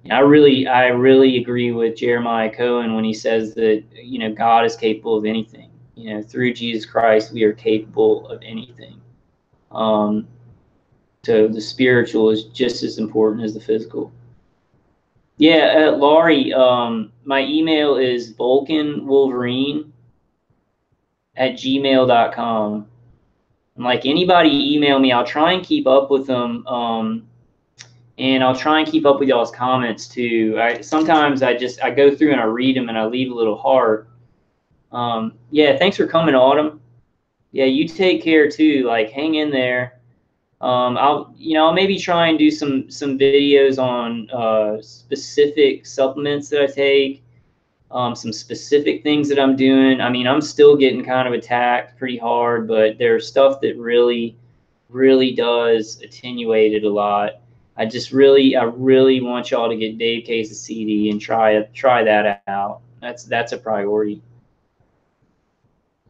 I really agree with Jeremiah Cohen when he says that God is capable of anything. Through Jesus Christ, we are capable of anything. So the spiritual is just as important as the physical. Yeah, Laurie, my email is vulcanwolverine@gmail.com. And like, anybody email me, I'll try and keep up with them. And I'll try and keep up with y'all's comments too. Sometimes I go through and I read them and I leave a little heart. Yeah, thanks for coming, Autumn. Yeah, you take care too. Like, hang in there. I'll maybe try and do some videos on specific supplements that I take, some specific things that I'm doing. I mean, I'm still getting kind of attacked pretty hard, but there's stuff that really, really does attenuate it a lot. I really want y'all to get Dave Case's CD and try that out. That's a priority.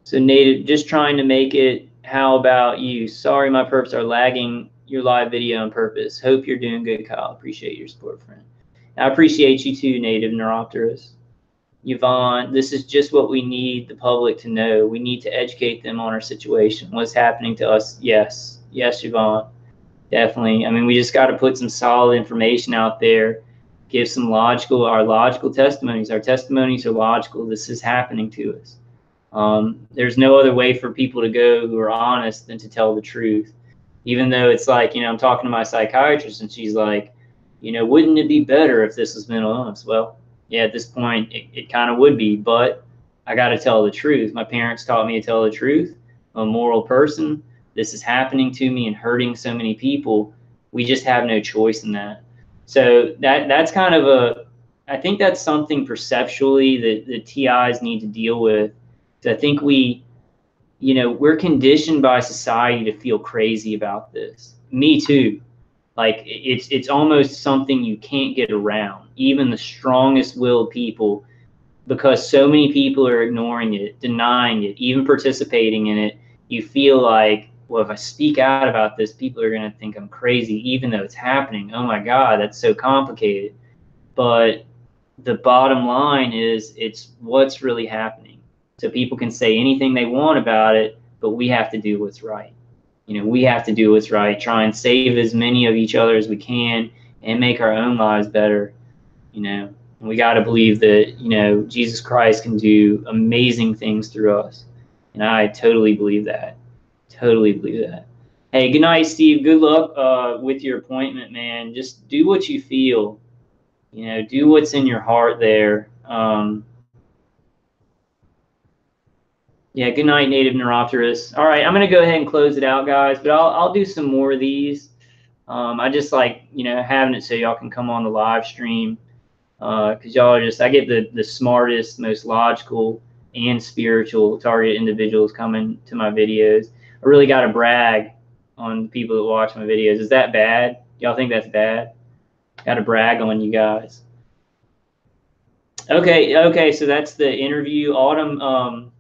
So Native, just trying to make it. How about you? Sorry, my perps are lagging your live video on purpose. Hope you're doing good, Kyle. Appreciate your support, friend. I appreciate you too, Native Neuropterus. Yvonne, this is just what we need the public to know. We need to educate them on our situation. What's happening to us? Yes, Yvonne. Definitely. I mean, we just got to put some solid information out there, give some our logical testimonies. Our testimonies are logical. This is happening to us. There's no other way for people to go who are honest than to tell the truth. Even though it's like, I'm talking to my psychiatrist and she's like, wouldn't it be better if this was mental illness? Well, yeah, at this point, it kind of would be, but I got to tell the truth. My parents taught me to tell the truth. I'm a moral person. This is happening to me and hurting so many people. We just have no choice in that. So that's kind of I think that's something perceptually that the TIs need to deal with. So I think we're conditioned by society to feel crazy about this. Me too. Like, it's almost something you can't get around, even the strongest willed people, because so many people are ignoring it, denying it, even participating in it. You feel like, well, if I speak out about this, people are going to think I'm crazy, even though it's happening. Oh my God, that's so complicated. But the bottom line is, it's what's really happening. So people can say anything they want about it, but we have to do what's right. We have to do what's right, try and save as many of each other as we can, and make our own lives better. And we got to believe that, Jesus Christ can do amazing things through us. And I totally believe that. Totally believe that. Hey, good night, Steve. Good luck with your appointment, man. Just do what you feel. You know, do what's in your heart there. Yeah, good night, Native Neuropterus. All right, I'm gonna go ahead and close it out, guys. But I'll do some more of these. I just like, you know, having it so y'all can come on the live stream, because y'all are just, I get the smartest, most logical and spiritual target individuals coming to my videos. I really got to brag on the people that watch my videos. Is that bad? Y'all think that's bad? Got to brag on you guys. Okay, so that's the interview. Autumn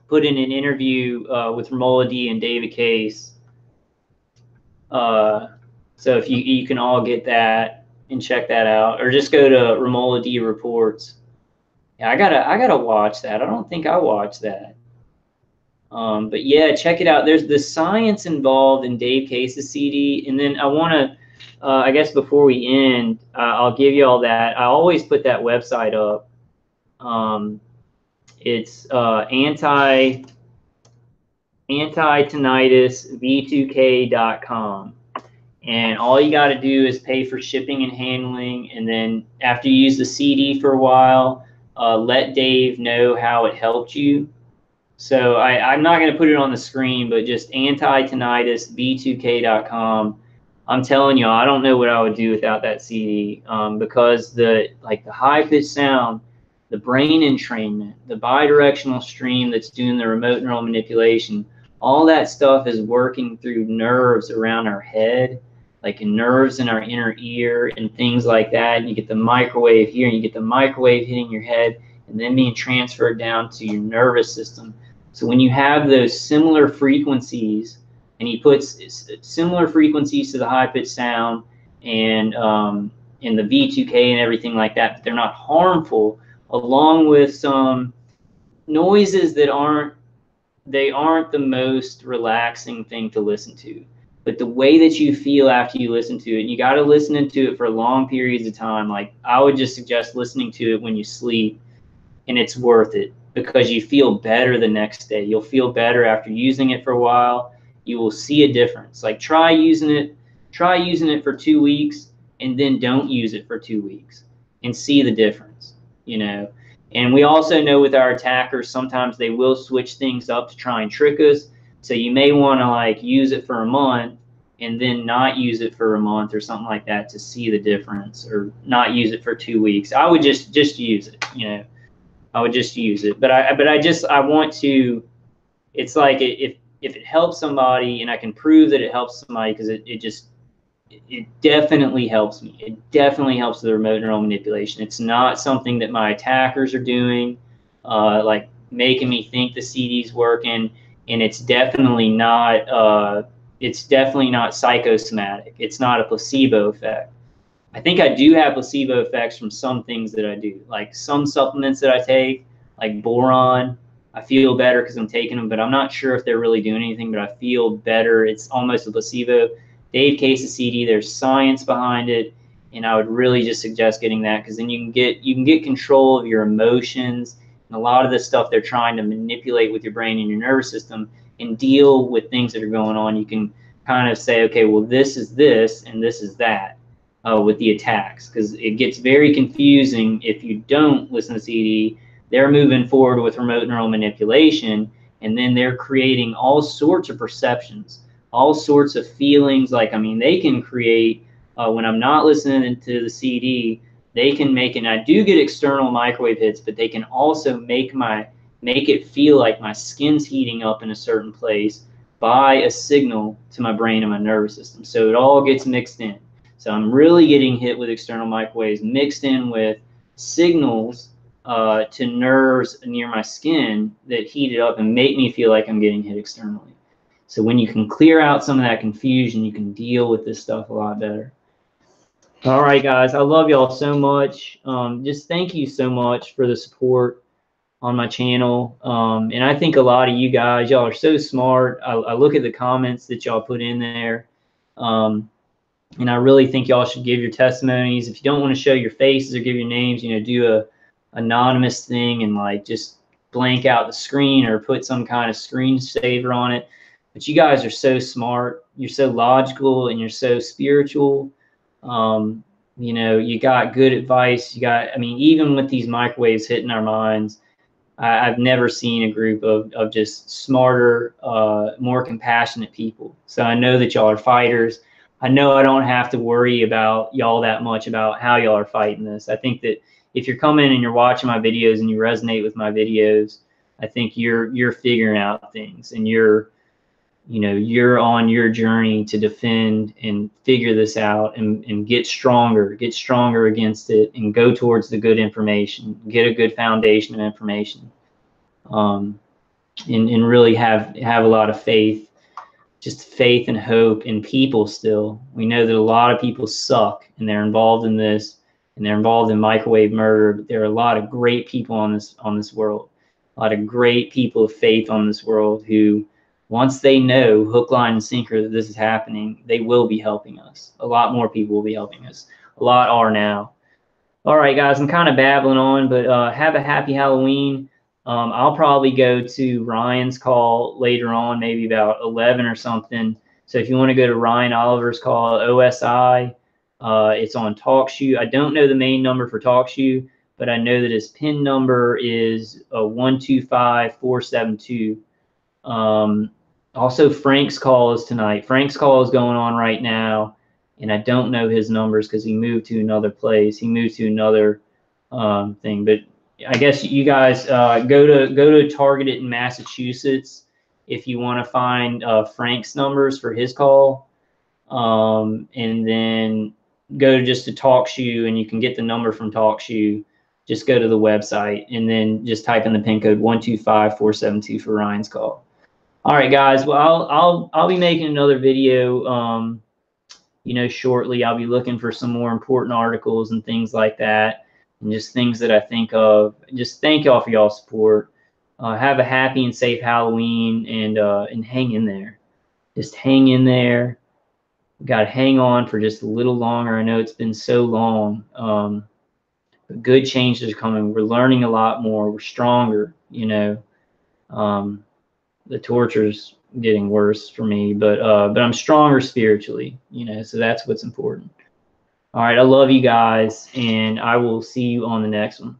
put in an interview with Romola D and David Case. So if you can all get that and check that out, or just go to Romola D Reports. Yeah, I gotta watch that. I don't think I watched that. But yeah, check it out. There's the science involved in Dave Case's CD, and then I want to, I guess before we end, I'll give you all that. I always put that website up. It's anti-tinnitusv2k.com. And all you got to do is pay for shipping and handling. And then after you use the CD for a while, let Dave know how it helped you. So I'm not going to put it on the screen, but just anti-tinnitusv2k.com. I'm telling you, I don't know what I would do without that CD, because the high-pitched sound, the brain entrainment, the bidirectional stream that's doing the remote neural manipulation, all that stuff is working through nerves around our head, like in nerves in our inner ear and things like that. And you get the microwave here, and you get the microwave hitting your head and then being transferred down to your nervous system. So when you have those similar frequencies, and he puts similar frequencies to the high-pitched sound and in the V2K and everything like that, but they're not harmful, along with some noises that aren't the most relaxing thing to listen to. But the way that you feel after you listen to it, and you got to listen to it for long periods of time. Like, I would just suggest listening to it when you sleep, and it's worth it because you feel better the next day. You'll feel better after using it for a while. You will see a difference. Like, try using it for 2 weeks, and then don't use it for 2 weeks and see the difference, you know. And we also know with our attackers, sometimes they will switch things up to try and trick us. So you may want to like use it for a month and then not use it for a month or something like that to see the difference, or not use it for 2 weeks. I would just use it, you know. I would just use it. But I want to, it's like if it helps somebody and I can prove that it helps somebody, because it definitely helps me. It definitely helps with the remote neural manipulation. It's not something that my attackers are doing, like making me think the CD's working, and it's definitely not psychosomatic. It's not a placebo effect. I think I do have placebo effects from some things that I do, like some supplements that I take, like boron. I feel better because I'm taking them, but I'm not sure if they're really doing anything, but I feel better. It's almost a placebo. Dave Case's CD, there's science behind it, and I would really just suggest getting that, because then you can get control of your emotions and a lot of the stuff they're trying to manipulate with your brain and your nervous system, and deal with things that are going on. You can kind of say, okay, well, this is this and this is that, with the attacks, because it gets very confusing if you don't listen to CD. They're moving forward with remote neural manipulation, and then they're creating all sorts of perceptions, all sorts of feelings. Like, I mean, they can create, when I'm not listening to the CD, they can make, and I do get external microwave hits, but they can also make it feel like my skin's heating up in a certain place by a signal to my brain and my nervous system. So it all gets mixed in. So I'm really getting hit with external microwaves mixed in with signals to nerves near my skin that heat it up and make me feel like I'm getting hit externally. So when you can clear out some of that confusion, you can deal with this stuff a lot better. All right, guys, I love y'all so much. Just thank you so much for the support on my channel. And I think a lot of you guys, y'all are so smart. I look at the comments that y'all put in there. And I really think y'all should give your testimonies. If you don't want to show your faces or give your names, you know, do a anonymous thing and like just blank out the screen or put some kind of screensaver on it. But you guys are so smart so logical and you're so spiritual. You know, you got good advice. You got, I mean, even with these microwaves hitting our minds, I've never seen a group of just smarter, more compassionate people. So I know that y'all are fighters. I know I don't have to worry about y'all that much about how y'all are fighting this. I think that if you're coming and you're watching my videos and you resonate with my videos, I think you're figuring out things, and you're on your journey to defend and figure this out and get stronger against it, and go towards the good information, get a good foundation of information, and really have a lot of faith, just faith and hope in people still. We know that a lot of people suck and they're involved in this, and they're involved in microwave murder, but there are a lot of great people on this world, a lot of great people of faith on this world who, once they know hook, line, and sinker that this is happening, they will be helping us. A lot more people will be helping us. A lot are now. All right, guys, I'm kind of babbling on, but have a happy Halloween. I'll probably go to Ryan's call later on, maybe about 11 or something. So if you want to go to Ryan Oliver's call, OSI, it's on TalkShoe. I don't know the main number for TalkShoe, but I know that his PIN number is 125472. Also, Frank's call is tonight. Frank's call is going on right now, and I don't know his numbers because he moved to another place. He moved to another thing. But I guess you guys go to Target in Massachusetts if you want to find Frank's numbers for his call, and then go just to TalkShoe, and you can get the number from TalkShoe. Just go to the website and then just type in the PIN code 125472 for Ryan's call. All right, guys. Well, I'll be making another video, shortly. I'll be looking for some more important articles and things like that, and just things that I think of. Just thank y'all for y'all's support. Have a happy and safe Halloween, and hang in there. Just hang in there. We got to hang on for just a little longer. I know it's been so long. But good changes are coming. We're learning a lot more. We're stronger. The torture's getting worse for me, but I'm stronger spiritually, so that's what's important. All right, I love you guys, and I will see you on the next one.